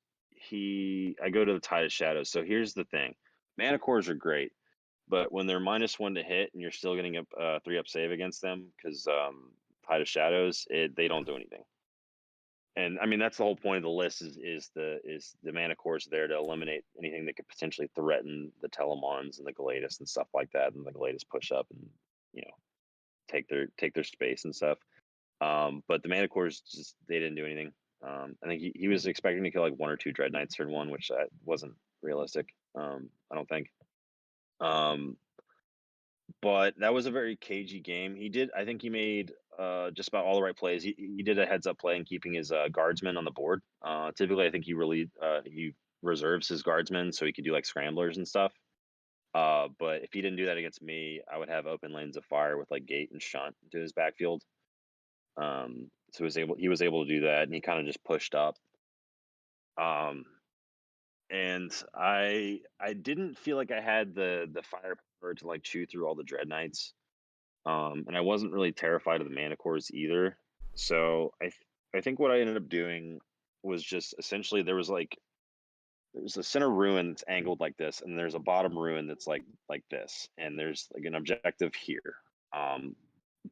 I go to the Tide of Shadows. So here's the thing: mana cores are great, but when they're -1 to hit, and you're still getting a 3-up save against them, because Tide of Shadows, they don't do anything. And I mean that's the whole point of the list is the mana cores there to eliminate anything that could potentially threaten the Telemons and the Galatis and stuff like that, and the Galatis push up and you know take their space and stuff. But the mana cores just they didn't do anything. I think he was expecting to kill like 1 or 2 Dreadknights turn one, which wasn't realistic. I don't think. Um, but that was a very cagey game. I think he made just about all the right plays. He did a heads up play in keeping his guardsmen on the board. Typically, I think he reserves his guardsmen so he could do like scramblers and stuff. But if he didn't do that against me, I would have open lanes of fire with like gate and shunt to his backfield. So he was able to do that, and he kind of just pushed up. Um, and I didn't feel like I had the firepower to like chew through all the Dreadknights. And I wasn't really terrified of the mana cores either. So I think what I ended up doing was just essentially there's a center ruin that's angled like this, and there's a bottom ruin that's like this, and there's like an objective here. Um,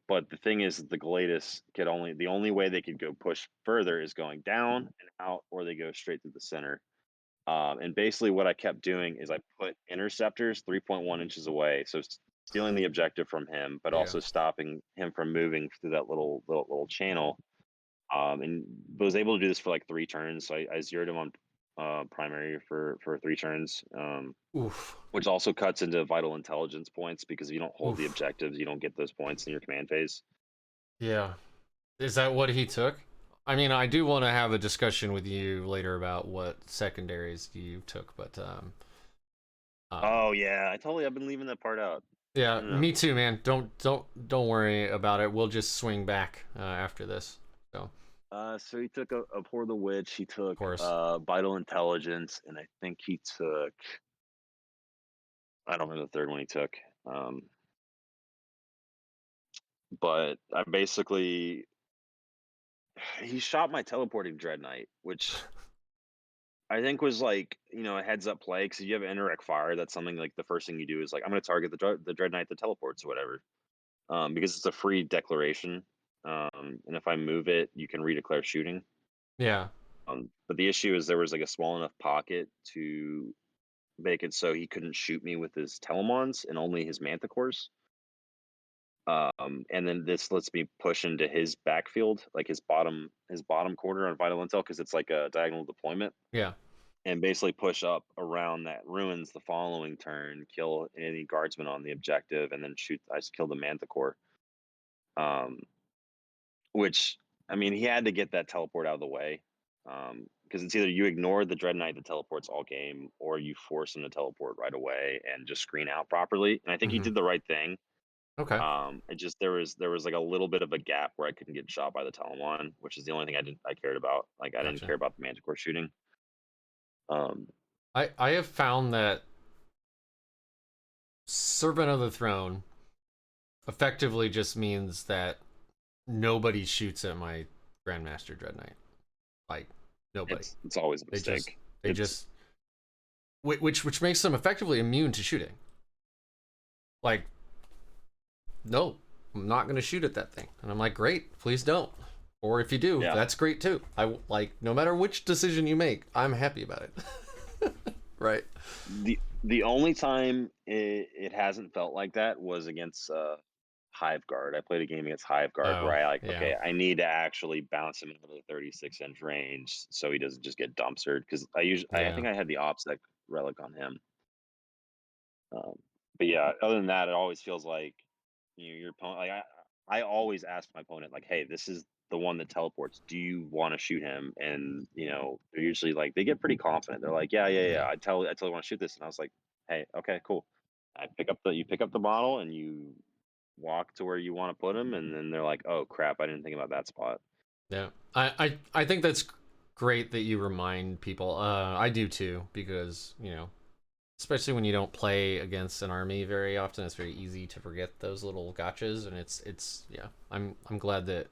but the thing is, the Galatis the only way they could go push further is going down and out, or they go straight to the center. And basically, what I kept doing is I put interceptors 3.1 inches away, so stealing the objective from him, but Yeah. also stopping him from moving through that little channel. And was able to do this for like 3 turns. So I zeroed him on primary for 3 turns. Oof. Which also cuts into vital intelligence points because if you don't hold the Oof. objectives, you don't get those points in your command phase. Yeah. Is that what he took? I mean, I do want to have a discussion with you later about what secondaries you took, but um, Oh yeah, I've been leaving that part out. yeah, No, no. me too, man. Don't worry about it. We'll just swing back after this. So, of So he took a Pour the Witch. He took course. Vital Intelligence, and I think he took. I don't remember the third one he took. Um, but I basically he shot my teleporting Dreadknight, which I think was like a heads up play because you have Interact Fire. That's something like the first thing you do is like I'm going to target the Dreadknight that teleports or whatever, because it's a free declaration. And if I move it, you can redeclare shooting. Yeah. But the issue is there was like a small enough pocket to make it so he couldn't shoot me with his Telemons and only his Manticores. And then this lets me push into his backfield, like his bottom corner on Vital Intel, because it's like a diagonal deployment, Yeah. and basically push up around that ruins the following turn, kill any guardsmen on the objective, and then shoot. I just kill the Manticore. Um, which I mean, he had to get that teleport out of the way, because it's either you ignore the Dreadknight that teleports all game, or you force him to teleport right away and just screen out properly. And I think he Hmm. did the right thing. Okay. It just there was like a little bit of a gap where I couldn't get shot by the Talon, which is the only thing I cared about. Like I didn't Gotcha. care about the Manticore shooting. Um, I have found that Servant of the Throne effectively just means that nobody shoots at my Grandmaster Dreadknight. Like nobody. It's always a They just mistake. they It's just which makes them effectively immune to shooting. Like, no, I'm not gonna shoot at that thing. And I'm like, great, please don't. Or if you do, yeah. that's great too. I like no matter which decision you make, I'm happy about it. Right? The only time it hasn't felt like that was against Hive Guard. I played a game against Hive Guard where Oh, I like, yeah, okay, I need to actually bounce him into the 36-inch range so he doesn't just get dumpstered. Because I yeah, think I had the OPSEC relic on him. Um, but yeah, other than that, it always feels like your opponent. Like I always ask my opponent, like, "Hey, this is the one that teleports. Do you want to shoot him?" And they're usually like they get pretty confident. They're like, "Yeah, yeah, yeah. yeah. I totally want to shoot this." And I was like, "Hey, okay, cool." You pick up the model and you walk to where you want to put him, and then they're like, "Oh crap, I didn't think about that spot." Yeah, I think that's great that you remind people. I do too because especially when you don't play against an army very often, it's very easy to forget those little gotchas, and it's yeah. I'm glad that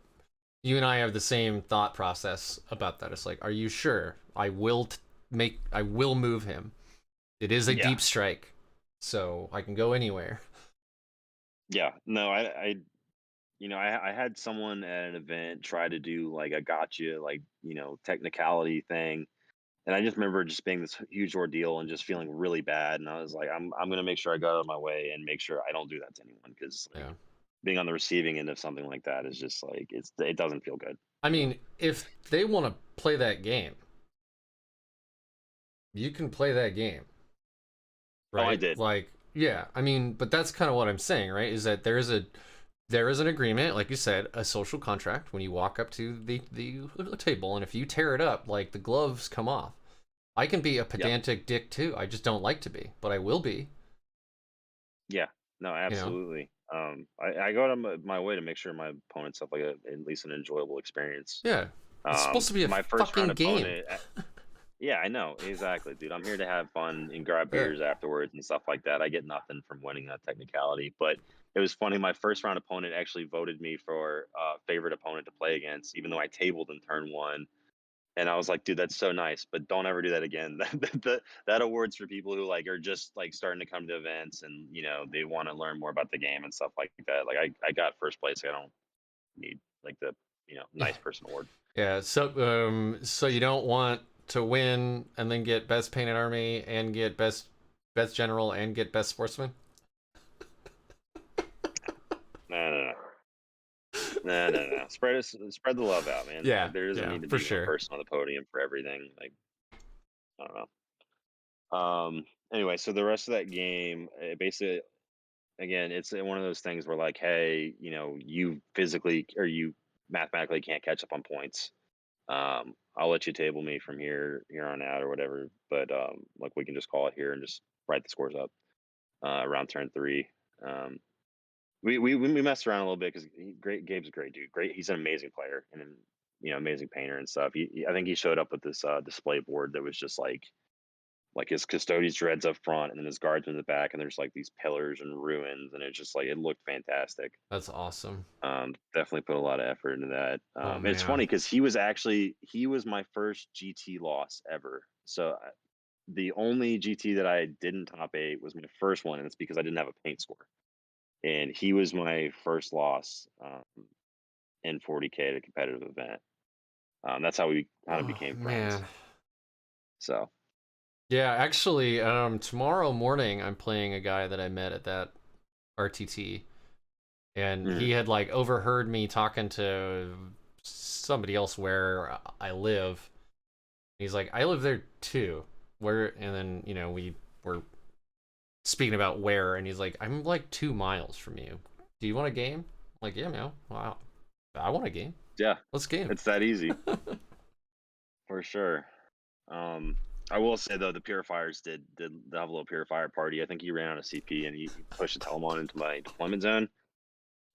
you and I have the same thought process about that. It's like, are you sure? I will move him. It is a Yeah, deep strike, so I can go anywhere. yeah. No, I had someone at an event try to do like a gotcha, like technicality thing. And I just remember just being this huge ordeal and just feeling really bad. And I was like, I'm gonna make sure I go out of my way and make sure I don't do that to anyone because like Yeah. being on the receiving end of something like that is just like it doesn't feel I good. mean, if they want to play that game, you can play that game, Oh, I right? did. Like, yeah, I mean, but that's kind of what I'm saying, right? Is that there is an agreement, like you said, a social contract when you walk up to the table, and if you tear it up, like the gloves come off. I can be a Yep. pedantic dick too. I just don't like to be, but I will be. Yeah. No, You know? absolutely. I go out of my way to make sure my opponents have like at least an enjoyable experience. Yeah. It's supposed to be a My first round fucking game. opponent. Yeah, I know exactly, dude. I'm here to have fun and grab Yeah. beers afterwards and stuff like that. I get nothing from winning that technicality, but it was funny. My first round opponent actually voted me for favorite opponent to play against, even though I tabled in turn one. And I was like, dude, that's so nice, but don't ever do that again. That awards for people who like are just like starting to come to events and they want to learn more about the game and stuff like that. Like I got first place. I don't need like the nice person award. Yeah. So you don't want to win and then get best painted army and get best general and get best sportsman? No, no, no. No, no, no. Spread the love out, man. Yeah. Like there doesn't Yeah, need to for be one sure. person on the podium for everything. Like I don't know. Anyway, so the rest of that game, basically, again, it's one of those things where like, hey, you physically or you mathematically can't catch up on points. I'll let you table me from here on out or whatever. But like we can just call it here and just write the scores up around turn three. Um, we messed around a little bit because great Gabe's a great dude. Great, he's an amazing player and amazing painter and stuff. I think he showed up with this display board that was just like his Custodes dreads up front and then his guards in the back, and there's like these pillars and ruins, and it's just like it looked fantastic. That's awesome. Definitely put a lot of effort into that. Oh It's funny man. because he was my first GT loss ever. So the only GT that I didn't top eight was my first one, and it's because I didn't have a paint score. And he was my first loss in 40K at a competitive event. That's how we kind of Oh became friends. man. So Yeah, actually, tomorrow morning I'm playing a guy that I met at that RTT, and mhm. he had like overheard me talking to somebody else where I live. He's like, I live there too. Where? And then we were speaking about where, and he's like, I'm like 2 miles from you. Do you want a game? I'm like, yeah, man. Wow, I want a game. Yeah, Let's game. it's that easy for sure. Um, I will say though, the Purifiers did have a little Purifier party. I think he ran out of CP and he pushed a Telemon into my deployment zone.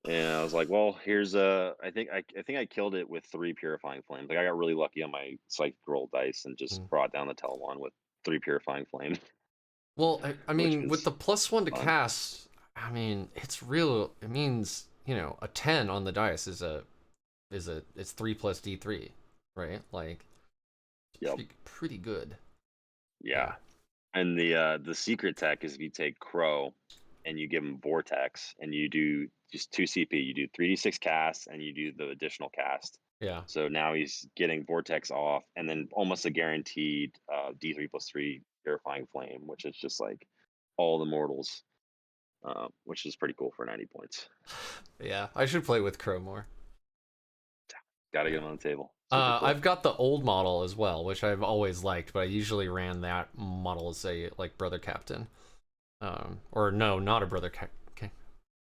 And I was like, well, here's I think I killed it with 3 purifying flames. Like I got really lucky on my psychic roll dice and just Mm. brought down the Telemon with 3 Purifying Flame, Well, I which mean, with is the +1 to fun. cast, I mean, it's real. It means, you know, a 10 on the dice it's 3 plus D3, right? Like, Yep. pretty good. Yeah. Yeah. And the secret tech is if you take Crow and you give him Vortex and you do just 2 CP, you do 3d6 casts and you do the additional cast. Yeah. So now he's getting Vortex off and then almost a guaranteed D3+3 Purifying Flame, which is just like all the mortals, which is pretty cool for 90 points. Yeah. I should play with Crow more. Got to Yeah. get him on the table. Super cool. I've got the old model as well, which I've always liked, but I usually ran that model as a like brother captain. Or no, not a brother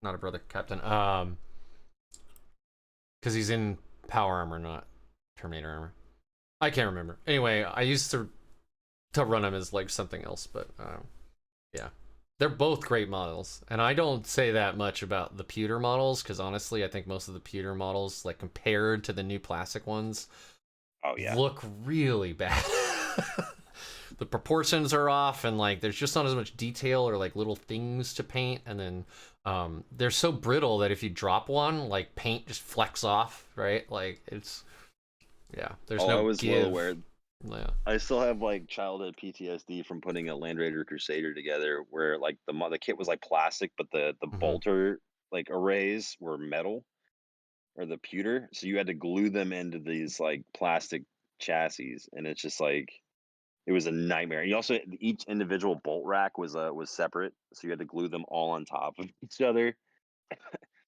not a brother captain. Because he's in power armor, not Terminator armor. I can't remember. Anyway, I used to run him as like something else, but yeah, they're both great models, and I don't say that much about the pewter models because honestly, I think most of the pewter models, like compared to the new plastic ones, Oh yeah. look really bad. The proportions are off, and like there's just not as much detail or like little things to paint, and then they're so brittle that if you drop one, like paint just flecks off, right? Like it's yeah, there's Oh, I no was well give. aware. Yeah. I still have like childhood PTSD from putting a Land Raider Crusader together, where like the kit was like plastic, but the Hmm. bolter like arrays were metal or the pewter, so you had to glue them into these like plastic chassis, and it's just like it was a nightmare. You also each individual bolt rack was separate, so you had to glue them all on top of each other.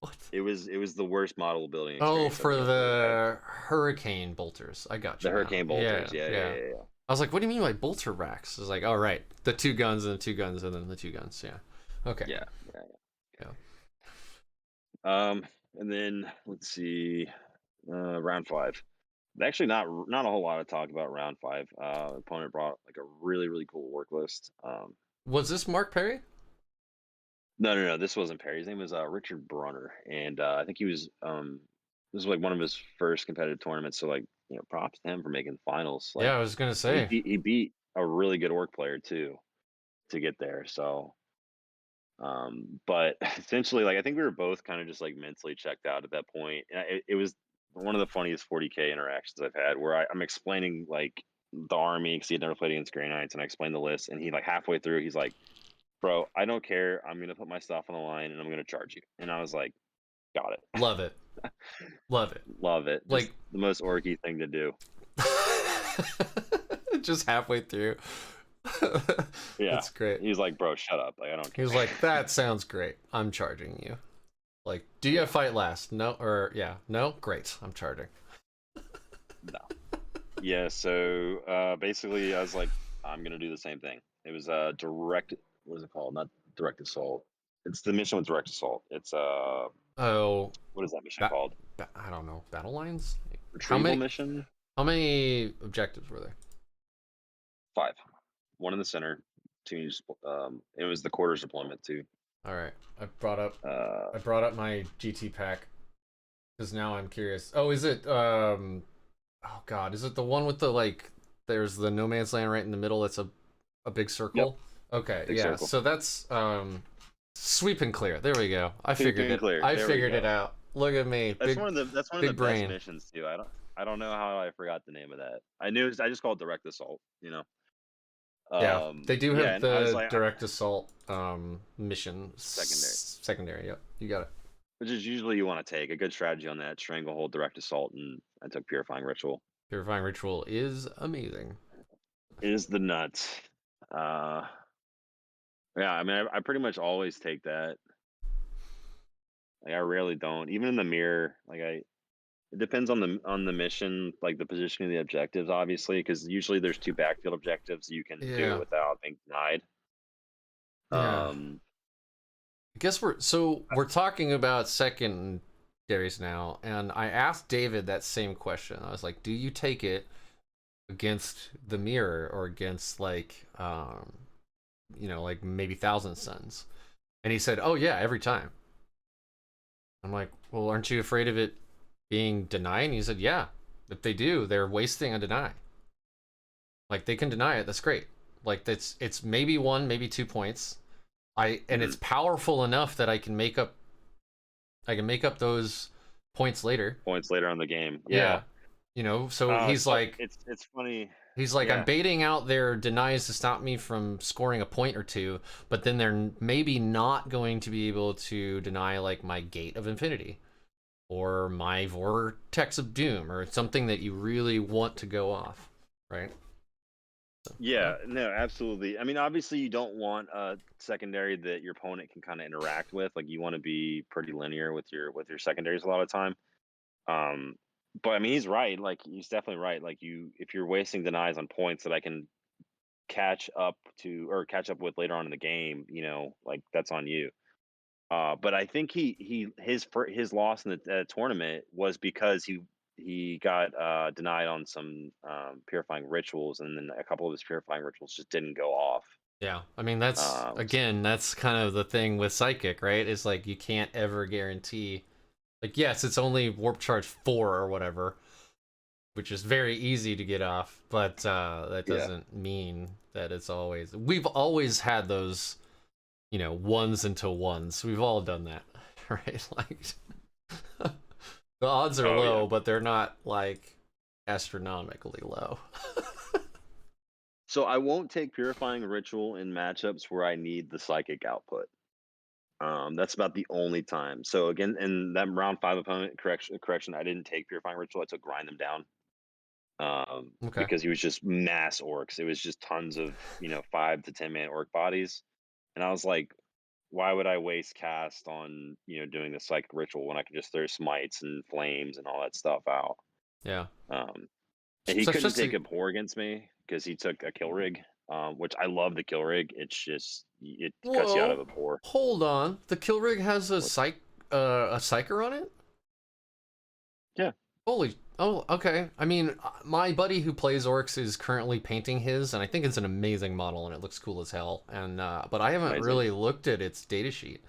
What? It was the worst model building Oh, experience I for think I've ever had. the hurricane bolters. I got The you now. Hurricane Yeah, bolters, yeah, yeah, yeah. yeah, yeah. I was like, what do you mean by bolter racks? I was like, oh, right. The two guns and the two guns and then the two guns. Yeah. Okay. Yeah, yeah, Yeah. and then let's see, round 5. Actually, not a whole lot of talk about round 5. Opponent brought like a really cool work list. Was this Mark Perry? No, no, no. This wasn't Perry. His name was Richard Brunner, and I think he was. This was like one of his first competitive tournaments. So like, props to him for making finals. Yeah, Like, I was gonna and say. he beat a really good orc player too to get there. So, but essentially, like, I think we were both kind of just like mentally checked out at that point. And it was one of the funniest 40K interactions I've had, where I'm explaining like the army because he had never played against Grey Knights, and I explained the list, and he like halfway through, he's like, "Bro, I don't care. I'm gonna put my stuff on the line, and I'm gonna charge you." And I was like, "Got it." Love it. Love it. Love it. Just Like the most orky thing to do. just halfway through. Yeah. That's great. He's like, "Bro, shut up. Like, I don't He care." was like, that sounds great. I'm charging you. Like, do you Yeah. fight last? No, or yeah, no? Great. I'm charging. No. Yeah. So basically, I was like, I'm gonna do the same thing. It was direct. What is it called? Not direct assault. It's the mission with direct assault. It's Oh, what is that mission that, called? I don't know. Battle lines? How Retrieval many mission. how many objectives were there? 5. One in the center. 2. It was the quarters deployment too. All right. I Uh, brought up my GT pack cuz now I'm curious. Oh, is it oh god, is it the one with the like there's the no man's land right in the middle that's a big yep. circle? Okay, Big yeah. circle. So that's sweep and clear. There we go. I Clear, figured clear, and it. clear. I There we figured it go. out. Look at me. That's one of the Big best brain. missions too. I don't know how I forgot the name of that. I just call it direct assault. Yeah, they do Yeah, have and I was the like direct assault mission secondary, secondary. Yep, you got it. which is usually you want to take a good strategy on that stranglehold direct assault, and I took purifying ritual. Purifying ritual is amazing. It is the nuts. Uh, yeah, I mean, I pretty much always take that. Like I rarely don't. Even in the mirror, like it depends on the mission, like the position of the objectives, obviously, because usually there's 2 backfield objectives. You can do it Yeah, without being denied. yeah. Um, I guess we're talking about secondaries now, and I asked David that same question. I was like, "Do you take it against the mirror or against like like maybe Thousand Suns?" And he said, "Oh yeah, every time." I'm like, "Well, aren't you afraid of it being denied?" And he said, "Yeah, if they do, they're wasting a deny. Like they can deny it. That's great." Like it's maybe 1, maybe 2 points. And it's powerful enough that I can make up those points later. Points later on the game. Yeah. Yeah. You know, so he's So like it's funny. I'm Yeah. baiting out their denies to stop me from scoring a point or two, but then they're maybe not going to be able to deny like my Gate of Infinity or my Vortex of Doom or something that you really want to go off, right? So, Yeah, no, absolutely. I mean, obviously, you don't want a secondary that your opponent can kind of interact with. Like, you want to be pretty linear with your secondaries a lot of time. Um, but I mean, he's right. Like, he's definitely right. Like, if you're wasting denies on points that I can catch up with later on in the game, like that's on you. But I think his loss in the tournament was because he got denied on some purifying rituals, and then a couple of his purifying rituals just didn't go off. yeah, I mean that's So, again that's kind of the thing with Psychic, right? Is like you can't ever guarantee. Like yes, it's only warp charge 4 or whatever, which is very easy to get off, but that yeah. doesn't mean that it's always. We've always had those, ones into ones. We've all done that, right? Like the odds are Oh yeah. low, but they're not like astronomically low. So I won't take purifying ritual in matchups where I need the psychic output. That's about the only time. So again, in that round 5 opponent correction, I didn't take purifying ritual. I took grind them down. Okay. Because he was just mass orcs. It was just tons of 5 to 10 man orc bodies, and I was like, why would I waste cast on doing the psychic ritual when I can just throw smites and flames and all that stuff out? Yeah. Um, and he So it's couldn't just take a abhor against me because he took a kill rig, which I love the kill rig. It's just it cuts you out of whoa. abhor. Hold on. The kill rig has a psyker on it? Yeah, Holy. Oh, okay. I mean, my buddy who plays orcs is currently painting his, and I think it's an amazing model, and it looks cool as hell. And but I haven't amazing. really looked at its datasheet.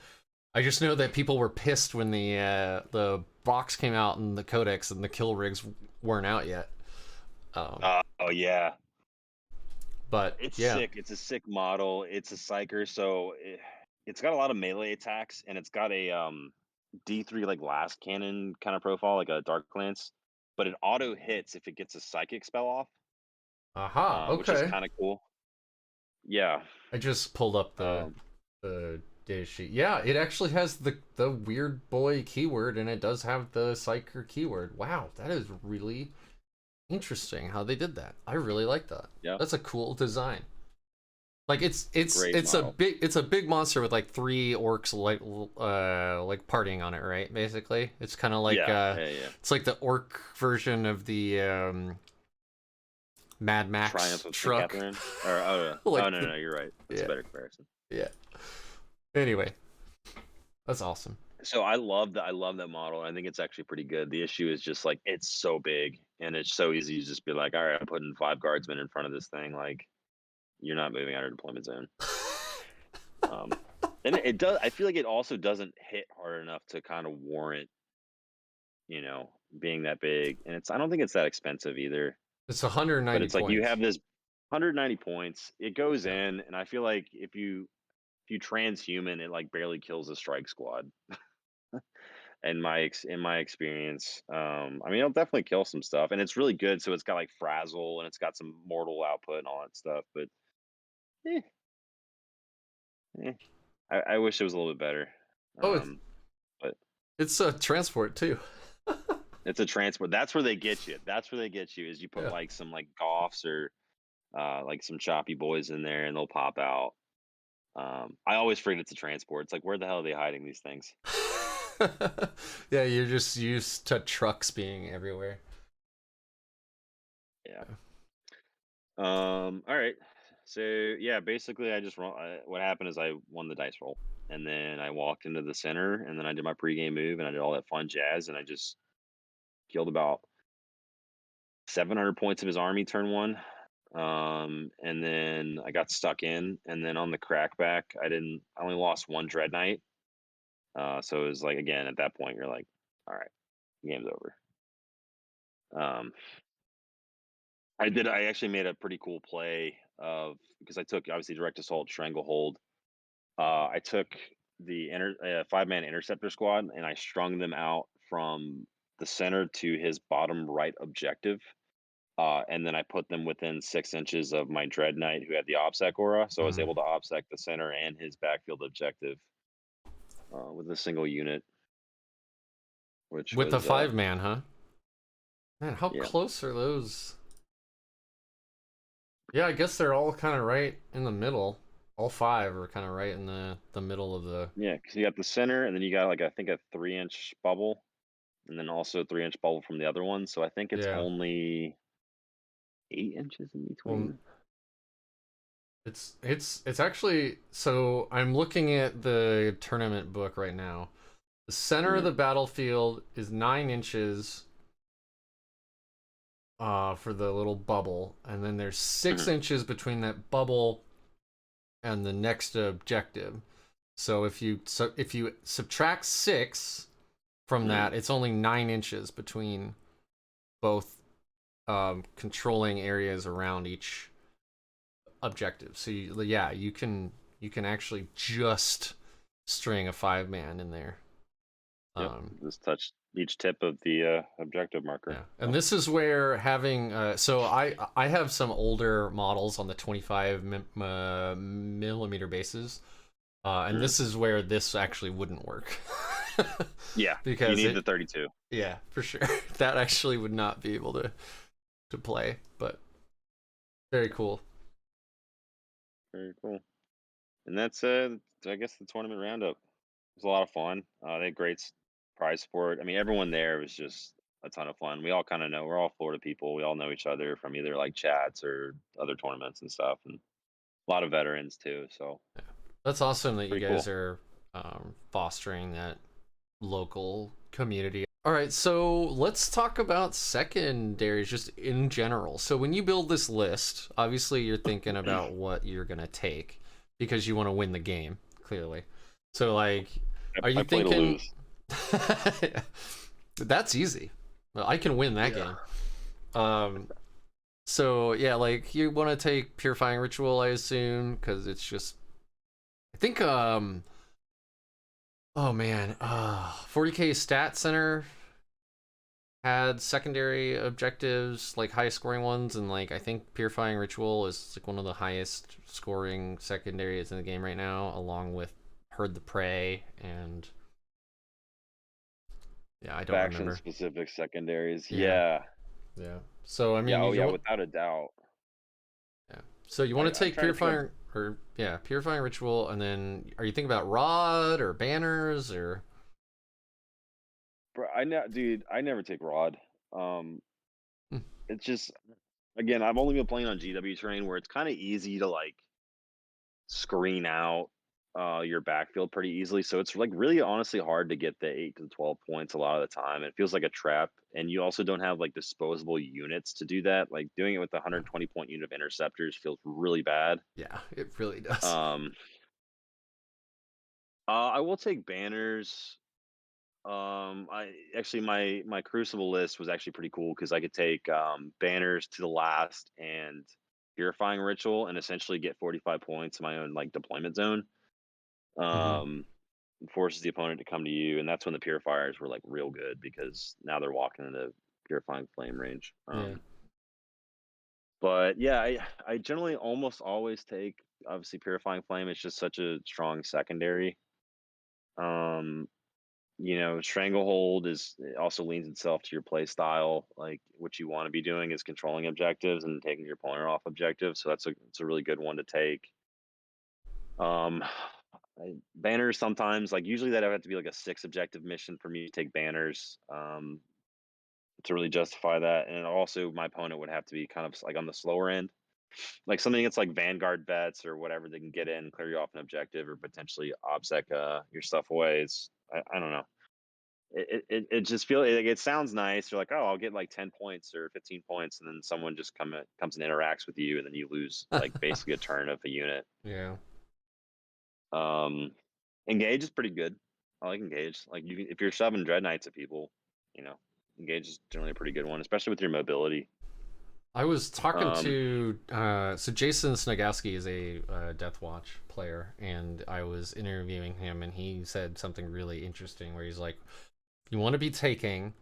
I just know that people were pissed when the box came out and the Codex and the kill rigs weren't out yet. Oh yeah, But it's yeah. sick. It's a sick model. It's a psyker, so it's got a lot of melee attacks, and it's got a D3 like last cannon kind of profile, like a dark lance, but it auto hits if it gets a psychic spell off, Aha. which is Okay. kind of cool. Yeah. I just pulled up Um, the data sheet. Yeah, it actually has the weird boy keyword, and it does have the psyker keyword. Wow, that is really interesting how they did that. I really like that. yeah. That's a cool design. Like Great model. it's a big monster with like 3 orcs like partying on it, right? Basically, it's kind of like Yeah. Yeah. Yeah. it's like the orc version of the Mad Triumph Max of St. truck. Catherine. Or oh, yeah. Oh Like no, no, you're right. That's a yeah, better comparison. yeah. Anyway, that's awesome. So I love that model. I think it's actually pretty good. The issue is just like it's so big and it's so easy to just be like, all right, I'm putting 5 guardsmen in front of this thing. Like you're not moving out of deployment zone. Um, and it does. I feel like it also doesn't hit hard enough to kind of warrant, you know, being that big. And I don't think it's that expensive either. It's But 190 it's like you points. have this 190 points. It goes Yeah. in, and I feel like if you transhuman, it like barely kills a strike squad. In my experience, I mean, it'll definitely kill some stuff, and it's really good. So it's got like frazzle, and it's got some mortal output and all that stuff. But eh, eh. I wish it was a little bit better. Oh, But it's a transport too. it's a transport. That's where they get you. That's where they get you. Is you put Yeah. like some like goffs or like some choppy boys in there, and they'll pop out. I always forget it's a transport. It's like where the hell are they hiding these things? Yeah, you're just used to trucks being everywhere. Yeah. All right. So yeah, basically, I just what happened is I won the dice roll, and then I walked into the center, and then I did my pregame move, and I did all that fun jazz, and I just killed about 700 points of his army turn one. And then I got stuck in, and then on the crackback, I only lost one Dreadknight. So it was like again at that point, you're like, all right, game's over. Um, I actually made a pretty cool play of because I took obviously direct assault, stranglehold. I took the 5-man interceptor squad and I strung them out from the center to his bottom right objective. And then I put them within 6 inches of my Dreadknight who had the OBSEC aura. So I was Mm. able to OBSEC the center and his backfield objective with a single unit, which With the was, 5-man, huh? Man, how yeah. close are those? Yeah, I guess they're all kind of right in the middle. All 5 are kind of right in the middle of the. Yeah, because you got the center and then you got like, I think a 3-inch bubble and then also a 3-inch bubble from the other one. So I think it's Yeah. only 8 inches in Well, between. it's actually, so I'm looking at the tournament book right now. The center of Mm, the battlefield is 9 inches for the little bubble, and then there's 6 inches between that bubble and the next objective. So if you subtract 6 from that, it's only 9 inches between both controlling areas around each objective. So you can actually just string a 5-man in there. Yep, Um, just touch each tip of the objective marker. yeah, and So, this is where having so I have some older models on the 25 millimeter bases, and mm. this is where this actually wouldn't work. Yeah, you Because need the it, 32. yeah, for sure, that actually would not be able to play, but very cool. Very cool. And that's I guess the tournament roundup. It was a lot of fun. They had great prize support. I mean, everyone there was just a ton of fun. We all kind of know we're all Florida people. We all know each other from either like chats or other tournaments and stuff, and a lot of veterans too. So That's awesome that you pretty guys cool. are fostering that local community. All right, so let's talk about secondaries just in general. So when you build this list, obviously you're thinking about what you're gonna take because you want to win the game, clearly. So like, are I you play to thinking lose. that's easy? Well, I can win that Yeah. game. Um, so yeah, like you want to take Purifying Ritual, I assume, because it's just I think oh man, 40k Stat Center had secondary objectives, like high scoring ones, and like I think Purifying Ritual is like one of the highest scoring secondaries in the game right now, along with Herd the Prey and yeah, I don't Faction remember. specific secondaries. Yeah, Yeah. yeah. So I Yeah. mean, Oh you yeah. want Without a doubt. yeah. So you want to I'm take trying to think of. Purifying Ritual, and then are you thinking about Rod or Banners or? Bro, dude. I never take rod. Um, Hmm. it's just again, I've only been playing on GW terrain where it's kind of easy to like screen out your backfield pretty easily. So it's like really honestly hard to get the 8 to 12 points a lot of the time. It feels like a trap. And you also don't have like disposable units to do that. Like doing it with the 120 point unit of interceptors feels really bad. Yeah, it really does. Um I will take banners. I actually my crucible list was actually pretty cool because I could take banners to the last and purifying ritual and essentially get 45 points in my own like deployment zone. Hmm. Um forces the opponent to come to you, and that's when the purifiers were like real good because now they're walking into purifying flame range. Yeah. But yeah, I generally almost always take obviously purifying flame. It's just such a strong secondary. Um, stranglehold is it also leans itself to your play style. Like what you want to be doing is controlling objectives and taking your opponent off objectives. So it's a really good one to take. Um, banners sometimes like usually that would have to be like a 6 objective mission for me to take banners to really justify that, and also my opponent would have to be kind of like on the slower end, like something that's like Vanguard vets or whatever they can get in, clear you off an objective, or potentially obsec your stuff away. I don't know. It just feels like it sounds nice. You're like, oh, I'll get like 10 points or 15 points, and then someone just comes and interacts with you, and then you lose like basically a turn of a unit. Yeah. Um, Engage is pretty good. I like engage. Like if you're shoving dreadknights at people, you know, engage is generally a pretty good one, especially with your mobility. I was talking Um, to so Jason Snagowski is a Death Watch player, and I was interviewing him, and he said something really interesting where he's like, "You want to be taking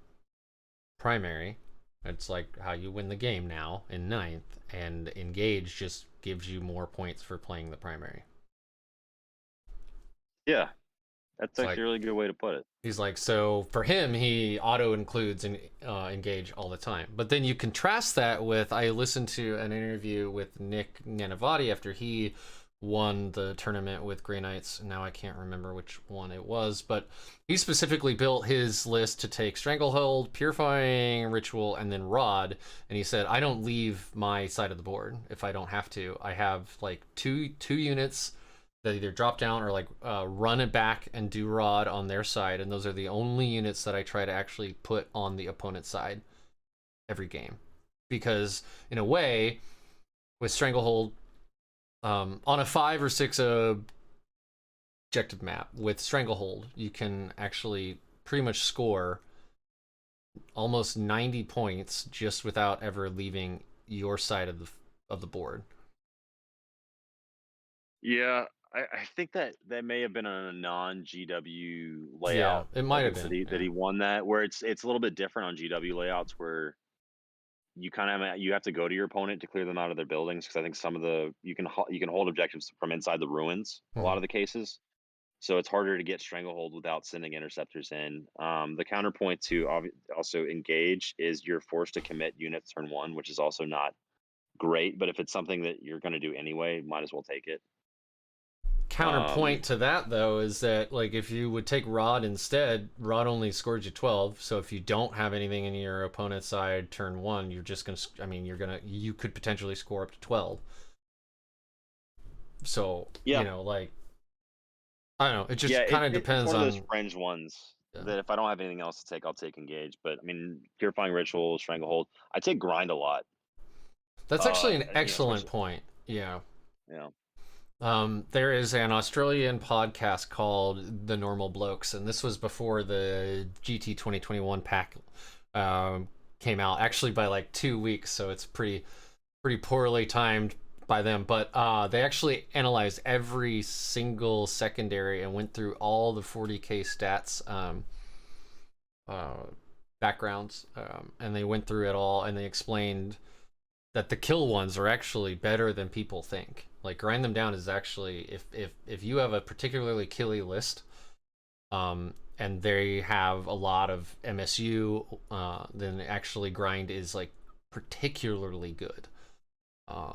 primary. It's like how you win the game now in ninth, and engage just gives you more points for playing the primary." yeah, that's It's actually like a really good way to put it. he's like, so for him, he auto includes and engage all the time. But then you contrast that with I listened to an interview with Nick Nanavati after he won the tournament with Grey Knights. Now I can't remember which one it was, but he specifically built his list to take Stranglehold, Purifying Ritual, and then Rod. And he said, I don't leave my side of the board if I don't have to. I have like two units that either drop down or like run it back and do Rod on their side, and those are the only units that I try to actually put on the opponent's side every game. Because in a way, with Stranglehold, on a 5 or 6 objective map with Stranglehold, you can actually pretty much score almost 90 points just without ever leaving your side of the board. Yeah, I think that may have been on a non-GW Yeah, layout it might that have he been. that Yeah. he won that, where it's a little bit different on GW layouts where you kind of you have to go to your opponent to clear them out of their buildings because I think some of the you can hold objectives from inside the ruins a lot Mhm. of the cases. So it's harder to get stranglehold without sending interceptors in. The counterpoint to also engage is you're forced to commit units turn one, which is also not great. But if it's something that you're going to do anyway, might as well take it. Counterpoint to that though is that like if you would take Rod instead, Rod only scores you 12. So if you don't have anything in your opponent's side turn one, you're just gonna. I mean, you could potentially score up to 12. So Yeah, like I don't know. It yeah, just kind of it's depends one of those on. fringe ones Yeah. that if I don't have anything else to take, I'll take engage. But I mean, purifying ritual, stranglehold. I take grind a lot. That's actually an excellent Especially point. Yeah. you know. There is an Australian podcast called The Normal Blokes, and this was before the GT 2021 pack um, came out, actually by like 2 weeks, so it's pretty poorly timed by them. But they actually analyzed every single secondary and went through all the 40k stats uh, backgrounds, and they went through it all, and they explained that the kill ones are actually better than people think. Like grind them down is actually if you have a particularly killy list, and they have a lot of MSU, then actually grind is like particularly good.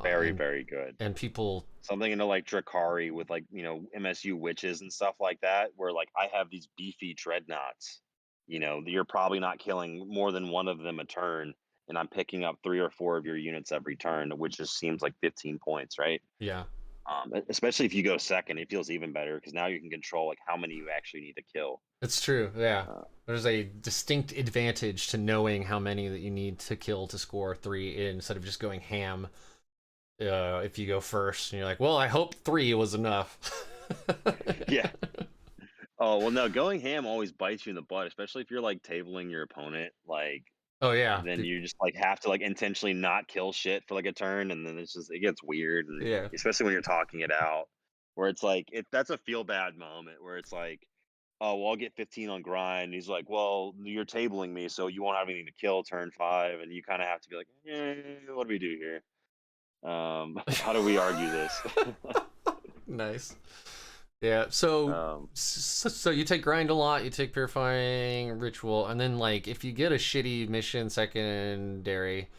Very, And very good. people, Something into like Druhkari with like, MSU witches and stuff like that, where like I have these beefy dreadnoughts. You're probably not killing more than one of them a turn, and I'm picking up 3 or 4 of your units every turn, which just seems like 15 points, right? yeah, Especially if you go second, it feels even better because now you can control like how many you actually need to kill. it's true. Yeah, Uh, there's a distinct advantage to knowing how many that you need to kill to score 3 instead of just going ham. If you go first and you're like, well, I hope 3 was enough. yeah. Oh well, no, going ham always bites you in the butt, especially if you're like tabling your opponent. Like Oh yeah, then you just like have to like intentionally not kill shit for like a turn, and then it gets weird, and yeah. especially when you're talking it out, where it's like that's a feel bad moment where it's like, oh well, I'll get 15 on grind. And he's like, well, you're tabling me, so you won't have anything to kill turn 5, and you kind of have to be like, what do we do here? How do we argue this? Nice. Yeah. So, um, so you take grind a lot. You take purifying ritual, and then like if you get a shitty mission secondary,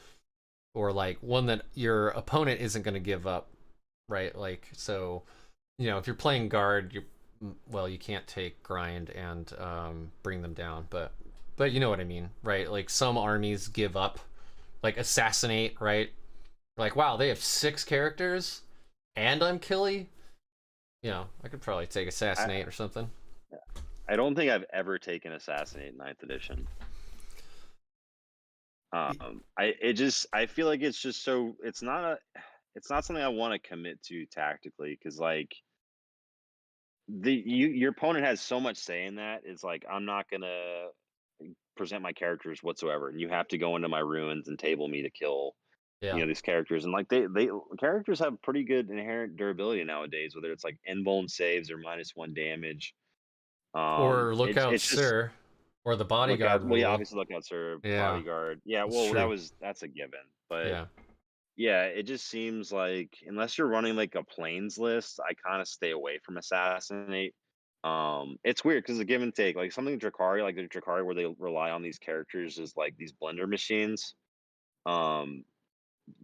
or like one that your opponent isn't going to give up, right? Like so, if you're playing guard, well, you can't take grind and bring them down, but you know what I mean, right? Like some armies give up, like assassinate, right? Like wow, they have 6 characters, and I'm killy. I could probably take I assassinate or something. I don't think I've ever taken assassinate ninth edition. I feel like it's just so it's not something I want to commit to tactically because like your opponent has so much say in that. It's like I'm not gonna present my characters whatsoever, and you have to go into my ruins and table me to kill. Yeah. these characters, and like they characters have pretty good inherent durability nowadays, whether it's like invuln saves or -1 damage. Or Lookout It's just Sir, or the lookout. bodyguard Well, yeah, rule. obviously lookout sir, Yeah, bodyguard. Yeah, that's well, true. that's a given, but Yeah. yeah, it just seems like unless you're running like a planes list, I kind of stay away from assassinate. It's weird because the give and take, like something Drakari, like the Drakari, where they rely on these characters as like these blender machines. Um,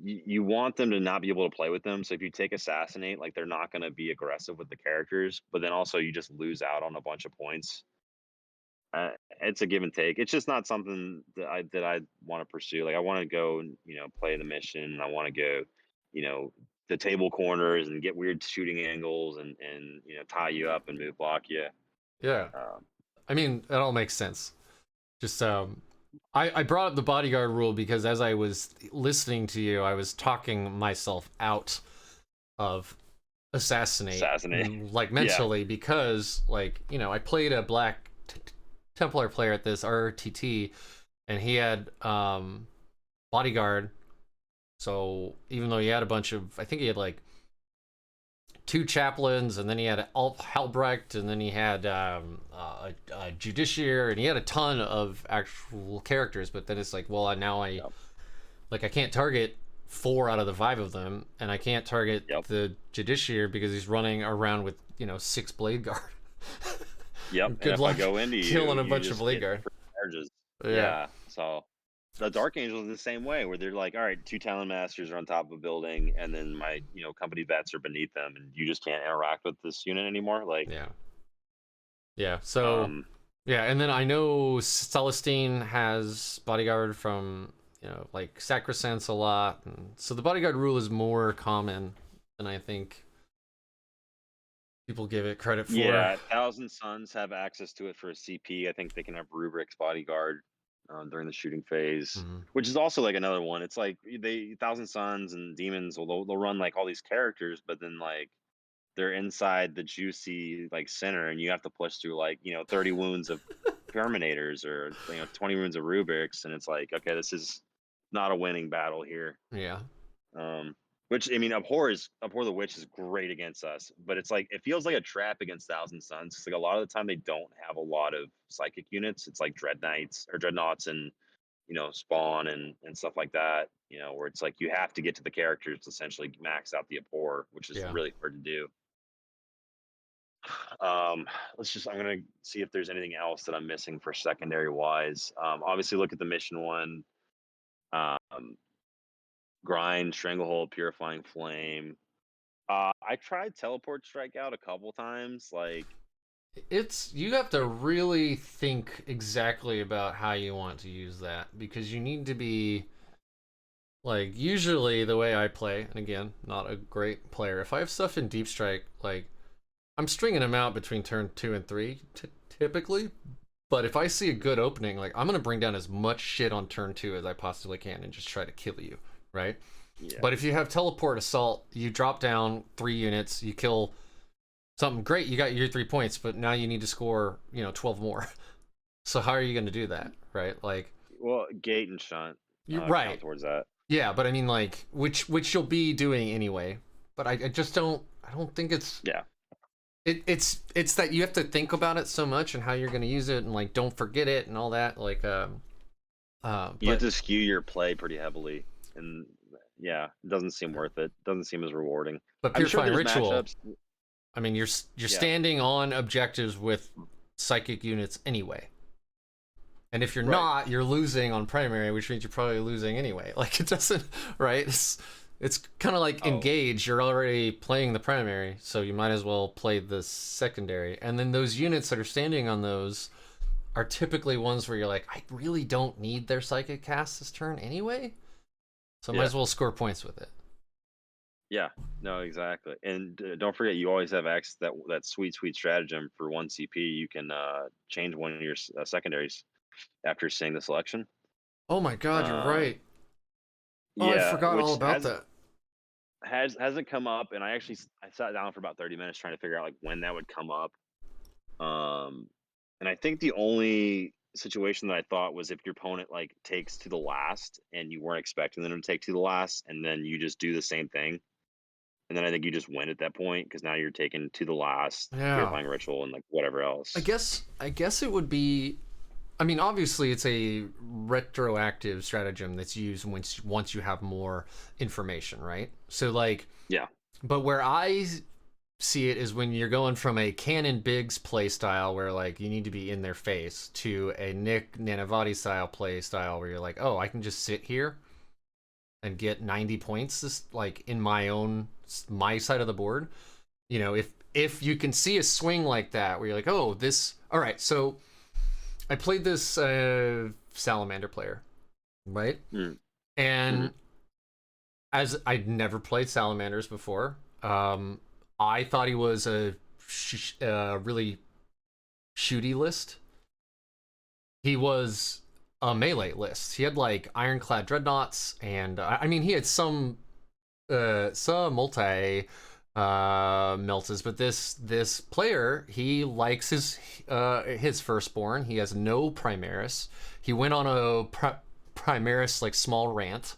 you want them to not be able to play with them. So if you take assassinate, like they're not going to be aggressive with the characters, but then also you just lose out on a bunch of points. It's a give and take. It's just not something that I want to pursue. Like I want to go and play the mission. I want to go, you know, the table corners and get weird shooting angles and tie you up and move block you. Yeah. Um, I mean, it all makes sense. Just I brought up the bodyguard rule because as I was listening to you, I was talking myself out of assassinate, assassinate. like Yeah. mentally, because like I played a black Templar player at this RTT, and he had bodyguard. So even though he had a bunch of, I think he had like two chaplains, and then he had Halbrecht, and then he had a Judiciary, and he had a ton of actual characters. But then it's like, well, now I Yep. like I can't target 4 out of the 5 of them, and I can't target Yep. the Judiciary because he's running around with 6 Blade Guard. Yep. And Good if I luck go into killing a you bunch of just Blade get Guard. free charges. Yeah. Yeah. So the Dark Angels is the same way, where they're like, all right, 2 Talon Masters are on top of a building, and then my company vets are beneath them, and you just can't interact with this unit anymore. Like, Yeah. Yeah. So um, yeah, and then I know Celestine has bodyguard from like Sacrosanct a lot, and so the bodyguard rule is more common than I think people give it credit for. yeah, Thousand Suns have access to it for a CP. I think they can have Rubric's bodyguard during the shooting phase, Mhm. which is also like another one. It's like they Thousand Suns and Demons will they'll run like all these characters, but then like they're inside the juicy like center, and you have to push through like 30 wounds of Terminators or 20 wounds of Rubrics, and it's like, okay, this is not a winning battle here. Yeah. Um, which I mean, Abhor the Witch is great against us, but it's like it feels like a trap against Thousand Suns. It's like a lot of the time they don't have a lot of psychic units. It's like Dreadknights or Dreadnoughts and Spawn and stuff like that. Where it's like you have to get to the characters to essentially max out the Abhor, which is Yeah. really hard to do. I'm gonna see if there's anything else that I'm missing for secondary wise. Obviously look at the mission one. Um, grind, stranglehold, purifying flame. I tried teleport strikeout a couple times. Like, You have to really think exactly about how you want to use that, because you need to be like, usually the way I play, and again, not a great player, if I have stuff in deep strike, like I'm stringing them out between turn 2 and 3 typically. But if I see a good opening, like I'm gonna bring down as much shit on turn 2 as I possibly can and just try to kill you, right? yeah, But if you have teleport assault, you drop down 3 units, you kill something great, you got your 3 points, but now you need to score 12 more. So how are you gonna do that, right? Like, well, gate and shunt you're count right. towards that. Yeah, but I mean, like, which you'll be doing anyway. But I just don't. I don't think it's Yeah, it's that you have to think about it so much and how you're going to use it, and like don't forget it and all that, like you have but to skew your play pretty heavily, and yeah, it doesn't seem worth it. Doesn't seem as rewarding. I'm sure Purifying there's Ritual, matchups. I mean, you're Yeah, standing on objectives with psychic units anyway, and if you're right. not, you're losing on primary, which means you're probably losing anyway. Like, it doesn't, right? It's kind of like Oh, engage, you're already playing the primary, so you might as well play the secondary, and then those units that are standing on those are typically ones where you're like, I really don't need their psychic cast this turn anyway, so I might yeah, as well score points with it. yeah. No, exactly. And don't forget, you always have access to that sweet stratagem for 1 CP. You can change one of your secondaries after seeing the selection. Oh my god, you're Um, right. Oh, I yeah, forgot all which about that. hasn't come up, and I sat down for about 30 minutes trying to figure out like when that would come up. Um, and I think the only situation that I thought was if your opponent like takes to the last and you weren't expecting them to take to the last, and then you just do the same thing, and then I think you just win at that point because now you're taking to the last Yeah. purifying ritual and like whatever else. I guess it would be. I mean, obviously, it's a retroactive stratagem that's used once you have more information, right? So, like, Yeah. but where I see it is when you're going from a Canon Biggs play style where like you need to be in their face to a Nick Nanavati style play style where you're like, oh, I can just sit here and get 90 points just like in my side of the board. You know, if you can see a swing like that where you're like, oh, this all right, so I played this salamander player, right? Mm. And Hmm. as I'd never played salamanders before, I thought he was a really shooty list. He was a melee list. He had like ironclad dreadnoughts, and I mean he had some multi meltas, but this player he likes his firstborn. He has no Primaris. He went on a Primaris like small rant.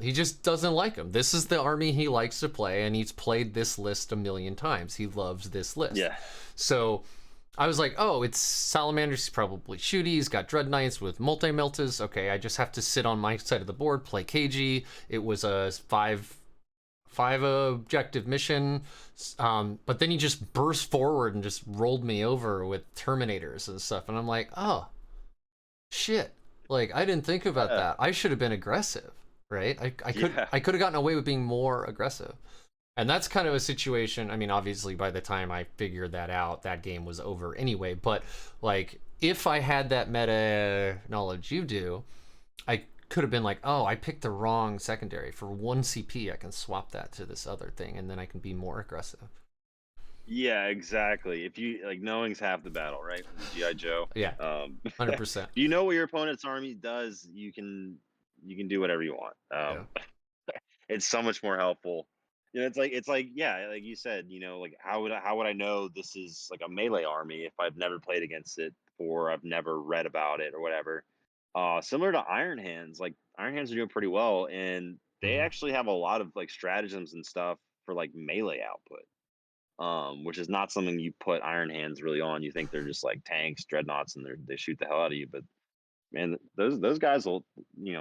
He just doesn't like him. This is the army he likes to play, and he's played this list a million times. He loves this list. Yeah. So I was like, oh, it's Salamanders. He's probably shooty. He's got Dreadknights with multi-meltas. Okay, I just have to sit on my side of the board, play KG. It was a five objective mission, but then he just burst forward and just rolled me over with Terminators and stuff, and I'm like, oh shit, like I didn't think about Yeah. that. I should have been aggressive, right? Yeah. I could have gotten away with being more aggressive. And that's kind of a situation. I mean, obviously, by the time I figured that out, that game was over anyway. But like, if I had that meta knowledge you do, I could have been like, oh, I picked the wrong secondary. For 1 CP, I can swap that to this other thing, and then I can be more aggressive. Yeah, exactly. If you like, knowing's half the battle, right? From the GI Joe. Yeah, If 100%. you know what your opponent's army does, you can do whatever you want. Yeah. It's so much more helpful. You know, it's like yeah, like you said, you know, like how would I know this is like a melee army if I've never played against it or I've never read about it or whatever. Similar to Iron Hands, like Iron Hands are doing pretty well, and they Mhm. actually have a lot of like stratagems and stuff for like melee output. Which is not something you put Iron Hands really on. You think they're just like tanks, dreadnoughts, and they shoot the hell out of you. But man, those guys will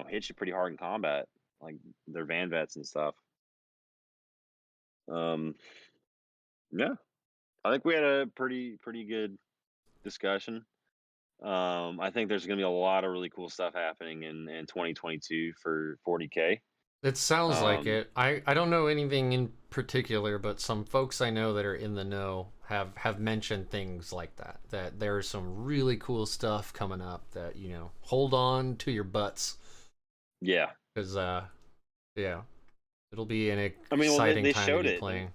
hit you pretty hard in combat, like they're van vets and stuff. Um, yeah, I think we had a pretty good discussion. I think there's going to be a lot of really cool stuff happening in 2022 for 40K. It sounds like Um, it. I don't know anything in particular, but some folks I know that are in the know have mentioned things like that. That there's some really cool stuff coming up that, hold on to your butts. yeah, Because yeah, it'll be an I mean, well, exciting they time to showed be it. playing.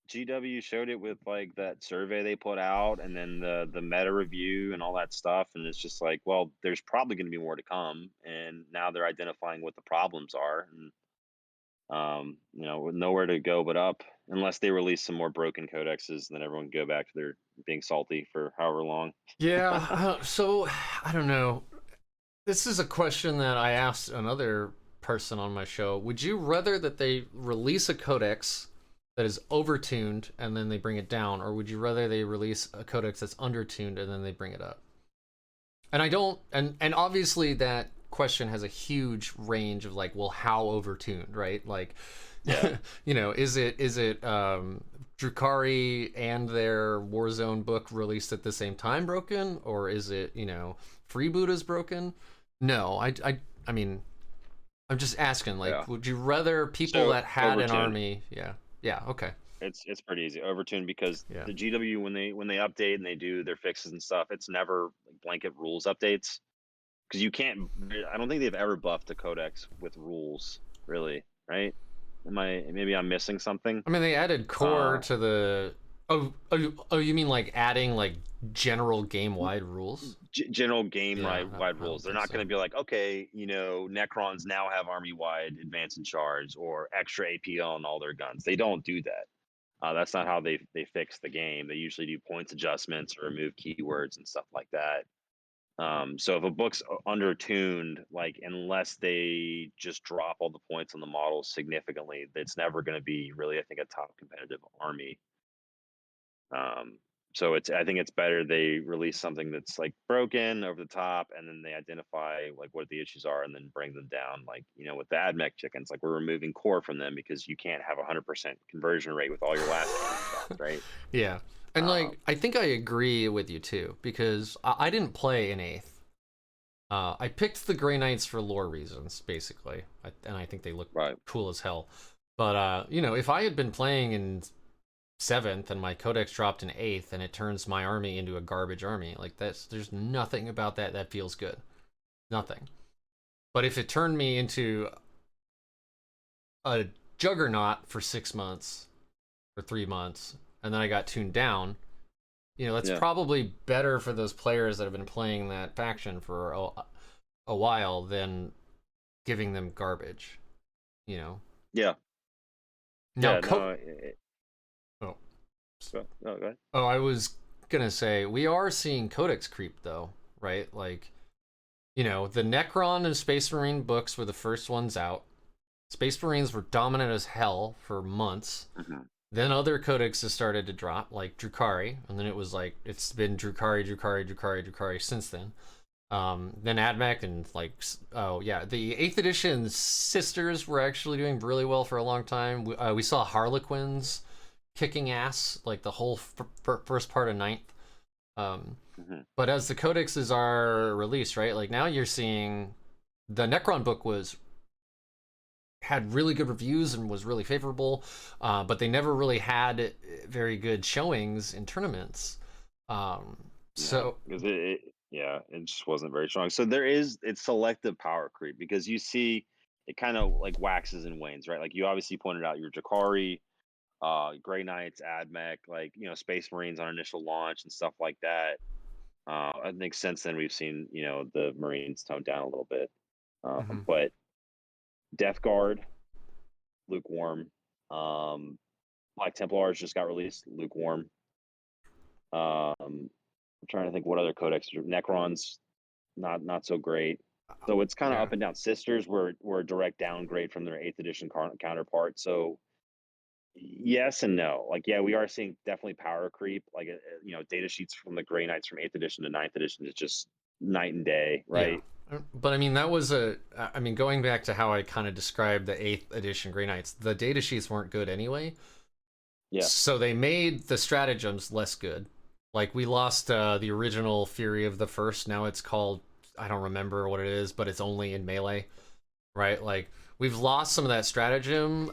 GW showed it with like that survey they put out and then the meta review and all that stuff, and it's just like, well, there's probably going to be more to come, and now they're identifying what the problems are, and with nowhere to go but up unless they release some more broken codexes, and then everyone can go back to their being salty for however long. Yeah, so I don't know. This is a question that I asked another person on my show. Would you rather that they release a codex that is overtuned and then they bring it down, or would you rather they release a codex that's undertuned and then they bring it up? And I don't, and obviously that question has a huge range of like, well, how overtuned, right? Like, Yeah, is it Druhkari and their Warzone book released at the same time broken, or is it Freeboot broken? No, I mean, I'm just asking. yeah. Like, would you rather people So that had an overtuned. army? Yeah, yeah, okay, It's pretty easy. Overtuned because yeah, the GW when they update and they do their fixes and stuff, it's never like blanket rules updates because you can't. I don't think they've ever buffed a codex with rules, really, right? Am I maybe I'm missing something? I mean, they added core Uh, to the. Oh, you mean like adding like general game wide rules? General game Yeah, wide I rules. don't They're think not going so. to be like, okay, Necrons now have army wide advance and charge or extra AP on all their guns. They don't do that. That's not how they fix the game. They usually do points adjustments or remove keywords and stuff like that. So if a book's undertuned, like unless they just drop all the points on the models significantly, it's never going to be really, I think, a top competitive army. So I think it's better they release something that's like broken over the top, and then they identify like what the issues are, and then bring them down. Like with the Admech chickens, like we're removing core from them because you can't have 100% conversion rate with all your last cannon shots, right? Yeah. And Um, like I think I agree with you too, because I didn't play in 8th. I picked the Grey Knights for lore reasons, basically, and I think they look right. cool as hell. But if I had been playing in 7th and my Codex dropped in 8th, and it turns my army into a garbage army, like there's nothing about that feels good, nothing. But if it turned me into a juggernaut for 6 months or 3 months, and then I got tuned down, that's Yeah. probably better for those players that have been playing that faction for a while than giving them garbage. You know. Yeah. Now, Yeah. No. oh, No, go ahead. oh, I was gonna say we are seeing Codex creep though, right? Like, the Necron and Space Marine books were the first ones out. Space Marines were dominant as hell for months. Hmm. Then other codexes started to drop, like Druhkari, and then it was like it's been Druhkari since then. Then Admech and oh yeah, the 8th edition sisters were actually doing really well for a long time. We saw Harlequins kicking ass like the whole first part of 9th. Hmm. But as the codexes are released, right? Like now you're seeing the Necron book had really good reviews and was really favorable, but they never really had very good showings in tournaments. Um, No, so because yeah, it just wasn't very strong. So it's selective power creep because you see it kind of like waxes and wanes, right? Like you obviously pointed out your Jakari, Grey Knights, Admech, like Space Marines on initial launch and stuff like that. I think since then we've seen the Marines tone down a little bit, mhm. but Death Guard, lukewarm. Black Templars just got released, lukewarm. I'm trying to think what other codex. Necrons, not so great. So it's kind of Yeah. up and down. Sisters were a direct downgrade from their 8th edition counterpart. So yes and no. Like yeah, we are seeing definitely power creep. Like data sheets from the Grey Knights from 8th edition to 9th edition is just night and day, Yeah. right? But I mean, going back to how I kind of described the 8th edition Grey Knights, the data sheets weren't good anyway. Yeah. So they made the stratagems less good. Like we lost the original Fury of the First. Now it's called, I don't remember what it is, but it's only in melee, right? Like we've lost some of that stratagem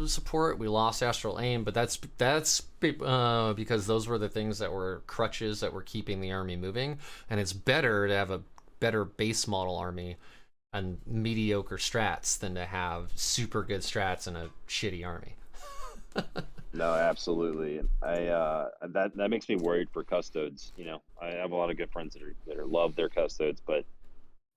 support. We lost astral aim, but that's because those were the things that were crutches that were keeping the army moving. And it's better to have a better base model army and mediocre strats than to have super good strats and a shitty army. No, absolutely. That makes me worried for Custodes. I have a lot of good friends that are love their Custodes, but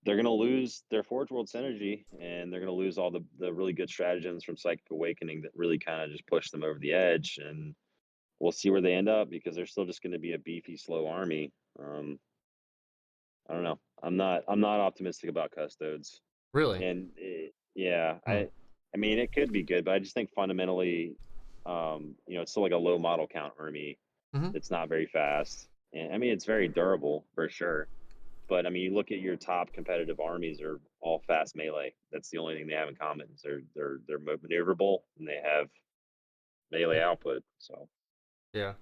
they're going to lose their Forge World synergy, and they're going to lose all the really good stratagems from Psychic Awakening that really kind of just push them over the edge. And we'll see where they end up because they're still just going to be a beefy, slow army. I don't know. I'm not optimistic about Custodes, Really? and yeah, Hmm. I mean it could be good, but I just think fundamentally, it's still like a low model count army. Mm-hmm. It's not very fast, and I mean it's very durable for sure. But I mean, you look at your top competitive armies are all fast melee. That's the only thing they have in common. They're maneuverable and they have melee output. So Yeah.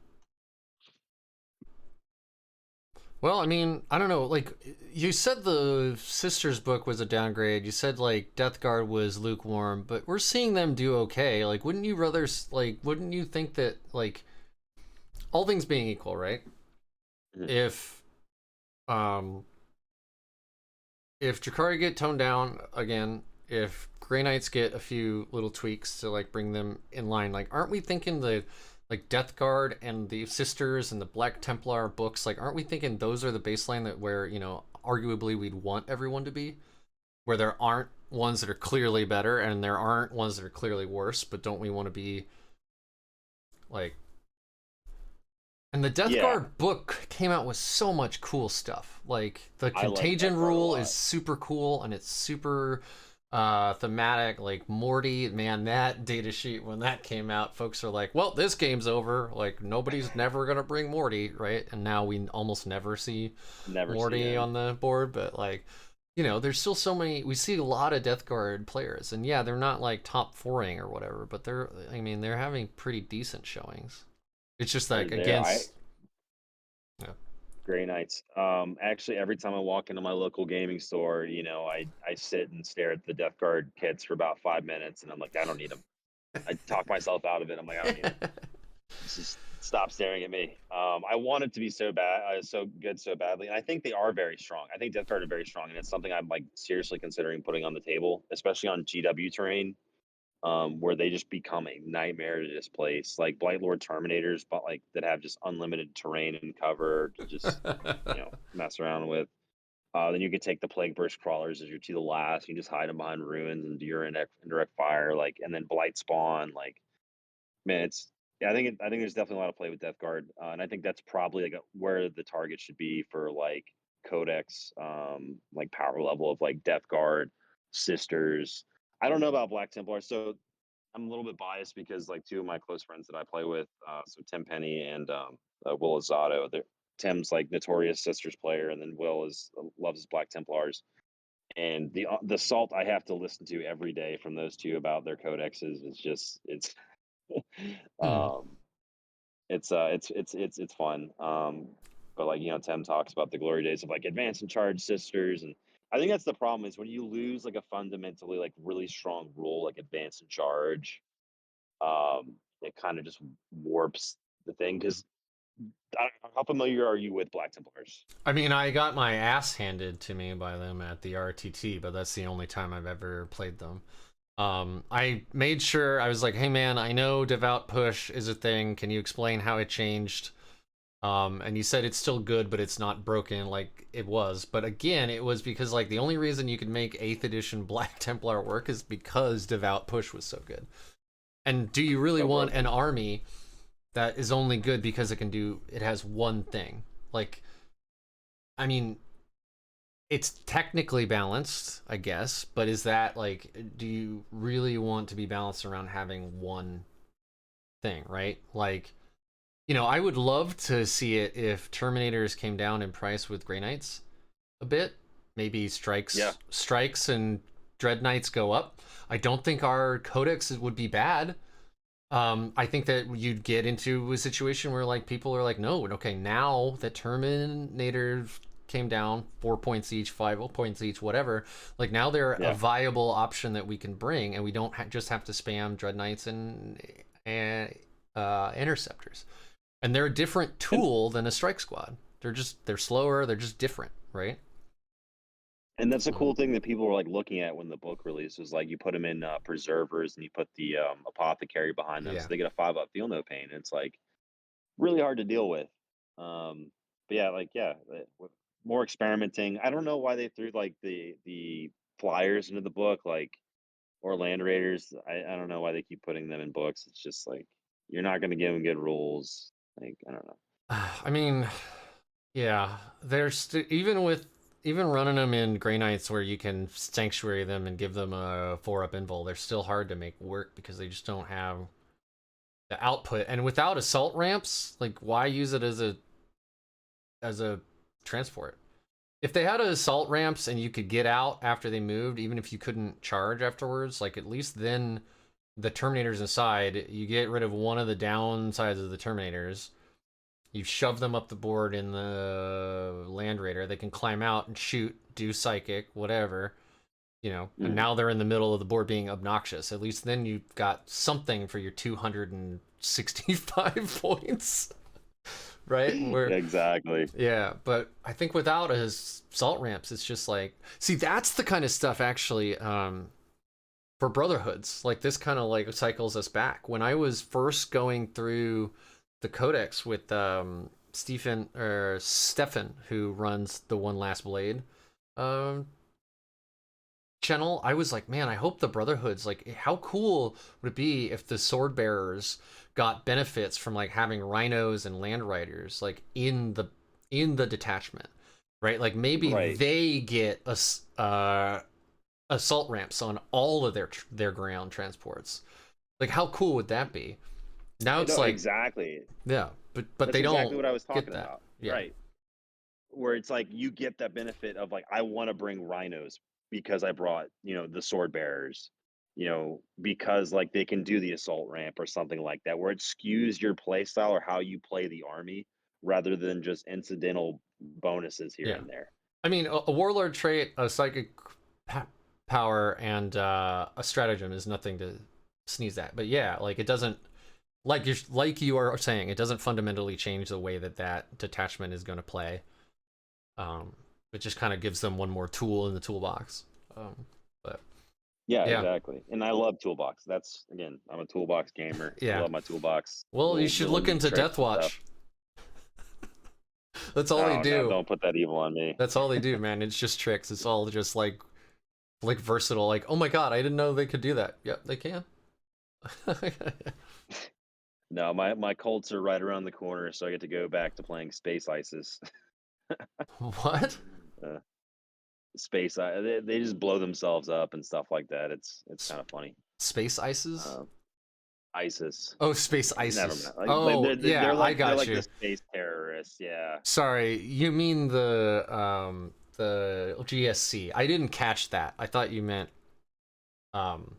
Well, I mean, I don't know. Like, you said the Sisters book was a downgrade. You said, like, Death Guard was lukewarm, but we're seeing them do okay. Like, wouldn't you think that, like, all things being equal, right? mhm. If, um, if Drakari get toned down again, if Grey Knights get a few little tweaks to, like, bring them in line, like, aren't we thinking like Death Guard and the Sisters and the Black Templar books, like aren't we thinking those are the baseline that where, arguably we'd want everyone to be? Where there aren't ones that are clearly better and there aren't ones that are clearly worse, but don't we want to be like And the Death Yeah, Guard book came out with so much cool stuff. Like the I like contagion Death Guard a rule is lot. super cool and it's super thematic. Like Morty, man, that data sheet when that came out, folks are like, well, this game's over. Like nobody's never gonna bring Morty, right? And now we almost never see Never see Morty him. on the board, but like, you know, there's still so many. We see a lot of Death Guard players, and yeah, they're not like top fouring or whatever, but they're, I mean, they're having pretty decent showings. It's just They're like there. I against, yeah. Grey Knights. Actually, every time I walk into my local gaming store, I sit and stare at the Death Guard kits for about 5 minutes, and I'm like, I don't need them. I talk myself out of it. I'm like, I don't need them. Just stop staring at me. I want it to be so bad, so good, so badly, and I think they are very strong. I think Death Guard are very strong, and it's something I'm like seriously considering putting on the table, especially on GW terrain, where they just become a nightmare to displace, like Blightlord Terminators, but like that have just unlimited terrain and cover to just mess around with. Then you could take the Plague Burst Crawlers as your to the last. You just hide them behind ruins and do your indirect fire, like, and then Blight Spawn, like, man, it's yeah, I think there's definitely a lot of play with Death Guard, and I think that's probably like where the target should be for like Codex, like power level of like Death Guard, Sisters. I don't know about Black Templar, so I'm a little bit biased because like two of my close friends that I play with, so Tim Penny and Will Azado, Tim's like notorious Sisters player, and then Will is loves his Black Templars. And the salt I have to listen to every day from those two about their codexes is just Hmm. um it's fun. But like Tim talks about the glory days of like Advance and Charge Sisters, and I think that's the problem is when you lose like a fundamentally like really strong rule like Advance and Charge, it kind of just warps the thing because how familiar are you with Black Templars? I mean, I got my ass handed to me by them at the RTT, but that's the only time I've ever played them. I made sure I was like, "Hey, man, I know devout push is a thing. Can you explain how it changed?" And you said it's still good, but it's not broken like it was. But again, it was because like the only reason you could make 8th edition Black Templar work is because devout push was so good. And do you really So want an broken. army that is only good because it has one thing? Like, I mean, it's technically balanced, I guess, but is that like, do you really want to be balanced around having one thing, right? Like, I would love to see it if Terminators came down in price with Grey Knights a bit. Maybe Yeah, strikes and Dreadknights go up. I don't think our Codex would be bad. I think that you'd get into a situation where like people are like, no, okay, now that Terminators came down 4 points each, 5 points each, whatever. Like now they're a yeah. viable option that we can bring, and we don't just have to spam Dreadknights and Interceptors. And they're a different And tool than a strike squad. They're slower. They're just different, right? and that's a So cool thing that people were like looking at when the book releases. Like you put them in preservers and you put the apothecary behind them, so yeah. they get a 5-up feel no pain. And it's like really hard to deal with. But yeah, like with more experimenting. I don't know why they threw like the flyers into the book, like or land raiders. I don't know why they keep putting them in books. It's just like you're not going to give them good rules. Like I don't know. I mean, yeah. Even running them in Grey Knights where you can sanctuary them and give them a 4-up invul, they're still hard to make work because they just don't have the output. And without assault ramps, like why use it as a transport? If they had assault ramps and you could get out after they moved, even if you couldn't charge afterwards, like at least then the Terminators inside, you get rid of one of the downsides of the Terminators. You shove them up the board in the Land Raider. They can climb out and shoot, do psychic, whatever, and Mm. now they're in the middle of the board being obnoxious. At least then you've got something for your 265 points, right? Exactly. Yeah, but I think without assault ramps, it's just like, see, that's the kind of stuff actually, for Brotherhoods. Like this kind of like cycles us back. When I was first going through the Codex with Stefan, who runs the One Last Blade um, channel, I was like, man, I hope the Brotherhood's like, how cool would it be if the sword bearers got benefits from like having rhinos and land riders like in the detachment, right? Like maybe Right. they get assault ramps on all of their ground transports. Like how cool would that be? Now it's No, like, exactly. yeah, but That's they exactly don't what I was get talking that. about. Yeah. Right. Where it's like you get that benefit of like, I want to bring rhinos because I brought, the sword bearers, because like they can do the assault ramp or something like that, where it skews your play style or how you play the army rather than just incidental bonuses here Yeah. and there. I mean, a warlord trait, a psychic power, and a stratagem is nothing to sneeze at. But yeah, like it doesn't, like you are saying, it doesn't fundamentally change the way that detachment is going to play. It just kind of gives them one more tool in the toolbox. But Yeah, yeah, exactly. And I love toolbox. That's again, I'm a toolbox gamer. I yeah. love my toolbox. Well, you should Little look neat into tricks Death and stuff. Watch. That's all they Oh no, do. don't put that evil on me. That's all they do, man. It's just tricks. It's all just like versatile. Like, oh my god, I didn't know they could do that. Yep, they can. No, my Colts are right around the corner, so I get to go back to playing Space ISIS. What? uh, they just blow themselves up and stuff like that. It's kind of funny. Space ices? Um, ISIS. Oh, space Never ices. mind. Like, Oh, yeah, I they're got like you. the space terrorists. Yeah. Sorry, you mean the GSC. I didn't catch that. I thought you meant um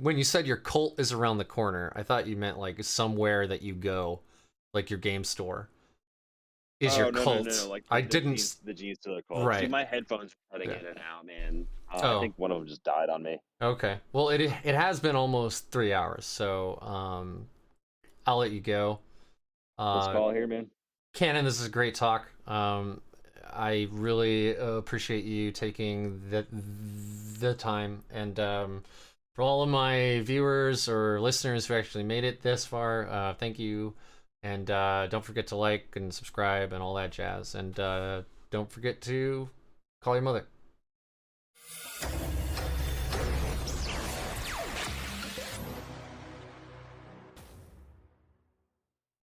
when you said your cult is around the corner, I thought you meant like somewhere that you go, like your game store is your Oh no no no no! cult. Like I the didn't jeans to the Colts. See, right. my headphones are cutting Yeah. in and out, man. I Oh, think one of them just died on me. okay. Well, it has been almost 3 hours, so I'll let you go. Let's Uh call it here, man. Cannon, this is a great talk. I really appreciate you taking the time, and for all of my viewers or listeners who actually made it this far, thank you. And don't forget to like and subscribe and all that jazz. And don't forget to call your mother.